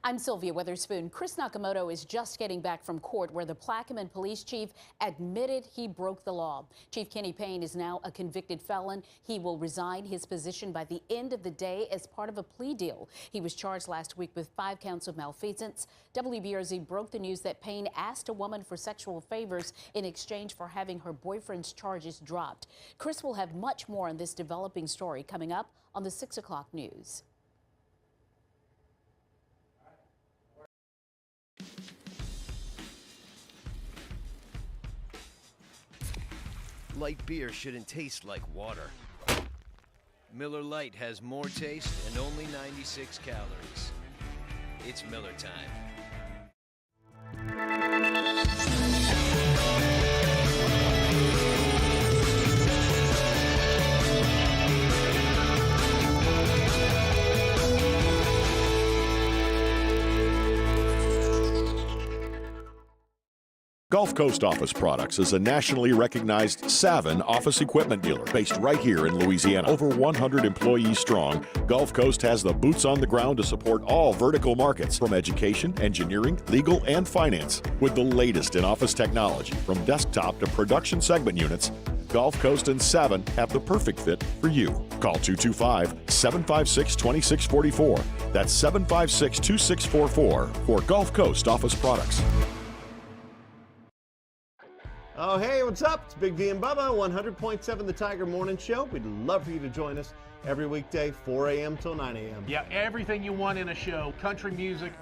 I'm Sylvia Witherspoon. Chris Nakamoto is just getting back from court where the Plaquemine police chief admitted he broke the law. Chief Kenny Payne is now a convicted felon. He will resign his position by the end of the day as part of a plea deal. He was charged last week with 5 counts of malfeasance. WBRZ broke the news that Payne asked a woman for sexual favors in exchange for having her boyfriend's charges dropped. Chris will have much more on this developing story coming up on the 6 o'clock news. Light beer shouldn't taste like water. Miller Lite has more taste and only 96 calories. It's Miller time. Gulf Coast Office Products is a nationally recognized Savin office equipment dealer based right here in Louisiana. Over 100 employees strong, Gulf Coast has the boots on the ground to support all vertical markets, from education, engineering, legal, and finance. With the latest in office technology, from desktop to production segment units, Gulf Coast and Savin have the perfect fit for you. Call 225-756-2644. That's 756-2644 for Gulf Coast Office Products. Oh, hey, what's up? It's Big D and Bubba, 100.7 The Tiger Morning Show. We'd love for you to join us every weekday, 4 a.m. till 9 a.m. Yeah, everything you want in a show. Country music.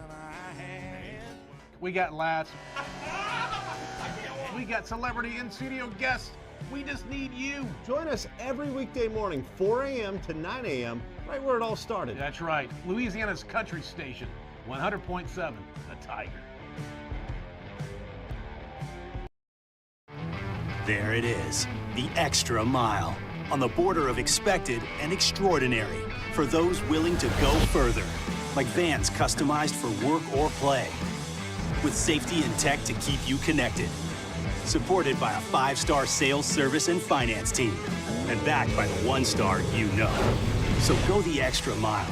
We got laughs. We got celebrity in-studio guests. We just need you. Join us every weekday morning, 4 a.m. to 9 a.m., right where it all started. That's right. Louisiana's country station, 100.7 The Tiger. There it is, the extra mile, on the border of expected and extraordinary, for those willing to go further. like vans customized for work or play. With safety and tech to keep you connected. Supported by a 5-star sales, service, and finance team. And backed by the 1-star you know. So go the extra mile.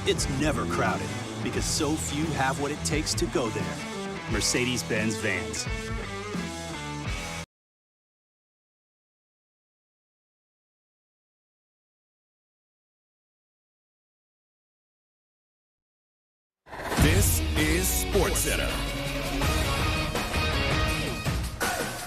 It's never crowded because so few have what it takes to go there. Mercedes-Benz Vans. This is SportsCenter.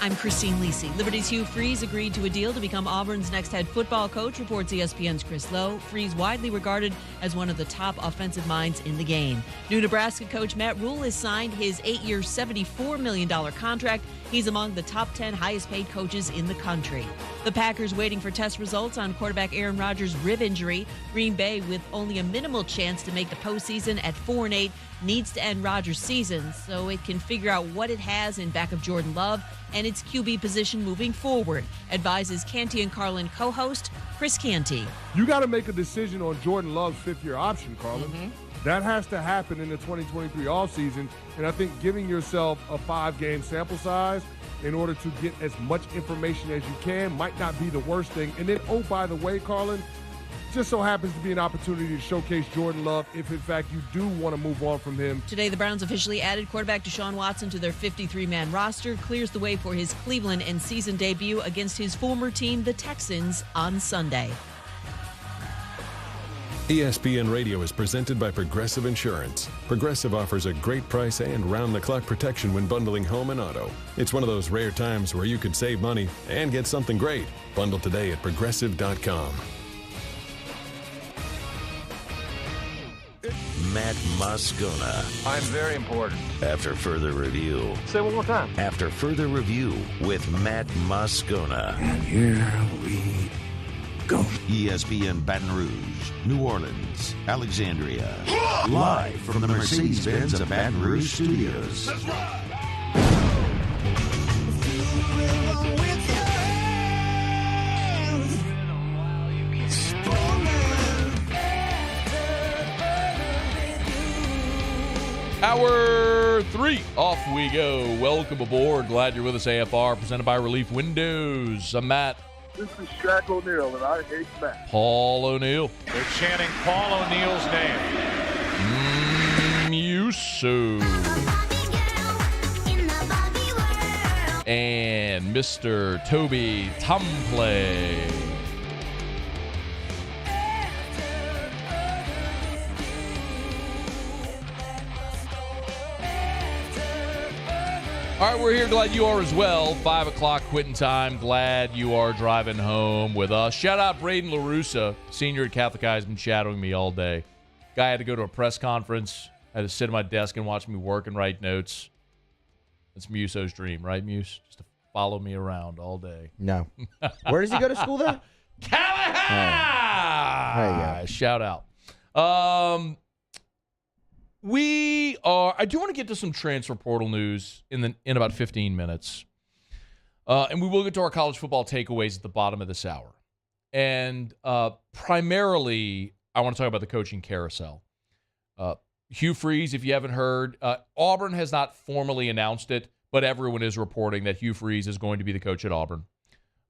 I'm Christine Lisi. Liberty's Hugh Freeze agreed to a deal to become Auburn's next head football coach, reports ESPN's Chris Lowe. Freeze widely regarded as one of the top offensive minds in the game. New Nebraska coach Matt Rule has signed his 8-year, $74 million contract. He's among the top 10 highest-paid coaches in the country. The Packers waiting for test results on quarterback Aaron Rodgers' rib injury. Green Bay, with only a minimal chance to make the postseason at 4-8, needs to end Rodgers' season so it can figure out what it has in back of Jordan Love and its QB position moving forward, advises Canty and Carlin co-host Chris Canty. You got to make a decision on Jordan Love's fifth-year option, Carlin. That has to happen in the 2023 offseason, and I think giving yourself a 5-game sample size in order to get as much information as you can might not be the worst thing. And then, oh, by the way, Carlin, just so happens to be an opportunity to showcase Jordan Love if, in fact, you do want to move on from him. Today, the Browns officially added quarterback Deshaun Watson to their 53-man roster, clears the way for his Cleveland and season debut against his former team, the Texans, on Sunday. ESPN Radio is presented by Progressive Insurance. Progressive offers a great price and round-the-clock protection when bundling home and auto. It's one of those rare times where you could save money and get something great. Bundle today at Progressive.com. Matt Moscona. I'm very important. After further review. Say one more time. After further review with Matt Moscona. And here we go. ESPN Baton Rouge, New Orleans, Alexandria. Live from the Mercedes-Benz of Baton Rouge studios. Let's ride. Hour 3, off we go. Welcome aboard. Glad you're with us, AFR, presented by Relief Windows. I'm Matt. This is Shaq O'Neal, and I hate Matt. Paul O'Neal. They're chanting Paul O'Neal's name. Muso. And Mr. Toby Tomplay. All right, we're here. Glad you are as well. 5 o'clock quitting time. Glad you are driving home with us. Shout out Braden LaRussa, senior at Catholic High, has been shadowing me all day. Guy had to go to a press conference. Had to sit at my desk and watch me work and write notes. That's Muso's dream, right, Muse? Just to follow me around all day. No. Where does he go to school then? Callahan! There you go. Shout out. I do want to get to some transfer portal news in about 15 minutes. And we will get to our college football takeaways at the bottom of this hour. And primarily, I want to talk about the coaching carousel. Hugh Freeze, if you haven't heard, Auburn has not formally announced it, but everyone is reporting that Hugh Freeze is going to be the coach at Auburn.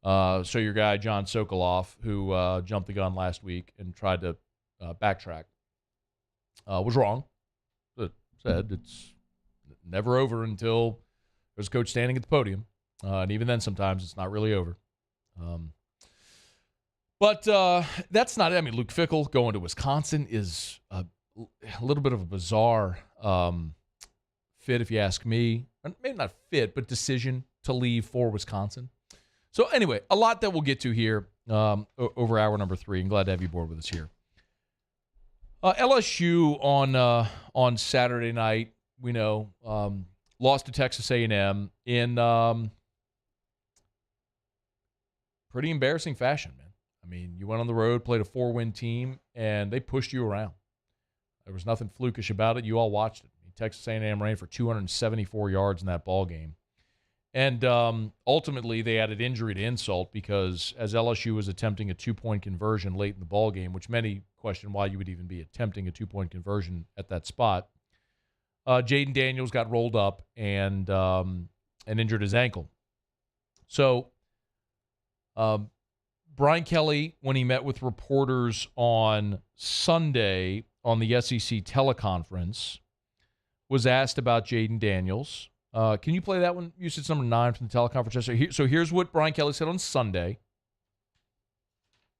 So your guy, John Sokoloff, who jumped the gun last week and tried to backtrack, was wrong. Said it's never over until there's a coach standing at the podium. And even then, sometimes it's not really over. But that's not it. I mean, Luke Fickell going to Wisconsin is a little bit of a bizarre fit, if you ask me. Maybe not fit, but decision to leave for Wisconsin. So anyway, a lot that we'll get to here over hour number 3. I'm glad to have you aboard with us here. LSU on Saturday night, we know, lost to Texas A&M in pretty embarrassing fashion, man. I mean, you went on the road, played a 4-win team, and they pushed you around. There was nothing flukish about it. You all watched it. Texas A&M ran for 274 yards in that ball game. And ultimately, they added injury to insult because as LSU was attempting a 2-point conversion late in the ballgame, which many question why you would even be attempting a 2-point conversion at that spot, Jaden Daniels got rolled up and injured his ankle. So Brian Kelly, when he met with reporters on Sunday on the SEC teleconference, was asked about Jaden Daniels. Can you play that one? Usage number 9 from the teleconference yesterday. So here's what Brian Kelly said on Sunday.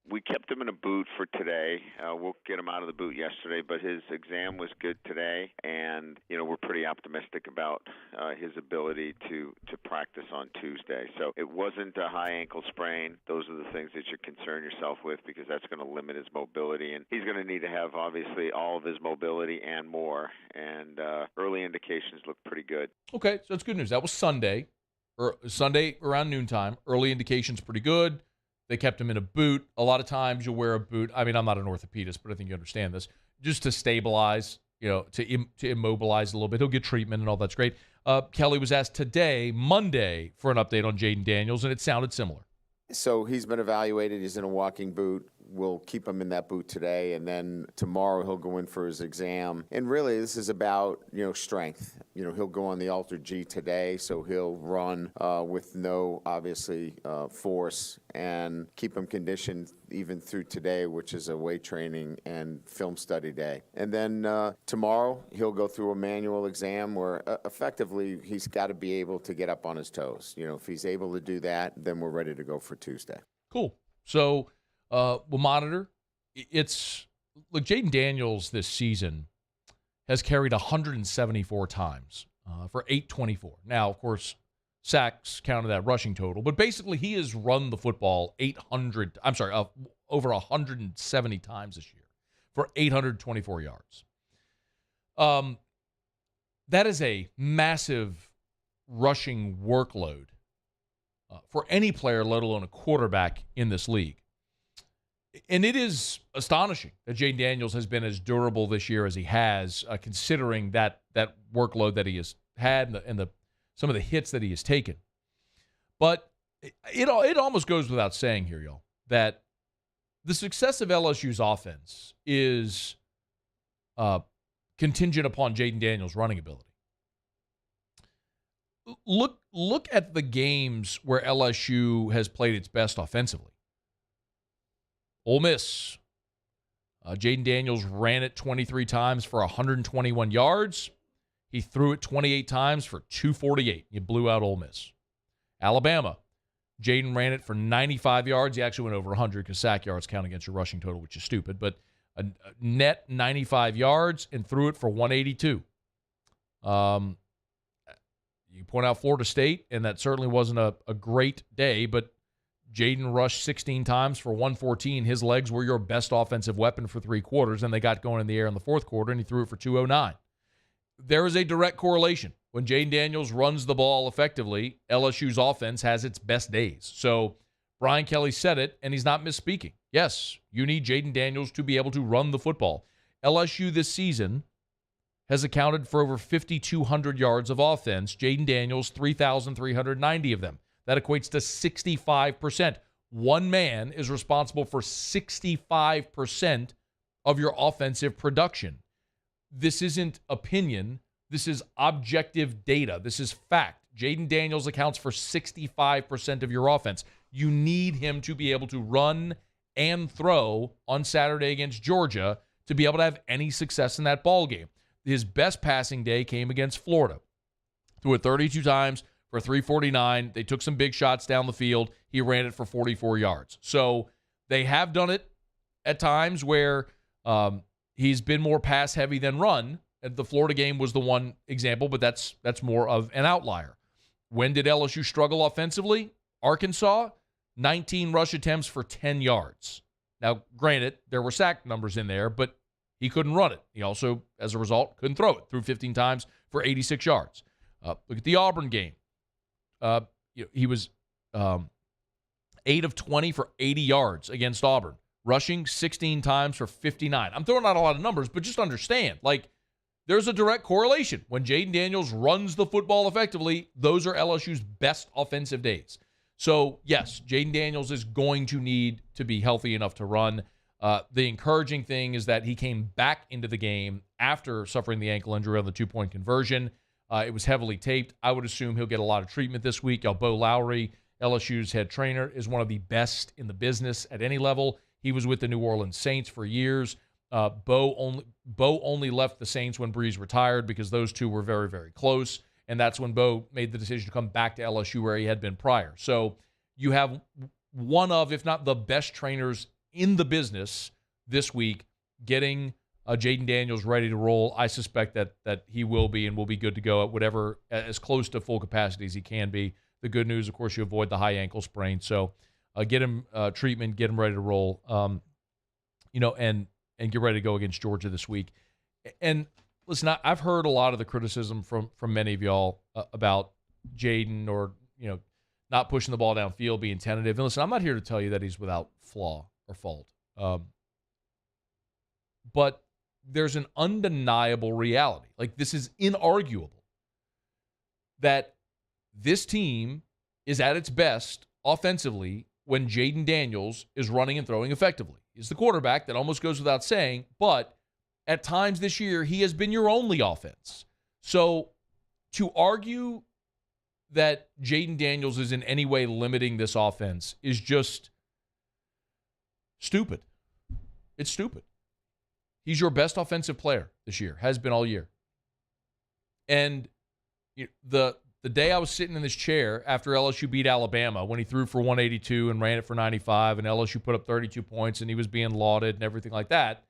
We kept him in a boot for today. We'll get him out of the boot yesterday, but his exam was good today, and we're pretty optimistic about his ability to practice on Tuesday. So it wasn't a high ankle sprain. Those are the things that you concern yourself with because that's going to limit his mobility, and he's going to need to have obviously all of his mobility and more. And early indications look pretty good. Okay, so that's good news. That was Sunday, or Sunday around noontime. Early indications pretty good. They kept him in a boot. A lot of times you'll wear a boot. I mean, I'm not an orthopedist, but I think you understand this. Just to stabilize, to immobilize a little bit. He'll get treatment and all that's great. Kelly was asked today, Monday, for an update on Jaden Daniels, and it sounded similar. So he's been evaluated. He's in a walking boot. We'll keep him in that boot today, and then tomorrow he'll go in for his exam. And really, this is about, strength. He'll go on the Alter G today, so he'll run with no, obviously, force and keep him conditioned even through today, which is a weight training and film study day. And then tomorrow he'll go through a manual exam where effectively he's got to be able to get up on his toes. If he's able to do that, then we're ready to go for Tuesday. Cool. So we'll monitor. Look, Jaden Daniels this season has carried 174 times for 824. Now, of course, sacks counted that rushing total, but basically he has run the football over 170 times this year for 824 yards. That is a massive rushing workload for any player, let alone a quarterback in this league. And it is astonishing that Jaden Daniels has been as durable this year as he has, considering that workload that he has had and some of the hits that he has taken. But it almost goes without saying here, y'all, that the success of LSU's offense is contingent upon Jaden Daniels' running ability. Look at the games where LSU has played its best offensively. Ole Miss, Jaden Daniels ran it 23 times for 121 yards. He threw it 28 times for 248. You blew out Ole Miss. Alabama, Jaden ran it for 95 yards. He actually went over 100 because sack yards count against your rushing total, which is stupid. But a net 95 yards and threw it for 182. You point out Florida State, and that certainly wasn't a great day, but Jaden rushed 16 times for 114. His legs were your best offensive weapon for 3 quarters, and they got going in the air in the 4th quarter, and he threw it for 209. There is a direct correlation. When Jaden Daniels runs the ball effectively, LSU's offense has its best days. So Brian Kelly said it, and he's not misspeaking. Yes, you need Jaden Daniels to be able to run the football. LSU this season has accounted for over 5,200 yards of offense. Jaden Daniels, 3,390 of them. That equates to 65%. One man is responsible for 65% of your offensive production. This isn't opinion. This is objective data. This is fact. Jaden Daniels accounts for 65% of your offense. You need him to be able to run and throw on Saturday against Georgia to be able to have any success in that ball game. His best passing day came against Florida. Threw it 32 times for 349. They took some big shots down the field. He ran it for 44 yards. So they have done it at times where he's been more pass heavy than run. The Florida game was the one example, but that's more of an outlier. When did LSU struggle offensively? Arkansas, 19 rush attempts for 10 yards. Now, granted, there were sack numbers in there, but he couldn't run it. He also, as a result, couldn't throw it. Threw 15 times for 86 yards. Look at the Auburn game. He was 8 of 20 for 80 yards against Auburn. Rushing 16 times for 59. I'm throwing out a lot of numbers, but just understand, there's a direct correlation. When Jaden Daniels runs the football effectively, those are LSU's best offensive days. So, yes, Jaden Daniels is going to need to be healthy enough to run. The encouraging thing is that he came back into the game after suffering the ankle injury on the two-point conversion. It was heavily taped. I would assume he'll get a lot of treatment this week. Bo Lowry, LSU's head trainer, is one of the best in the business at any level. He was with the New Orleans Saints for years. Bo only left the Saints when Breeze retired because those two were very, very close. And that's when Bo made the decision to come back to LSU where he had been prior. So you have one of, if not the best trainers in the business this week getting Jaden Daniels ready to roll. I suspect that he will be and will be good to go at whatever, as close to full capacity as he can be. The good news, of course, you avoid the high ankle sprain. So get him treatment, get him ready to roll, and get ready to go against Georgia this week. And listen, I've heard a lot of the criticism from many of y'all about Jaden or, not pushing the ball downfield, being tentative. And listen, I'm not here to tell you that he's without flaw or fault. But there's an undeniable reality. Like, this is inarguable that this team is at its best offensively when Jaden Daniels is running and throwing effectively. He's the quarterback. That almost goes without saying, but at times this year, he has been your only offense. So to argue that Jaden Daniels is in any way limiting this offense is just stupid. It's stupid. He's your best offensive player this year, has been all year. And the day I was sitting in this chair after LSU beat Alabama, when he threw for 182 and ran it for 95, and LSU put up 32 points, and he was being lauded and everything like that,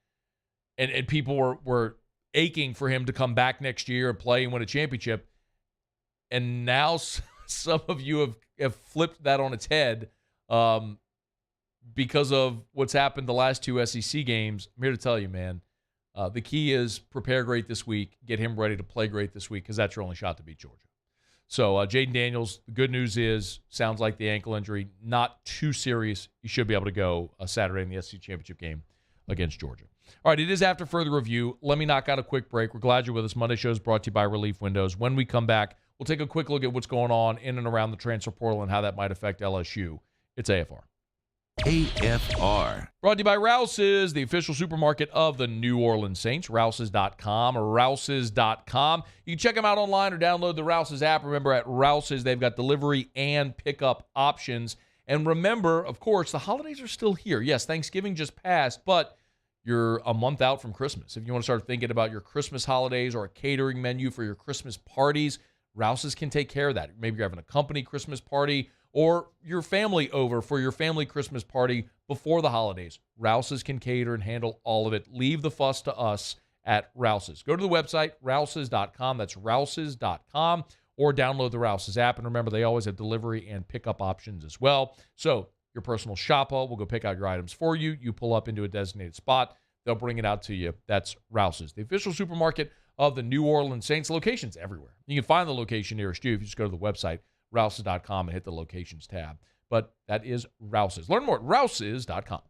and people were aching for him to come back next year and play and win a championship. And now some of you have flipped that on its head because of what's happened the last two SEC games. I'm here to tell you, man, the key is prepare great this week, get him ready to play great this week, because that's your only shot to beat Georgia. So Jaden Daniels, the good news is, sounds like the ankle injury, not too serious. You should be able to go Saturday in the SEC championship game against Georgia. All right, it is after further review. Let me knock out a quick break. We're glad you're with us. Monday show is brought to you by Relief Windows. When we come back, we'll take a quick look at what's going on in and around the transfer portal and how that might affect LSU. It's AFR. AFR. Brought to you by Rouse's, the official supermarket of the New Orleans Saints. Rouse's.com. Rouse's.com. You can check them out online or download the Rouse's app. Remember, at Rouse's, they've got delivery and pickup options. And remember, of course, the holidays are still here. Yes, Thanksgiving just passed, but you're a month out from Christmas. If you want to start thinking about your Christmas holidays or a catering menu for your Christmas parties, Rouse's can take care of that. Maybe you're having a company Christmas party or your family over for your family Christmas party before the holidays. Rouse's can cater and handle all of it. Leave the fuss to us at Rouse's. Go to the website, Rouse's.com. That's Rouse's.com. Or download the Rouse's app. And remember, they always have delivery and pickup options as well. So your personal shopper will go pick out your items for you. You pull up into a designated spot. They'll bring it out to you. That's Rouse's, the official supermarket of the New Orleans Saints. Locations everywhere. You can find the location nearest you if you just go to the website, Rouse's.com, and hit the locations tab. But that is Rouse's. Learn more at Rouse's.com.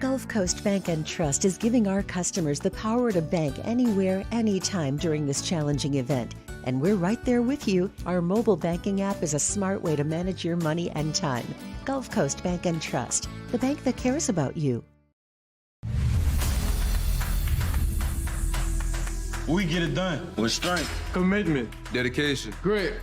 Gulf Coast Bank and Trust is giving our customers the power to bank anywhere, anytime during this challenging event. And we're right there with you. Our mobile banking app is a smart way to manage your money and time. Gulf Coast Bank and Trust, the bank that cares about you. We get it done with strength, commitment, dedication, grit.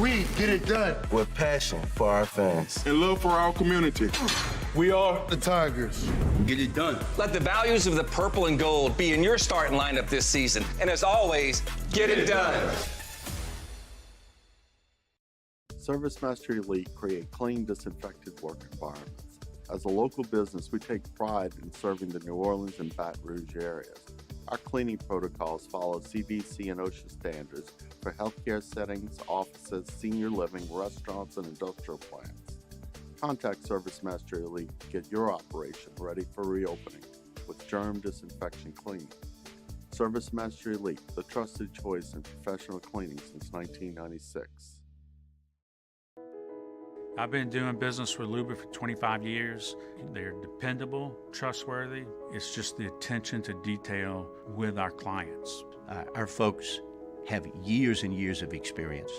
We get it done with passion for our fans and love for our community. We are the Tigers. Get it done. Let the values of the purple and gold be in your starting lineup this season. And as always, get it done. ServiceMaster Elite create clean, disinfected work environments. As a local business, we take pride in serving the New Orleans and Baton Rouge areas. Our cleaning protocols follow CDC and OSHA standards for healthcare settings, offices, senior living, restaurants, and industrial plants. Contact ServiceMaster Elite to get your operation ready for reopening with germ disinfection cleaning. ServiceMaster Elite, the trusted choice in professional cleaning since 1996. I've been doing business with Luba for 25 years. They're dependable, trustworthy. It's just the attention to detail with our clients. Our folks have years and years of experience.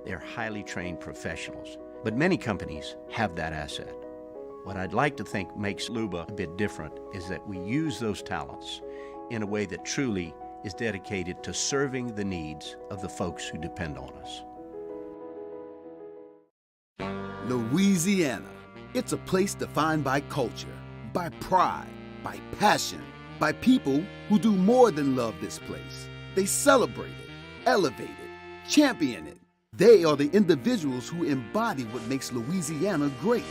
They're highly trained professionals. But many companies have that asset. What I'd like to think makes Luba a bit different is that we use those talents in a way that truly is dedicated to serving the needs of the folks who depend on us. Louisiana. It's a place defined by culture, by pride, by passion, by people who do more than love this place. They celebrate it, elevate it, champion it. They are the individuals who embody what makes Louisiana great.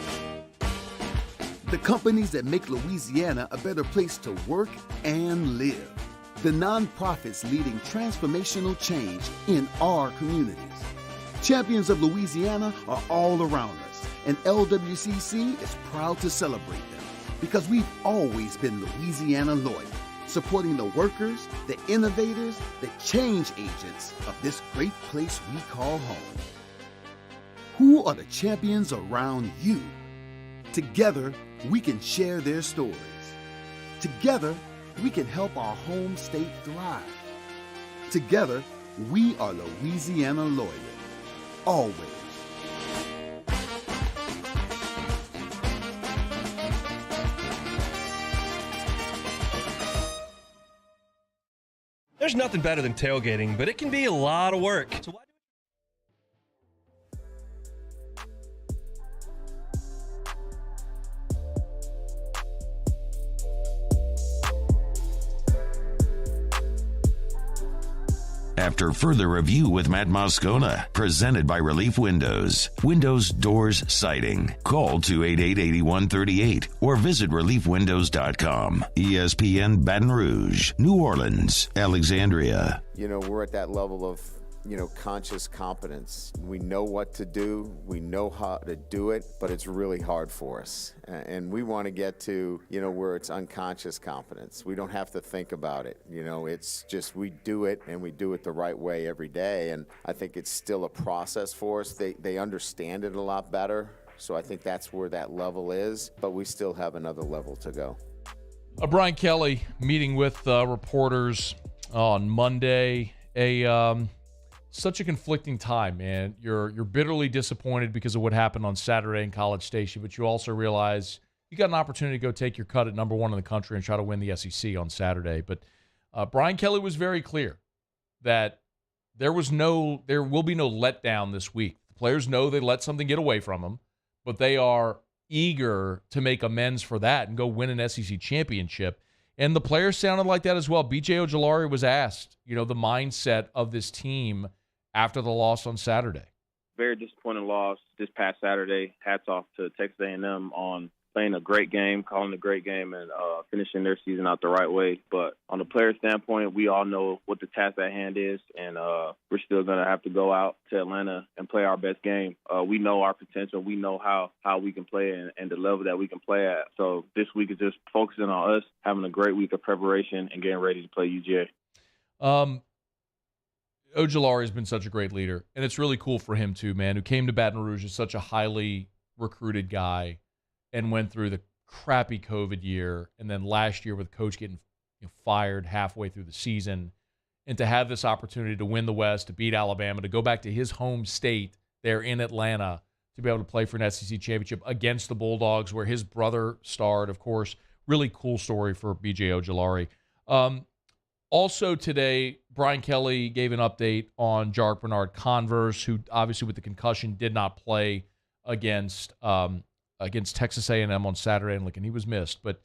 The companies that make Louisiana a better place to work and live. The nonprofits leading transformational change in our communities. Champions of Louisiana are all around us, and LWCC is proud to celebrate them because we've always been Louisiana loyal, supporting the workers, the innovators, the change agents of this great place we call home. Who are the champions around you? Together, we can share their stories. Together, we can help our home state thrive. Together, we are Louisiana loyal. Always. There's nothing better than tailgating, but it can be a lot of work. So why After further review with Matt Moscona, presented by Relief Windows. Windows, doors, siding. Call 288-8138 or visit reliefwindows.com. ESPN Baton Rouge, New Orleans, Alexandria. You know, we're at that level of, conscious competence. We know what to do. We know how to do it, but it's really hard for us. And we want to get to, where it's unconscious competence. We don't have to think about it. It's just we do it, and we do it the right way every day. And I think it's still a process for us. They understand it a lot better. So I think that's where that level is, but we still have another level to go. Brian Kelly meeting with reporters on Monday. Such a conflicting time, man. You're bitterly disappointed because of what happened on Saturday in College Station, but you also realize you got an opportunity to go take your cut at number one in the country and try to win the SEC on Saturday. But Brian Kelly was very clear that there will be no letdown this week. The players know they let something get away from them, but they are eager to make amends for that and go win an SEC championship. And the players sounded like that as well. B.J. Ojulari was asked, the mindset of this team after the loss on Saturday. Very disappointing loss this past Saturday. Hats off to Texas A&M on playing a great game, calling a great game, and finishing their season out the right way. But on the player standpoint, we all know what the task at hand is, and we're still going to have to go out to Atlanta and play our best game. We know our potential. We know how we can play and the level that we can play at. So this week is just focusing on us, having a great week of preparation, and getting ready to play UGA. Ojulari has been such a great leader, and it's really cool for him too, man, who came to Baton Rouge as such a highly recruited guy and went through the crappy COVID year, and then last year with coach getting fired halfway through the season, and to have this opportunity to win the West, to beat Alabama, to go back to his home state there in Atlanta, to be able to play for an SEC championship against the Bulldogs, where his brother starred, of course. Really cool story for B.J. Ojulari. Also today, Brian Kelly gave an update on Jarek Bernard-Converse, who obviously with the concussion did not play against Texas A&M on Saturday, and he was missed. But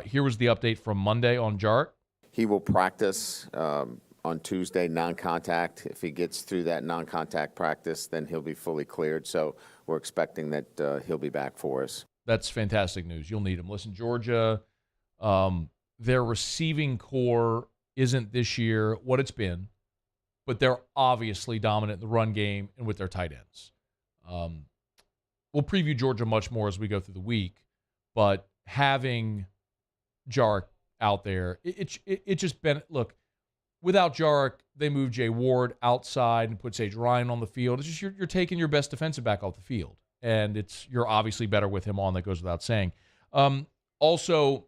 here was the update from Monday on Jarek. He will practice on Tuesday, non-contact. If he gets through that non-contact practice, then he'll be fully cleared. So we're expecting that he'll be back for us. That's fantastic news. You'll need him. Listen, Georgia, their receiving core isn't this year what it's been, but they're obviously dominant in the run game and with their tight ends. We'll preview Georgia much more as we go through the week, but having Jarek out there, it just been, look, without Jarek, they moved Jay Ward outside and put Sage Ryan on the field. It's just you're taking your best defensive back off the field. and you're obviously better with him on. That goes without saying. Also,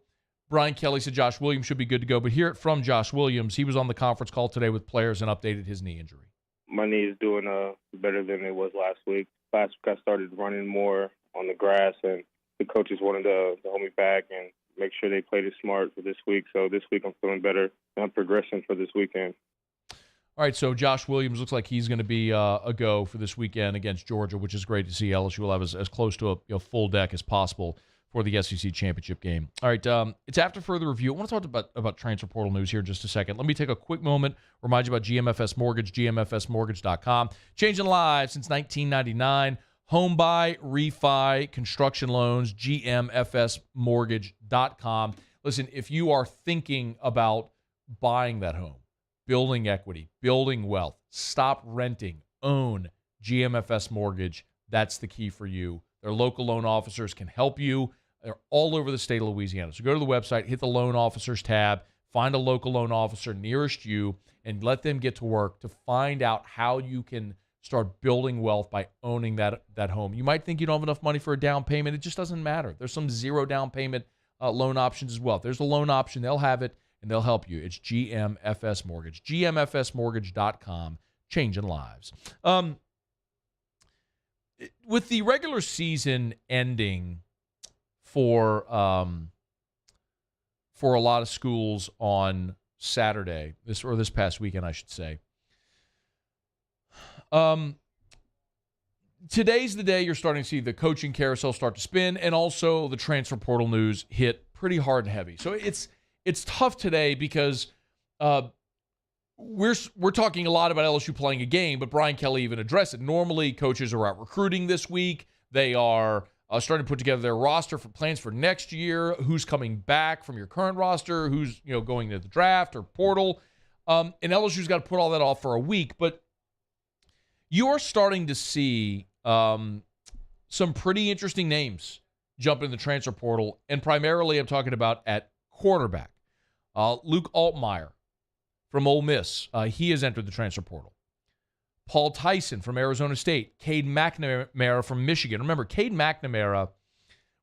Brian Kelly said Josh Williams should be good to go, but hear it from Josh Williams. He was on the conference call today with players and updated his knee injury. My knee is doing better than it was last week. Last week I started running more on the grass, and the coaches wanted to hold me back and make sure they played it smart for this week. So this week I'm feeling better, and I'm progressing for this weekend. All right, so Josh Williams looks like he's going to be a go for this weekend against Georgia, which is great to see. LSU will have as close to a full deck as possible for the SEC championship game. All right, it's after further review. I want to talk about transfer portal news here in just a second. Let me take a quick moment, remind you about GMFS Mortgage, gmfsmortgage.com. Changing lives since 1999. Home buy, refi, construction loans, gmfsmortgage.com. Listen, if you are thinking about buying that home, building equity, building wealth, stop renting, own GMFS Mortgage, that's the key for you. Their local loan officers can help you. They're all over the state of Louisiana. So go to the website, hit the loan officers tab, find a local loan officer nearest you, and let them get to work to find out how you can start building wealth by owning that home. You might think you don't have enough money for a down payment. It just doesn't matter. There's some zero down payment loan options as well. If there's a loan option, they'll have it, and they'll help you. It's GMFS Mortgage, gmfsmortgage.com, changing lives. With the regular season ending for a lot of schools on Saturday, this past weekend, I should say. Today's the day you're starting to see the coaching carousel start to spin, and also the transfer portal news hit pretty hard and heavy. So it's tough today because we're talking a lot about LSU playing a game, but Brian Kelly even addressed it. Normally, coaches are out recruiting this week. They are starting to put together their roster for plans for next year, who's coming back from your current roster, who's going to the draft or portal. And LSU's got to put all that off for a week. But you're starting to see some pretty interesting names jump in the transfer portal, and primarily I'm talking about at quarterback. Luke Altmaier from Ole Miss, he has entered the transfer portal. Paul Tyson from Arizona State. Cade McNamara from Michigan. Remember, Cade McNamara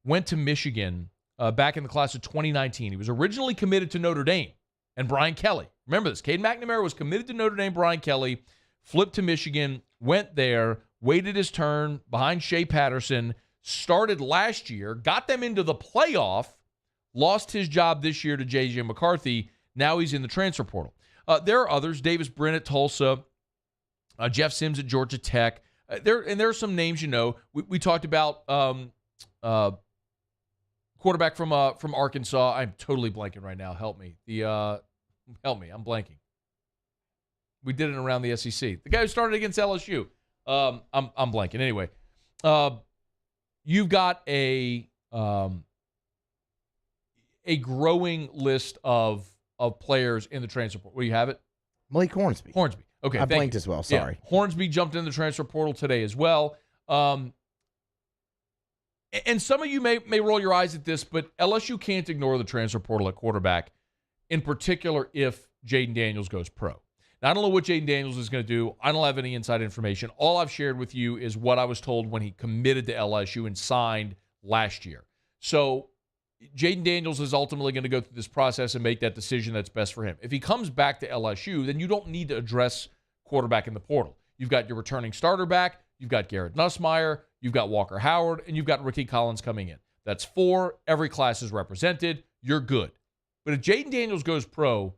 went to Michigan back in the class of 2019. He was originally committed to Notre Dame and Brian Kelly. Remember this. Cade McNamara was committed to Notre Dame, Brian Kelly, flipped to Michigan, went there, waited his turn behind Shea Patterson, started last year, got them into the playoff, lost his job this year to J.J. McCarthy. Now he's in the transfer portal. There are others. Davis Brin at Tulsa. Jeff Sims at Georgia Tech. There are some names We talked about quarterback from Arkansas. I'm totally blanking right now. Help me. Help me. I'm blanking. We did it around the SEC. The guy who started against LSU. I'm blanking. Anyway, you've got a growing list of players in the transfer portal. Will you have it? Malik Hornsby. Okay, I blinked as well. Sorry. Yeah. Hornsby jumped in the transfer portal today as well. And some of you may roll your eyes at this, but LSU can't ignore the transfer portal at quarterback, in particular if Jaden Daniels goes pro. Now, I don't know what Jaden Daniels is going to do. I don't have any inside information. All I've shared with you is what I was told when he committed to LSU and signed last year. So Jaden Daniels is ultimately going to go through this process and make that decision that's best for him. If he comes back to LSU, then you don't need to address quarterback in the portal. You've got your returning starter back, you've got Garrett Nussmeier, you've got Walker Howard, and you've got Ricky Collins coming in. That's 4. Every class is represented. You're good. But if Jaden Daniels goes pro,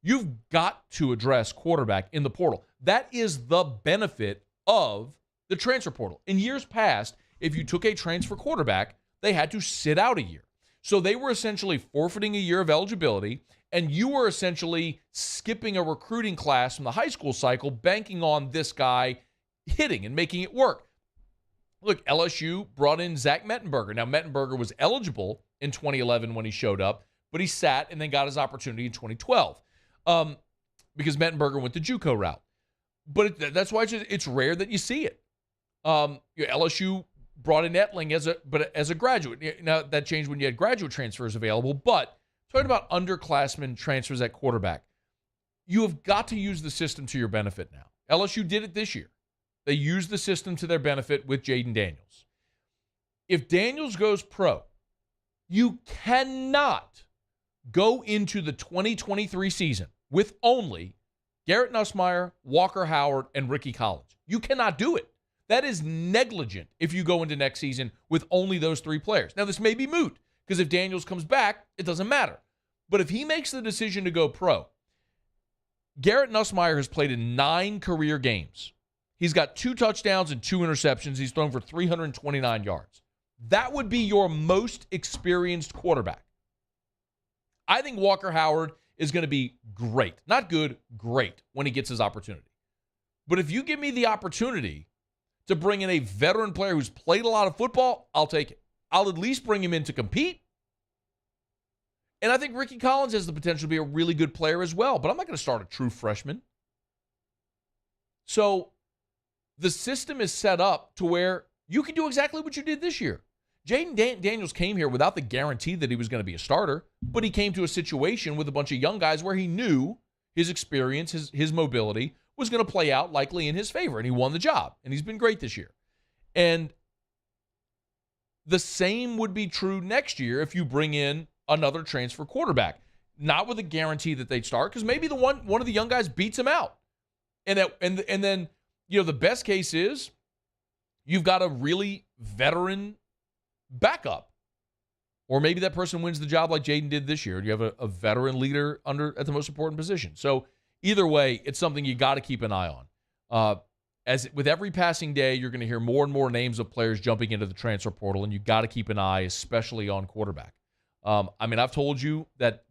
you've got to address quarterback in the portal. That is the benefit of the transfer portal. In years past, if you took a transfer quarterback, they had to sit out a year. So they were essentially forfeiting a year of eligibility, and you were essentially skipping a recruiting class from the high school cycle, banking on this guy hitting and making it work. Look, LSU brought in Zach Mettenberger. Now, Mettenberger was eligible in 2011 when he showed up, but he sat and then got his opportunity in 2012 because Mettenberger went the JUCO route. But that's why it's rare that you see it. LSU brought in Etling as a graduate. Now, that changed when you had graduate transfers available, but talking about underclassmen transfers at quarterback, you have got to use the system to your benefit now. LSU did it this year. They used the system to their benefit with Jaden Daniels. If Daniels goes pro, you cannot go into the 2023 season with only Garrett Nussmeier, Walker Howard, and Ricky Collins. You cannot do it. That is negligent if you go into next season with only those 3 players. Now, this may be moot, because if Daniels comes back, it doesn't matter. But if he makes the decision to go pro, Garrett Nussmeier has played in 9 career games. He's got 2 touchdowns and 2 interceptions. He's thrown for 329 yards. That would be your most experienced quarterback. I think Walker Howard is going to be great. Not good, great when he gets his opportunity. But if you give me the opportunity to bring in a veteran player who's played a lot of football, I'll take it. I'll at least bring him in to compete. And I think Ricky Collins has the potential to be a really good player as well, but I'm not going to start a true freshman. So the system is set up to where you can do exactly what you did this year. Jaden Daniels came here without the guarantee that he was going to be a starter, but he came to a situation with a bunch of young guys where he knew his experience, his mobility was going to play out likely in his favor, and he won the job, and he's been great this year. And the same would be true next year if you bring in another transfer quarterback, not with a guarantee that they'd start, because maybe one of the young guys beats him out, and then the best case is you've got a really veteran backup, or maybe that person wins the job like Jaden did this year. You have a veteran leader at the most important position. So either way, it's something you got to keep an eye on. As with every passing day, you're going to hear more and more names of players jumping into the transfer portal, and you got to keep an eye, especially on quarterback. I've told you that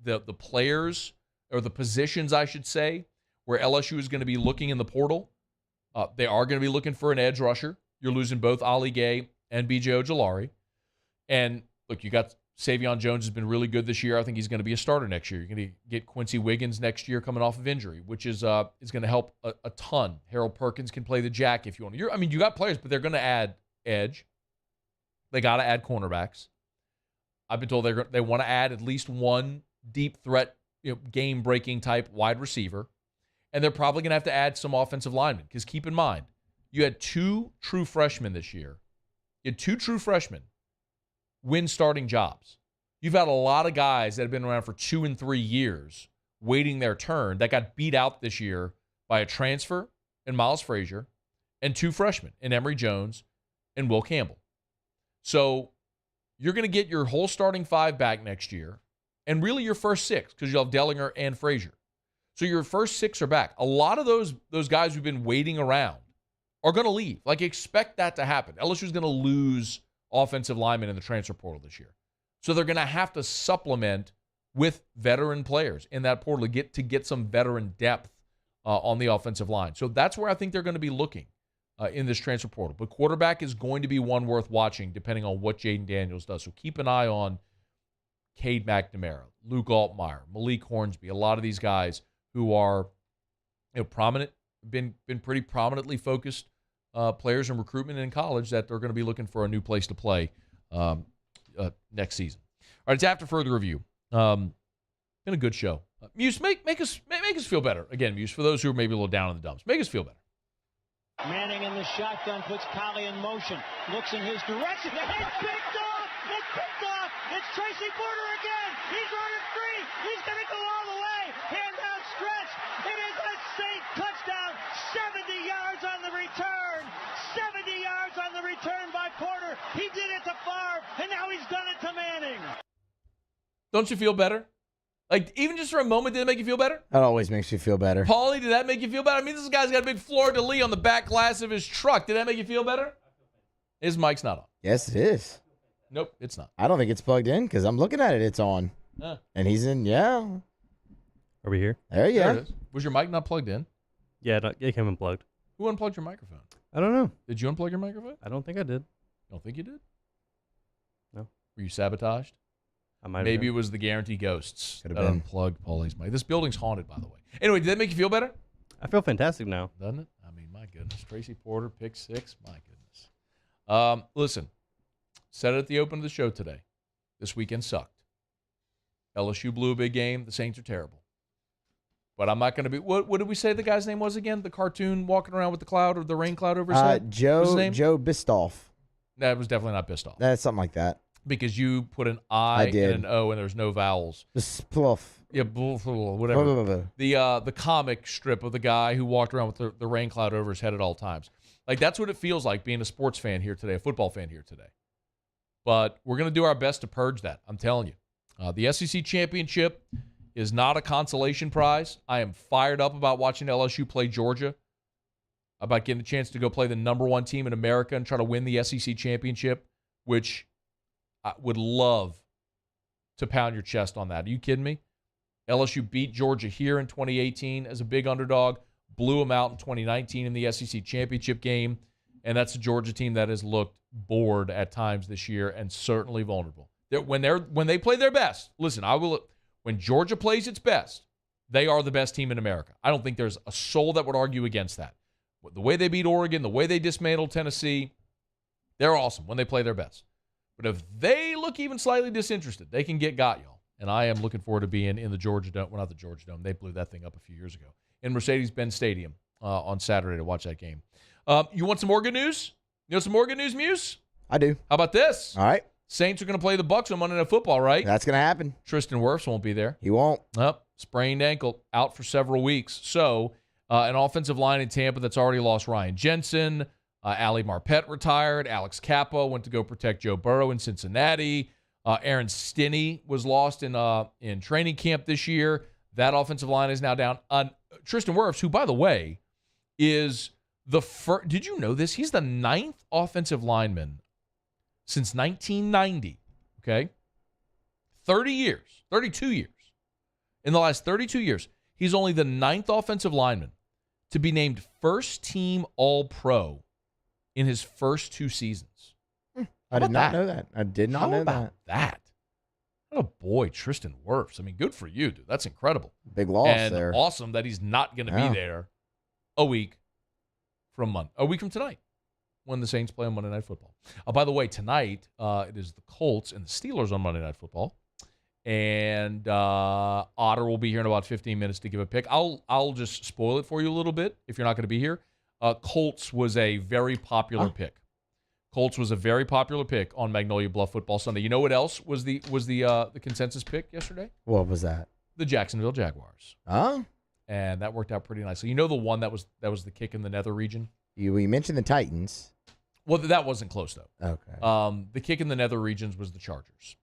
the players, or the positions, I should say, where LSU is going to be looking in the portal, they are going to be looking for an edge rusher. You're losing both Ali Gay and B.J. Ojolari. And look, you got Savion Jones has been really good this year. I think he's going to be a starter next year. You're going to get Quincy Wiggins next year coming off of injury, which is going to help a ton. Harold Perkins can play the jack if you want. You got players, but they're going to add edge. They got to add cornerbacks. I've been told they want to add at least one deep threat, game-breaking type wide receiver. And they're probably going to have to add some offensive linemen, because keep in mind, you had 2 true freshmen this year. You had 2 true freshmen win starting jobs. You've had a lot of guys that have been around for 2 and 3 years waiting their turn that got beat out this year by a transfer in Miles Frazier and 2 freshmen in Emory Jones and Will Campbell. So you're going to get your whole starting 5 back next year, and really your first 6, because you'll have Dellinger and Frazier. So your first 6 are back. A lot of those guys who've been waiting around are going to leave. Expect that to happen. LSU's going to lose offensive linemen in the transfer portal this year. So they're going to have to supplement with veteran players in that portal to get some veteran depth on the offensive line. So that's where I think they're going to be looking in this transfer portal. But quarterback is going to be one worth watching depending on what Jaden Daniels does. So keep an eye on Cade McNamara, Luke Altmaier, Malik Hornsby, a lot of these guys who are prominent, been pretty prominently focused players in recruitment in college that they're going to be looking for a new place to play next season. All right, it's After Further Review. Been a good show. Muse, make us feel better. Again, Muse, for those who are maybe a little down in the dumps, make us feel better. Manning in the shotgun, puts Collie in motion, looks in his direction. It's picked off! It's picked off! It's Tracy Porter again! He's running free! He's going to go all the way! Handout stretch! It is a Saint touchdown! 70 yards on the return! 70 yards on the return by Porter! He did it to Favre, and now he's done it to Manning! Don't you feel better? Even just for a moment, did it make you feel better? That always makes you feel better. Paulie, did that make you feel better? I mean, this guy's got a big fleur-de-lis on the back glass of his truck. Did that make you feel better? His mic's not on. Yes, it is. Nope, it's not. I don't think it's plugged in because I'm looking at it. It's on. And he's in, yeah. Are we here? There you go. Was your mic not plugged in? Yeah, it came unplugged. Who unplugged your microphone? I don't know. Did you unplug your microphone? I don't think I did. You don't think you did? No. Were you sabotaged? I might have Maybe been. it was the Guarantee Ghosts Could that have been. unplugged Paulie's mic. This building's haunted, by the way. Anyway, did that make you feel better? I feel fantastic now. Doesn't it? I mean, my goodness. Tracy Porter, pick 6. My goodness. Listen, said it at the open of the show today. This weekend sucked. LSU blew a big game. The Saints are terrible. But I'm not going to be. What did we say the guy's name was again? The cartoon walking around with the cloud or the rain cloud over his head? Joe Bistoff. That was definitely not pissed off. That's something like that. Because you put an I and an O and there's no vowels. The spluff. Yeah, whatever. The comic strip of the guy who walked around with the rain cloud over his head at all times. Like, that's what it feels like being a sports fan here today, a football fan here today. But we're going to do our best to purge that, I'm telling you. The SEC championship is not a consolation prize. I am fired up about watching LSU play Georgia, about getting a chance to go play the number one team in America and try to win the SEC championship, which I would love to pound your chest on that. Are you kidding me? LSU beat Georgia here in 2018 as a big underdog, blew them out in 2019 in the SEC championship game, and that's a Georgia team that has looked bored at times this year and certainly vulnerable. When they play their best, listen, when Georgia plays its best, they are the best team in America. I don't think there's a soul that would argue against that. The way they beat Oregon, the way they dismantled Tennessee, they're awesome when they play their best. But if they look even slightly disinterested, they can got y'all. And I am looking forward to being in the Georgia Dome. Well, not the Georgia Dome. They blew that thing up a few years ago. In Mercedes-Benz Stadium on Saturday to watch that game. You want some more good news? You know some more good news, Muse? I do. How about this? All right. Saints are going to play the Bucs on Monday Night Football, right? That's going to happen. Tristan Wirfs won't be there. He won't. Sprained ankle, out for several weeks. So an offensive line in Tampa that's already lost Ryan Jensen. Ali Marpet retired. Alex Cappa went to go protect Joe Burrow in Cincinnati. Aaron Stinney was lost in training camp this year. That offensive line is now down. Tristan Wirfs, who, by the way, is the first. Did you know this? He's the 9th offensive lineman since 1990. Okay? 32 years. In the last 32 years, he's only the 9th offensive lineman to be named first-team All-Pro in his first 2 seasons. I did not know that. I did not know that. What a boy, Tristan Wirfs. I mean, good for you, dude. That's incredible. Big loss and there. Awesome that he's not going to be there a week from tonight when the Saints play on Monday Night Football. By the way, tonight it is the Colts and the Steelers on Monday Night Football. And Otter will be here in about 15 minutes to give a pick. I'll just spoil it for you a little bit if you're not going to be here. Colts was a very popular pick. Colts was a very popular pick on Magnolia Bluff Football Sunday. You know what else was the consensus pick yesterday? What was that? The Jacksonville Jaguars. Oh. And that worked out pretty nicely. You know the one that was the kick in the nether region? You mentioned the Titans. Well, that wasn't close, though. Okay. The kick in the nether regions was the Chargers.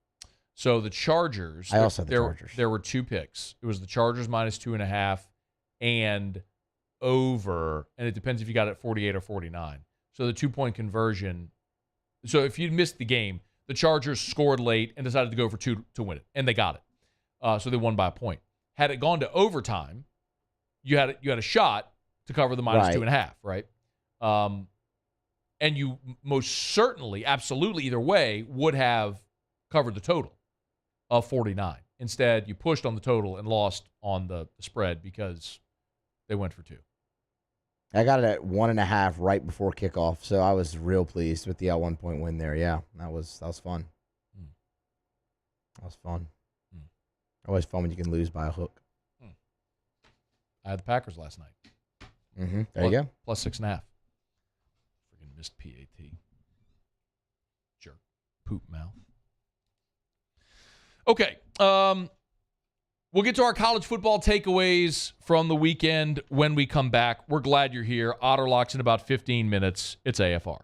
So the Chargers. I also had the Chargers. There were 2 picks. It was the Chargers minus 2.5 and over, and it depends if you got it 48 or 49. So the 2-point conversion. So if you missed the game, the Chargers scored late and decided to go for 2 to win it, and they got it. So they won by a point. Had it gone to overtime, you had a shot to cover the minus 2.5, right? And you most certainly, absolutely, either way, would have covered the total of 49. Instead, you pushed on the total and lost on the spread because they went for 2. I got it at 1.5 right before kickoff, so I was real pleased with the 1-point win there. Yeah, that was fun. That was fun. Always fun when you can lose by a hook. I had the Packers last night. There you go. Plus 6.5. Freaking missed PAT. Jerk. Poop mouth. Okay. We'll get to our college football takeaways from the weekend when we come back. We're glad you're here. Otter Locks in about 15 minutes. It's AFR.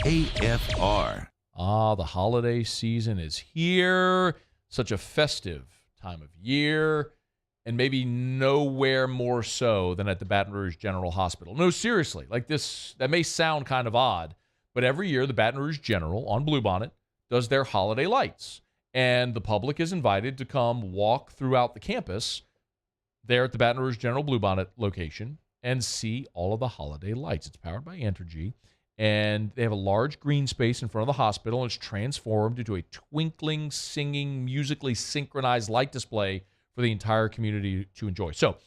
AFR. The holiday season is here. Such a festive time of year, and maybe nowhere more so than at the Baton Rouge General Hospital. No, seriously, like this, that may sound kind of odd, but every year the Baton Rouge General on Bluebonnet does their holiday lights. And the public is invited to come walk throughout the campus there at the Baton Rouge General Bluebonnet location and see all of the holiday lights. It's powered by Entergy, and they have a large green space in front of the hospital, and it's transformed into a twinkling, singing, musically synchronized light display for the entire community to enjoy. So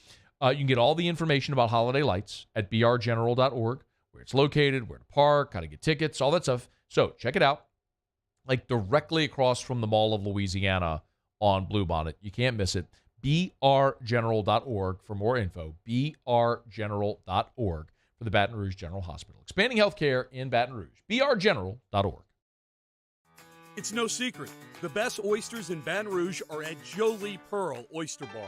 you can get all the information about holiday lights at brgeneral.org, where it's located, where to park, how to get tickets, all that stuff. So check it out. Like directly across from the Mall of Louisiana on Bluebonnet. You can't miss it. brgeneral.org for more info. brgeneral.org for the Baton Rouge General Hospital. Expanding healthcare in Baton Rouge. brgeneral.org. It's no secret. The best oysters in Baton Rouge are at Jolie Pearl Oyster Bar.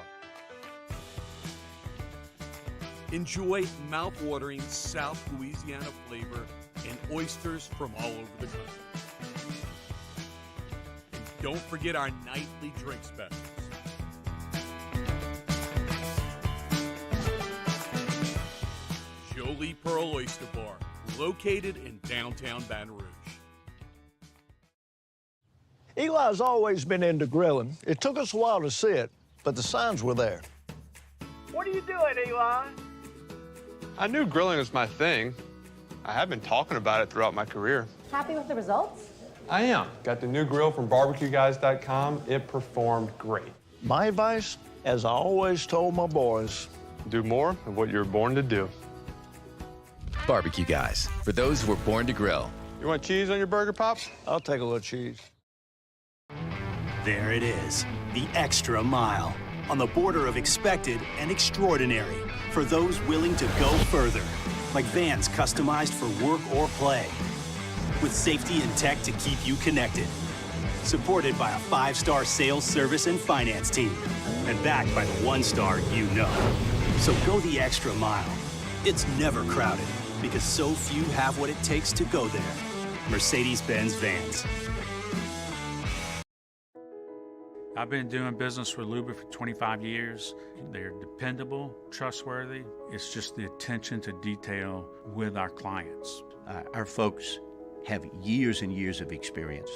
Enjoy mouth-watering South Louisiana flavor and oysters from all over the country. And don't forget our nightly drink specials. Jolie Pearl Oyster Bar, located in downtown Baton Rouge. Eli's always been into grilling. It took us a while to see it, but the signs were there. What are you doing, Eli? I knew grilling was my thing. I have been talking about it throughout my career. Happy with the results? I am. Got the new grill from barbecueguys.com. It performed great. My advice, as I always told my boys, do more of what you were born to do. Barbecue Guys, for those who were born to grill. You want cheese on your burger, Pops? I'll take a little cheese. There it is, the extra mile, on the border of expected and extraordinary, for those willing to go further, like vans customized for work or play, with safety and tech to keep you connected, supported by a 5-star sales, service, and finance team, and backed by the 1-star you know. So go the extra mile. It's never crowded, because so few have what it takes to go there. Mercedes-Benz Vans. I've been doing business with Luba for 25 years. They're dependable, trustworthy. It's just the attention to detail with our clients. Our folks have years and years of experience.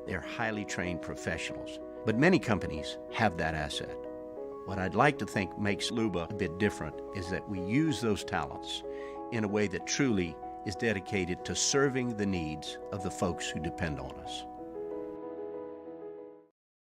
They're highly trained professionals, but many companies have that asset. What I'd like to think makes Luba a bit different is that we use those talents in a way that truly is dedicated to serving the needs of the folks who depend on us.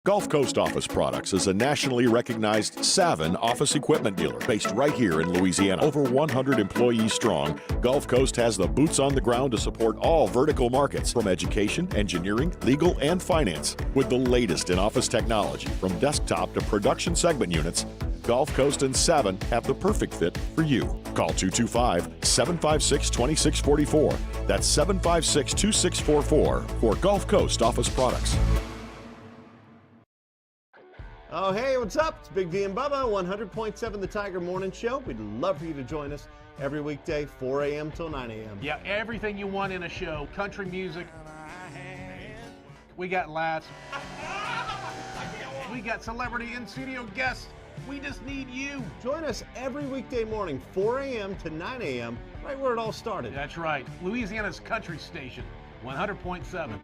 Gulf Coast Office Products is a nationally recognized Savin office equipment dealer based right here in Louisiana. Over 100 employees strong, Gulf Coast has the boots on the ground to support all vertical markets, from education, engineering, legal, and finance. With the latest in office technology, from desktop to production segment units, Gulf Coast and Savin have the perfect fit for you. Call 225-756-2644. That's 756-2644 for Gulf Coast Office Products. Oh, hey, what's up? It's Big D and Bubba, 100.7 The Tiger Morning Show. We'd love for you to join us every weekday, 4 a.m. till 9 a.m. Yeah, everything you want in a show. Country music. We got laughs. We got celebrity in-studio guests. We just need you. Join us every weekday morning, 4 a.m. to 9 a.m., right where it all started. That's right. Louisiana's country station, 100.7.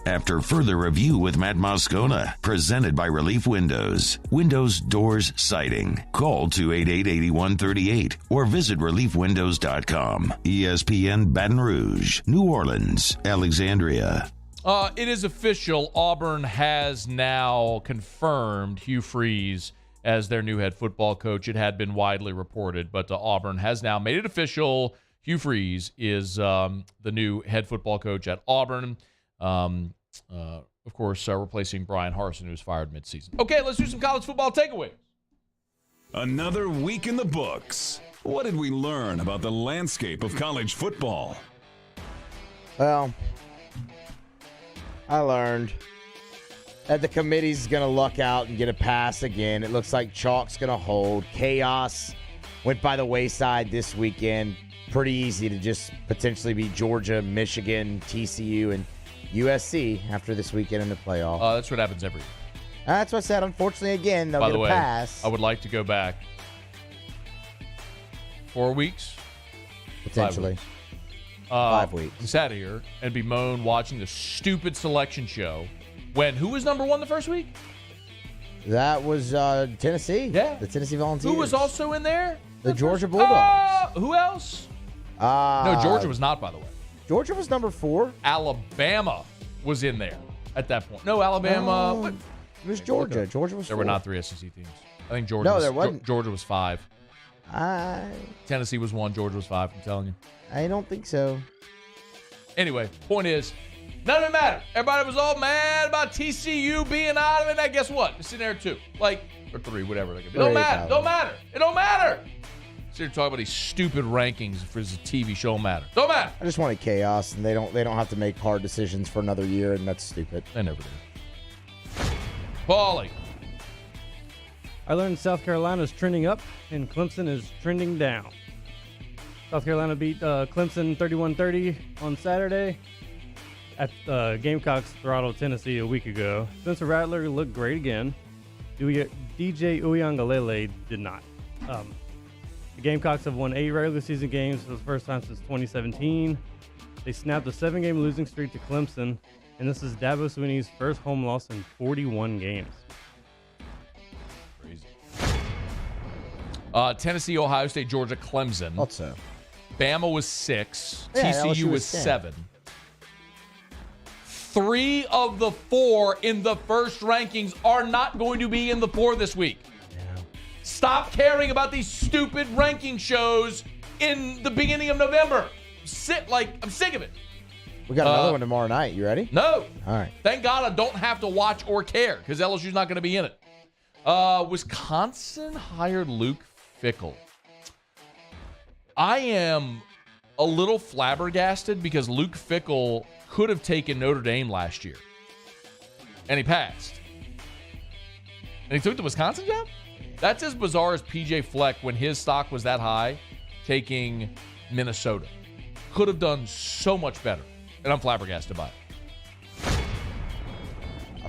After further review with Matt Moscona, presented by Relief Windows. Windows, doors, siding. Call 288-8138 or visit reliefwindows.com. ESPN Baton Rouge, New Orleans, Alexandria. It is official. Auburn has now confirmed Hugh Freeze as their new head football coach. It had been widely reported, but Auburn has now made it official. Hugh Freeze is the new head football coach at Auburn. Of course, replacing Brian Harsin, who's fired midseason. Okay, let's do some college football takeaways. Another week in the books. What did we learn about the landscape of college football? Well, I learned that the committee's going to luck out and get a pass again. It looks like chalk's going to hold. Chaos went by the wayside this weekend. Pretty easy to just potentially be Georgia, Michigan, TCU, and USC after this weekend in the playoff. That's what happens every year. That's what I said. Unfortunately, again, they'll get a pass. I would like to go back 4 weeks. Potentially. 5 weeks. 5 weeks. Sat here and bemoan watching the stupid selection show when who was number one the first week? That was Tennessee. Yeah. The Tennessee Volunteers. Who was also in there? The Georgia Bulldogs. Who else? No, Georgia was not, by the way. Georgia was number 4. Alabama was in there at that point. No, Alabama. No, it was Georgia. Georgia was 4. There were not 3 SEC teams. I think Georgia. No, there wasn't. Georgia was 5. Tennessee was 1. Georgia was 5. I'm telling you. I don't think so. Anyway, point is, none of it mattered. Everybody was all mad about TCU being out of it. Now, guess what? It's in there too. Like, or 3, whatever they could be. It don't matter. Don't matter. It don't matter. So you're talking about these stupid rankings for this TV show matter. Don't matter. I just wanted chaos, and they don't have to make hard decisions for another year, and that's stupid. They never do. Paulie. I learned South Carolina is trending up, and Clemson is trending down. South Carolina beat Clemson 31-30 on Saturday at Gamecocks throttled Tennessee a week ago. Spencer Rattler looked great again. DJ Uiagalelei did not. The Gamecocks have won 8 regular season games for the first time since 2017. They snapped a 7-game losing streak to Clemson, and this is Dabo Swinney's first home loss in 41 games. Crazy. Tennessee, Ohio State, Georgia, Clemson. Also. Bama was 6. Yeah, TCU LSU was 7. 3 of the 4 in the first rankings are not going to be in the 4 this week. Stop caring about these stupid ranking shows in the beginning of November. I'm sick of it. We got another one tomorrow night. You ready? No. All right. Thank God I don't have to watch or care because LSU's not going to be in it. Wisconsin hired Luke Fickell. I am a little flabbergasted because Luke Fickell could have taken Notre Dame last year. And he passed. And he took the Wisconsin job? That's as bizarre as PJ Fleck when his stock was that high, taking Minnesota. Could have done so much better. And I'm flabbergasted by it.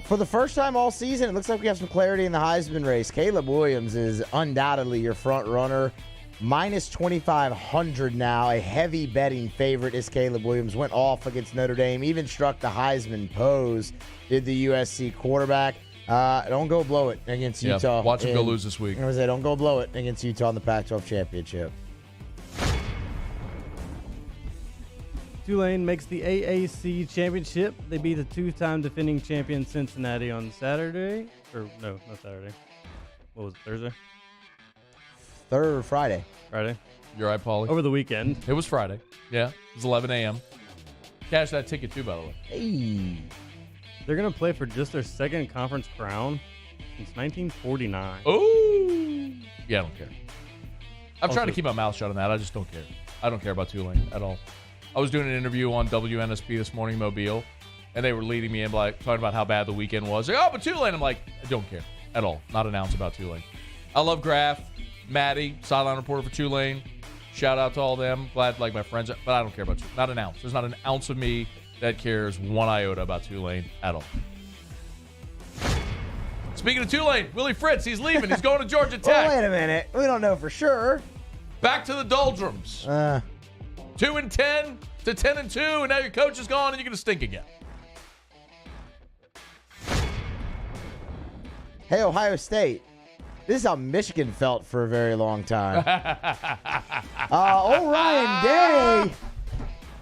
For the first time all season, it looks like we have some clarity in the Heisman race. Caleb Williams is undoubtedly your front runner. Minus 2,500 now. A heavy betting favorite is Caleb Williams. Went off against Notre Dame. Even struck the Heisman pose. Did the USC quarterback. Don't go blow it against Utah. Watch him go lose this week. I was say, don't go blow it against Utah in the Pac-12 championship. Tulane makes the AAC championship. They beat the 2-time defending champion Cincinnati on Saturday. Or no, not Saturday. What was it, Thursday? Friday. Friday. You're right, Paulie. Over the weekend. It was Friday. Yeah, it was 11 a.m. Cash that ticket too, by the way. Hey. They're going to play for just their second conference crown since 1949. Ooh. Yeah, I don't care. I'm trying to keep my mouth shut on that. I just don't care. I don't care about Tulane at all. I was doing an interview on WNSP this morning, Mobile, and they were leading me in like talking about how bad the weekend was. Like, oh, but Tulane. I'm like, I don't care at all. Not an ounce about Tulane. I love Graf, Maddie, sideline reporter for Tulane. Shout out to all them. Glad like my friends, but I don't care about Tulane. Not an ounce. There's not an ounce of me that cares 1 iota about Tulane at all. Speaking of Tulane, Willie Fritz, he's leaving. He's going to Georgia Tech. Well, wait a minute. We don't know for sure. Back to the doldrums. 2-10 to 10-2, and now your coach is gone, and you're going to stink again. Hey, Ohio State. This is how Michigan felt for a very long time. Old Ryan Day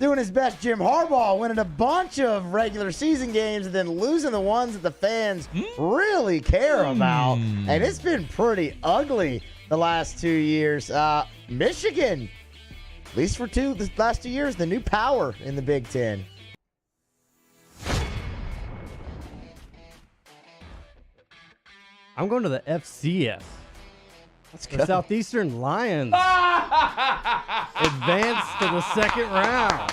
doing his best. Jim Harbaugh winning a bunch of regular season games and then losing the ones that the fans really care about. And it's been pretty ugly the last 2 years. Michigan, at least for the last 2 years, the new power in the Big Ten. I'm going to the FCS. Let's go. The Southeastern Lions advance to the second round.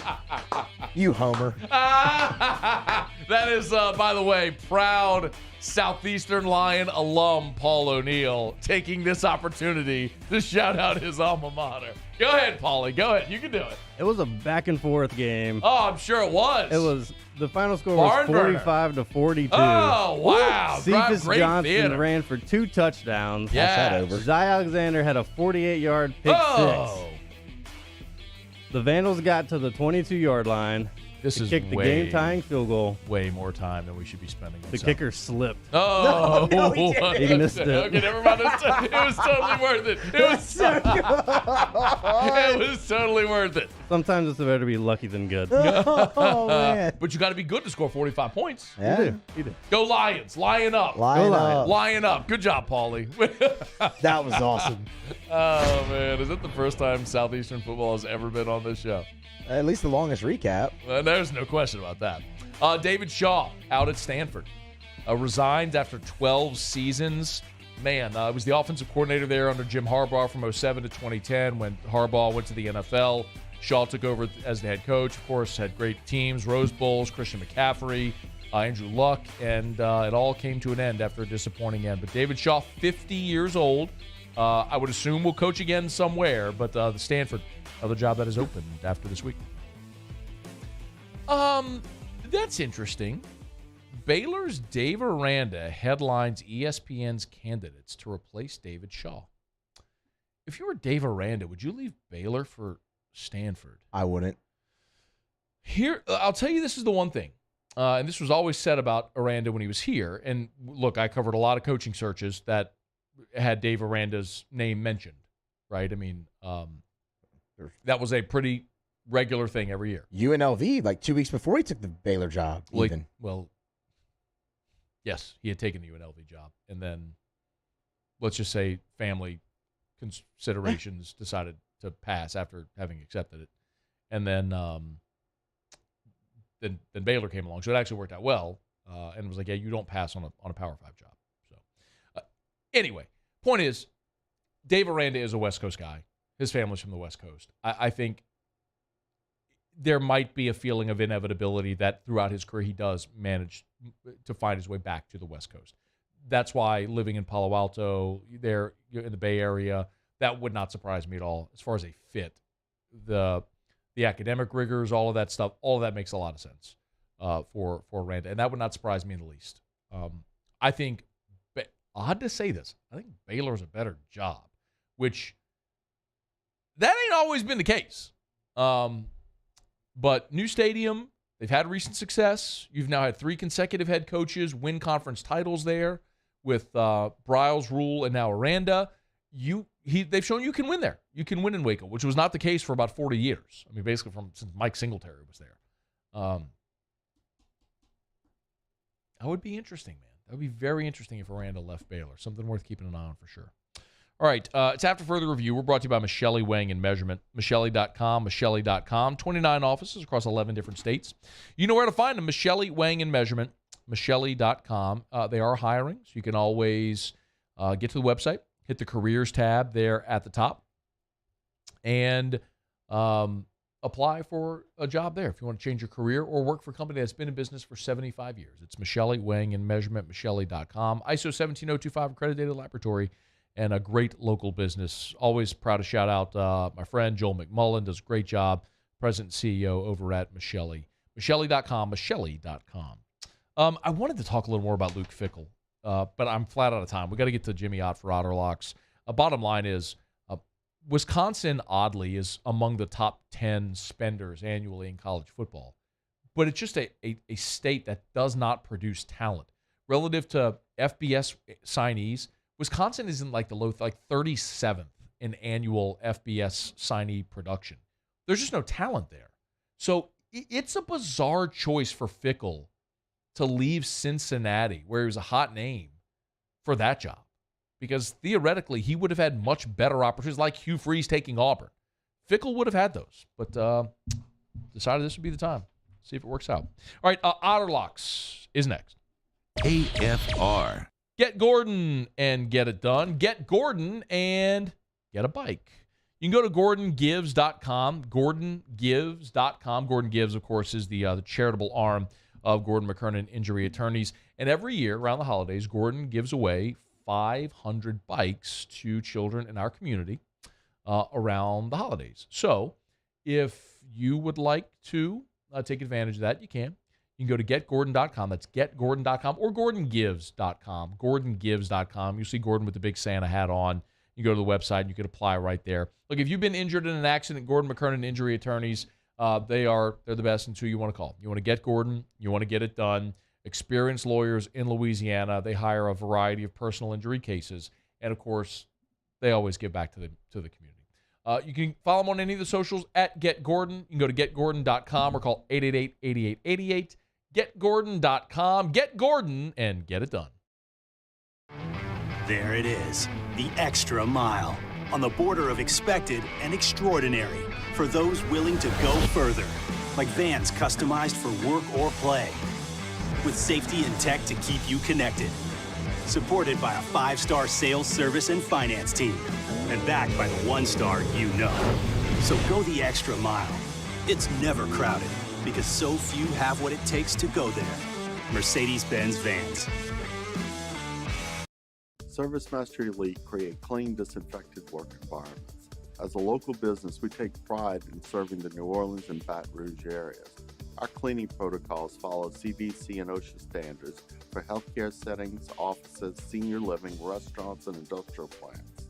You homer. That is, by the way, proud Southeastern Lion alum Paul O'Neill taking this opportunity to shout out his alma mater. Go ahead, Paulie. Go ahead. You can do it. It was a back-and-forth game. Oh, I'm sure it was. It was. The final score was 45-42. Oh, wow. Cephas Great Johnson theater. ran for 2 touchdowns. Yes. Zay Alexander had a 48-yard pick six. The Vandals got to the 22-yard line. This is kicked the way- game-tying field goal. Way more time than we should be spending. on The something. kicker slipped. Oh, No, he didn't. He missed it. Okay, never mind. It was totally worth it. It was so good. It was totally worth it. Sometimes it's better to be lucky than good. Oh, man. But you got to be good to score 45 points. Yeah. You do. Go Lions. Lion up. Lion up. Lion up. Good job, Paulie. That was awesome. Oh, man. Is it the first time Southeastern football has ever been on this show? At least the longest recap. There's no question about that. David Shaw out at Stanford. Resigns after 12 seasons man, it was the offensive coordinator there under Jim Harbaugh from 2007 to 2010 when Harbaugh went to the NFL. Shaw took over as the head coach. Of course, had great teams, Rose Bowls, Christian McCaffrey, Andrew Luck, and it all came to an end after a disappointing end. But David Shaw, 50 years old, I would assume will coach again somewhere, but the Stanford, another job that is opened after this week. That's interesting. Baylor's Dave Aranda headlines ESPN's candidates to replace David Shaw. If you were Dave Aranda, would you leave Baylor for Stanford? I wouldn't. Here, I'll tell you, this is the one thing, and this was always said about Aranda when he was here. And look, I covered a lot of coaching searches that had Dave Aranda's name mentioned, right? I mean, that was a pretty regular thing every year. UNLV, like 2 weeks before he took the Baylor job, even. Well, yes, he had taken the UNLV job. And then, let's just say family considerations decided to pass after having accepted it. And then then Baylor came along. So it actually worked out well. And it was like, yeah, you don't pass on a Power 5 job. So anyway, point is, Dave Aranda is a West Coast guy. His family's from the West Coast. I think there might be a feeling of inevitability that throughout his career he does manage to find his way back to the West Coast. That's why living in Palo Alto, there in the Bay Area, that would not surprise me at all as far as a fit. The academic rigors, all of that stuff, all of that makes a lot of sense for Aranda, and that would not surprise me in the least. I think, odd to say this, I think Baylor's a better job, which that ain't always been the case. But new stadium, they've had recent success. You've now had 3 consecutive head coaches win conference titles there with Briles, Rule, and now Aranda. They've shown you can win there. You can win in Waco, which was not the case for about 40 years. I mean, basically since Mike Singletary was there. That would be interesting, man. That would be very interesting if Aranda left Baylor. Something worth keeping an eye on for sure. All right, it's After Further Review. We're brought to you by Michelli Weighing and Measurement. Michelli.com, Michelli.com. 29 offices across 11 different states. You know where to find them, Michelli Weighing and Measurement, Michelli.com. They are hiring, so you can always get to the website, hit the Careers tab there at the top, and apply for a job there if you want to change your career or work for a company that's been in business for 75 years. It's Michelli Weighing and Measurement, Michelli.com. ISO 17025 accredited laboratory, and a great local business. Always proud to shout out my friend Joel McMullen, does a great job, President and CEO over at Michelli. Michelli.com, Michelli.com. I wanted to talk a little more about Luke Fickell, but I'm flat out of time. We got to get to Jimmy Ott for Otterlocks. Bottom line is, Wisconsin, oddly, is among the top 10 spenders annually in college football. But it's just a state that does not produce talent. Relative to FBS signees, Wisconsin is in like the low, like 37th in annual FBS signee production. There's just no talent there. So it's a bizarre choice for Fickell to leave Cincinnati, where he was a hot name, for that job. Because theoretically, he would have had much better opportunities, like Hugh Freeze taking Auburn. Fickell would have had those, but decided this would be the time. See if it works out. All right, Otterlocks is next. AFR. Get Gordon and get it done. Get Gordon and get a bike. You can go to GordonGives.com, GordonGives.com. Gordon Gives, of course, is the charitable arm of Gordon McKernan Injury Attorneys. And every year around the holidays, Gordon gives away 500 bikes to children in our community around the holidays. So if you would like to take advantage of that, you can. You can go to getgordon.com. That's getgordon.com or gordongives.com. Gordongives.com. You'll see Gordon with the big Santa hat on. You go to the website and you can apply right there. Look, if you've been injured in an accident, Gordon McKernan Injury Attorneys, they're the best and who you want to call. You want to get Gordon. You want to get it done. Experienced lawyers in Louisiana. They hire a variety of personal injury cases. And, of course, they always give back to the community. You can follow them on any of the socials at Get Gordon. You can go to getgordon.com or call 888-8888. GetGordon.com. Get Gordon and get it done. There it is, the extra mile. On the border of expected and extraordinary. For those willing to go further. Like vans customized for work or play. With safety and tech to keep you connected. supported by a 5-star sales, service, and finance team, and backed by the 1-star you know. So go the extra mile. It's never crowded because so few have what it takes to go there. Mercedes-Benz Vans. ServiceMaster Elite create clean, disinfected work environments. As a local business, we take pride in serving the New Orleans and Baton Rouge areas. Our cleaning protocols follow CDC and OSHA standards for healthcare settings, offices, senior living, restaurants, and industrial plants.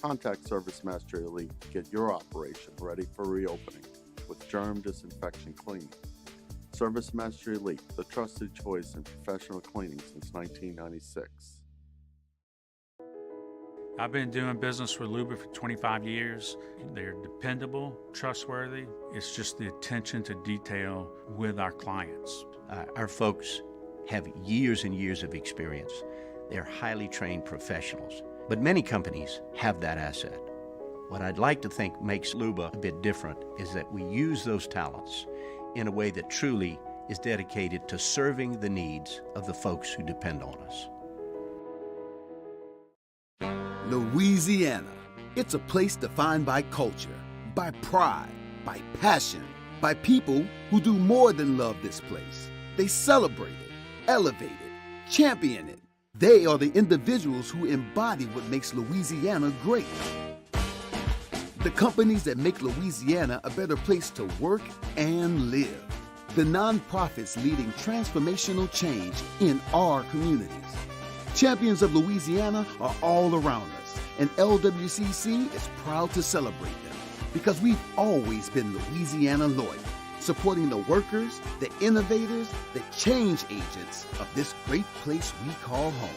Contact ServiceMaster Elite to get your operation ready for reopening with germ disinfection cleaning. ServiceMaster Elite, the trusted choice in professional cleaning since 1996. I've been doing business with Luba for 25 years. They're dependable, trustworthy. It's just the attention to detail with our clients. Our folks have years and years of experience. They're highly trained professionals. But many companies have that asset. What I'd like to think makes Luba a bit different is that we use those talents in a way that truly is dedicated to serving the needs of the folks who depend on us. Louisiana. It's a place defined by culture, by pride, by passion, by people who do more than love this place. They celebrate it, elevate it, champion it. They are the individuals who embody what makes Louisiana great. The companies that make Louisiana a better place to work and live. The nonprofits leading transformational change in our communities. Champions of Louisiana are all around us, and LWCC is proud to celebrate them because we've always been Louisiana loyal, supporting the workers, the innovators, the change agents of this great place we call home.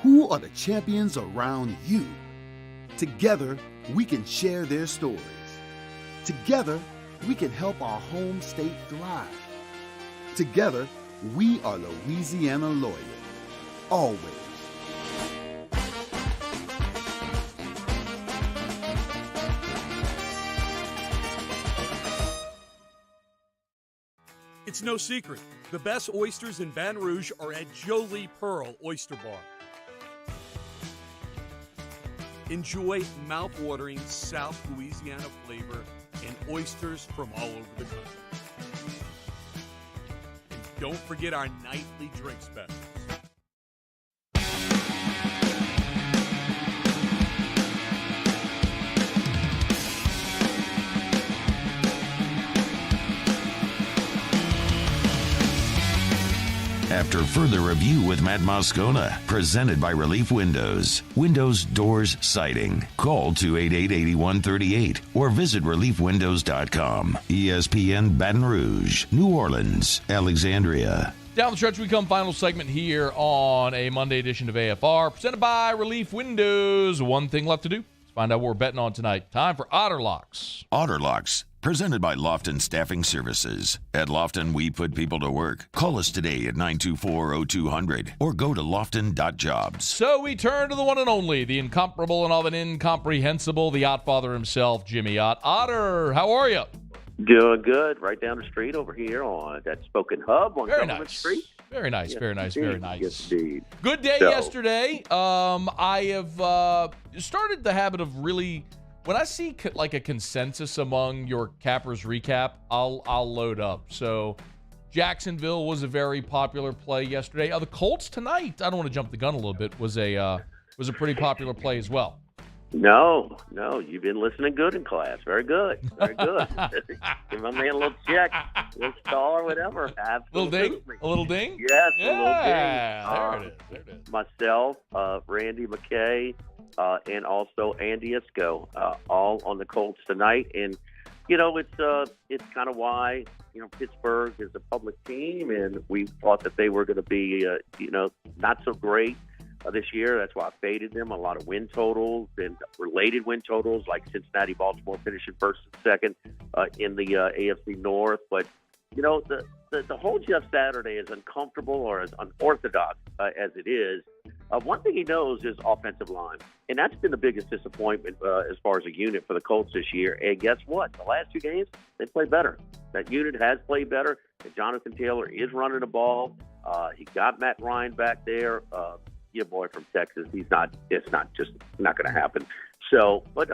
Who are the champions around you? Together, we can share their stories. Together, we can help our home state thrive. Together, we are Louisiana loyal. Always. It's no secret. The best oysters in Baton Rouge are at Jolie Pearl Oyster Bar. Enjoy mouth-watering South Louisiana flavor and oysters from all over the country. And don't forget our nightly drink specials. After further review with Matt Moscona, presented by Relief Windows. Windows, doors, siding. Call 288-8138 or visit reliefwindows.com. ESPN Baton Rouge, New Orleans, Alexandria. Down the stretch we come, final segment here on a Monday edition of AFR, presented by Relief Windows. One thing left to do. Let's find out what we're betting on tonight. Time for Otter Locks. Otter Locks. Presented by Lofton Staffing Services. At Lofton, we put people to work. Call us today at 924-0200 or go to lofton.jobs. So we turn to the one and only, the incomparable and all the incomprehensible, the Ott Father himself, Jimmy Ott. Otter, how are you? Doing good. Right down the street over here on that Spoken Hub on Government Street. Very nice, Yes, very nice, indeed. very nice. Yes, indeed. Good day yesterday. I have started the habit of really... When I see like a consensus among your cappers recap, I'll load up. So Jacksonville was a very popular play yesterday. The Colts tonight, I don't want to jump the gun a little bit, was a pretty popular play as well. No, you've been listening good in class. Very good. Very good. Give my man a little check, a little star, whatever. Absolutely. A little ding? Yes, yeah, a little ding. There it is. Myself, Randy McKay, and also Andy Isco, all on the Colts tonight. And, it's kind of why, Pittsburgh is a public team, and we thought that they were going to be, not so great this year. That's why I faded them. A lot of win totals and related win totals, like Cincinnati, Baltimore finishing first and second in the AFC North. But, the whole Jeff Saturday, as uncomfortable or as unorthodox as it is, one thing he knows is offensive line. And that's been the biggest disappointment as far as a unit for the Colts this year. And guess what? The last two games, they played better. That unit has played better. And Jonathan Taylor is running the ball. He got Matt Ryan back there. Your boy from Texas. It's not going to happen. So, but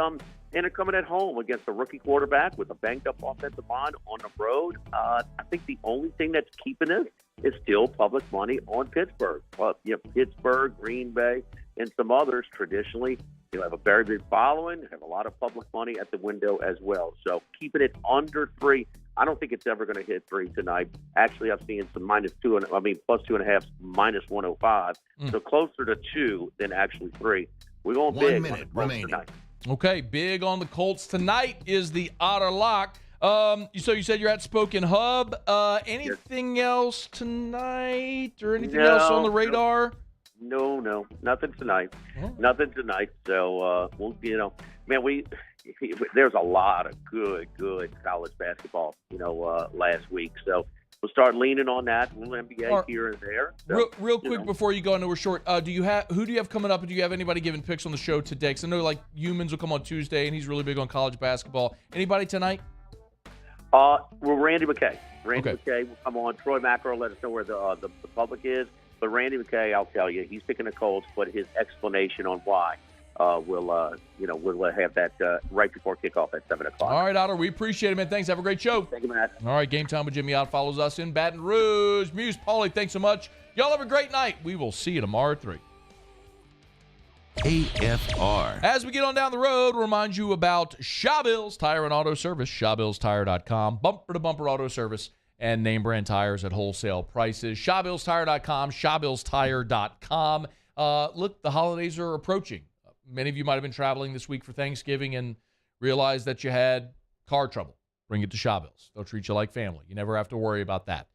and they're coming at home against a rookie quarterback with a banged up offensive line on the road. I think the only thing that's keeping this is still public money on Pittsburgh. Well, Pittsburgh, Green Bay, and some others traditionally, have a very big following, have a lot of public money at the window as well. So keeping it under 3. I don't think it's ever going to hit 3 tonight. Actually, I've seen some plus 2.5, minus 105. So closer to 2 than actually 3. We're going big. 1 minute remaining. Tonight. Okay, big on the Colts tonight is the Otter Lock. So you said you're at Spoken Hub. Anything else tonight or anything else on the radar? No, nothing tonight. Nothing tonight. So there's a lot of good college basketball, last week. So we'll start leaning on that. We'll NBA here and there. So, real quick before you go, I know we're short. Who do you have coming up? Do you have anybody giving picks on the show today? Because I know Humans will come on Tuesday, and he's really big on college basketball. Anybody tonight? Randy McKay. McKay will come on. Troy Macro will let us know where the public is. But Randy McKay, I'll tell you, he's picking the Colts, but his explanation on why we'll have that right before kickoff at 7 o'clock. All right, Otter, we appreciate it, man. Thanks. Have a great show. Thank you, Matt. All right, Game Time with Jimmy Ott follows us in Baton Rouge. Muse, Paulie, thanks so much. Y'all have a great night. We will see you tomorrow at 3. AFR. As we get on down the road, we'll remind you about Shawbills Tire and Auto Service, ShawbillsTire.com, bumper-to-bumper auto service, and name brand tires at wholesale prices. ShawbillsTire.com, ShawbillsTire.com. Look, the holidays are approaching. Many of you might have been traveling this week for Thanksgiving and realized that you had car trouble. Bring it to Shawbills. They'll treat you like family. You never have to worry about that.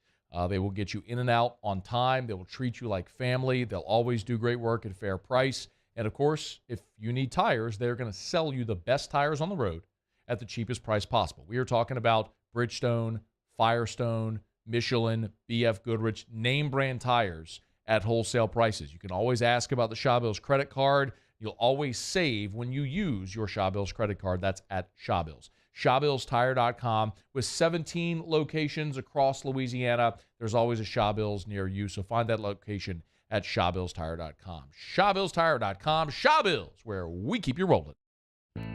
They will get you in and out on time. They will treat you like family. They'll always do great work at a fair price. And, of course, if you need tires, they're going to sell you the best tires on the road at the cheapest price possible. We are talking about Bridgestone, Firestone, Michelin, BF Goodrich, name brand tires at wholesale prices. You can always ask about the Shawbills credit card. You'll always save when you use your Shawbills credit card. That's at Shawbills. ShawbillsTire.com. With 17 locations across Louisiana, there's always a Shawbills near you. So find that location at ShawbillsTire.com. ShawbillsTire.com. Shawbills, where we keep you rolling.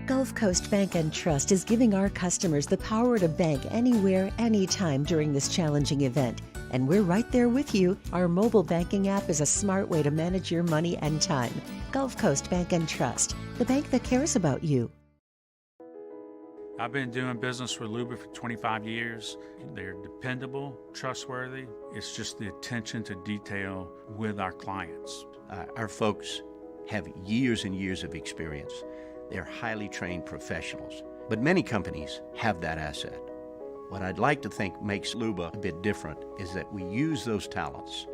Gulf Coast Bank and Trust is giving our customers the power to bank anywhere, anytime during this challenging event. And we're right there with you. Our mobile banking app is a smart way to manage your money and time. Gulf Coast Bank and Trust, the bank that cares about you. I've been doing business with Luba for 25 years. They're dependable, trustworthy. It's just the attention to detail with our clients. Our folks have years and years of experience. They're highly trained professionals, but many companies have that asset. What I'd like to think makes Luba a bit different is that we use those talents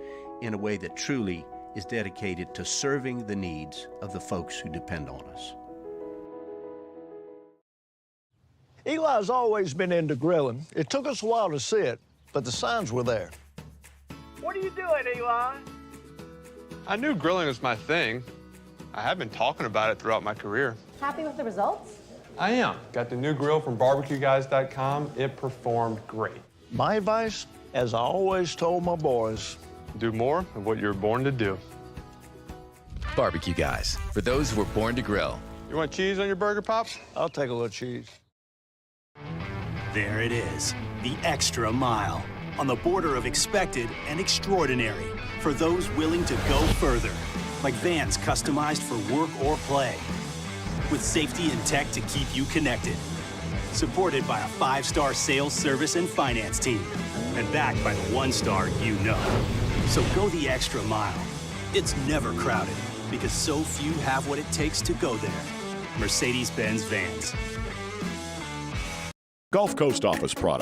in a way that truly is dedicated to serving the needs of the folks who depend on us. Eli's always been into grilling. It took us a while to see it, but the signs were there. What are you doing, Eli? I knew grilling was my thing. I have been talking about it throughout my career. Happy with the results? I am. Got the new grill from barbecueguys.com. It performed great. My advice, as I always told my boys, do more of what you're born to do. Barbecue Guys, for those who were born to grill. You want cheese on your burger, Pops? I'll take a little cheese. There it is, the extra mile, on the border of expected and extraordinary, for those willing to go further, like vans customized for work or play, with safety and tech to keep you connected, supported by a 5-star sales, service, and finance team, and backed by the 1-star you know. So go the extra mile. It's never crowded, because so few have what it takes to go there. Mercedes-Benz Vans. Gulf Coast Office Products.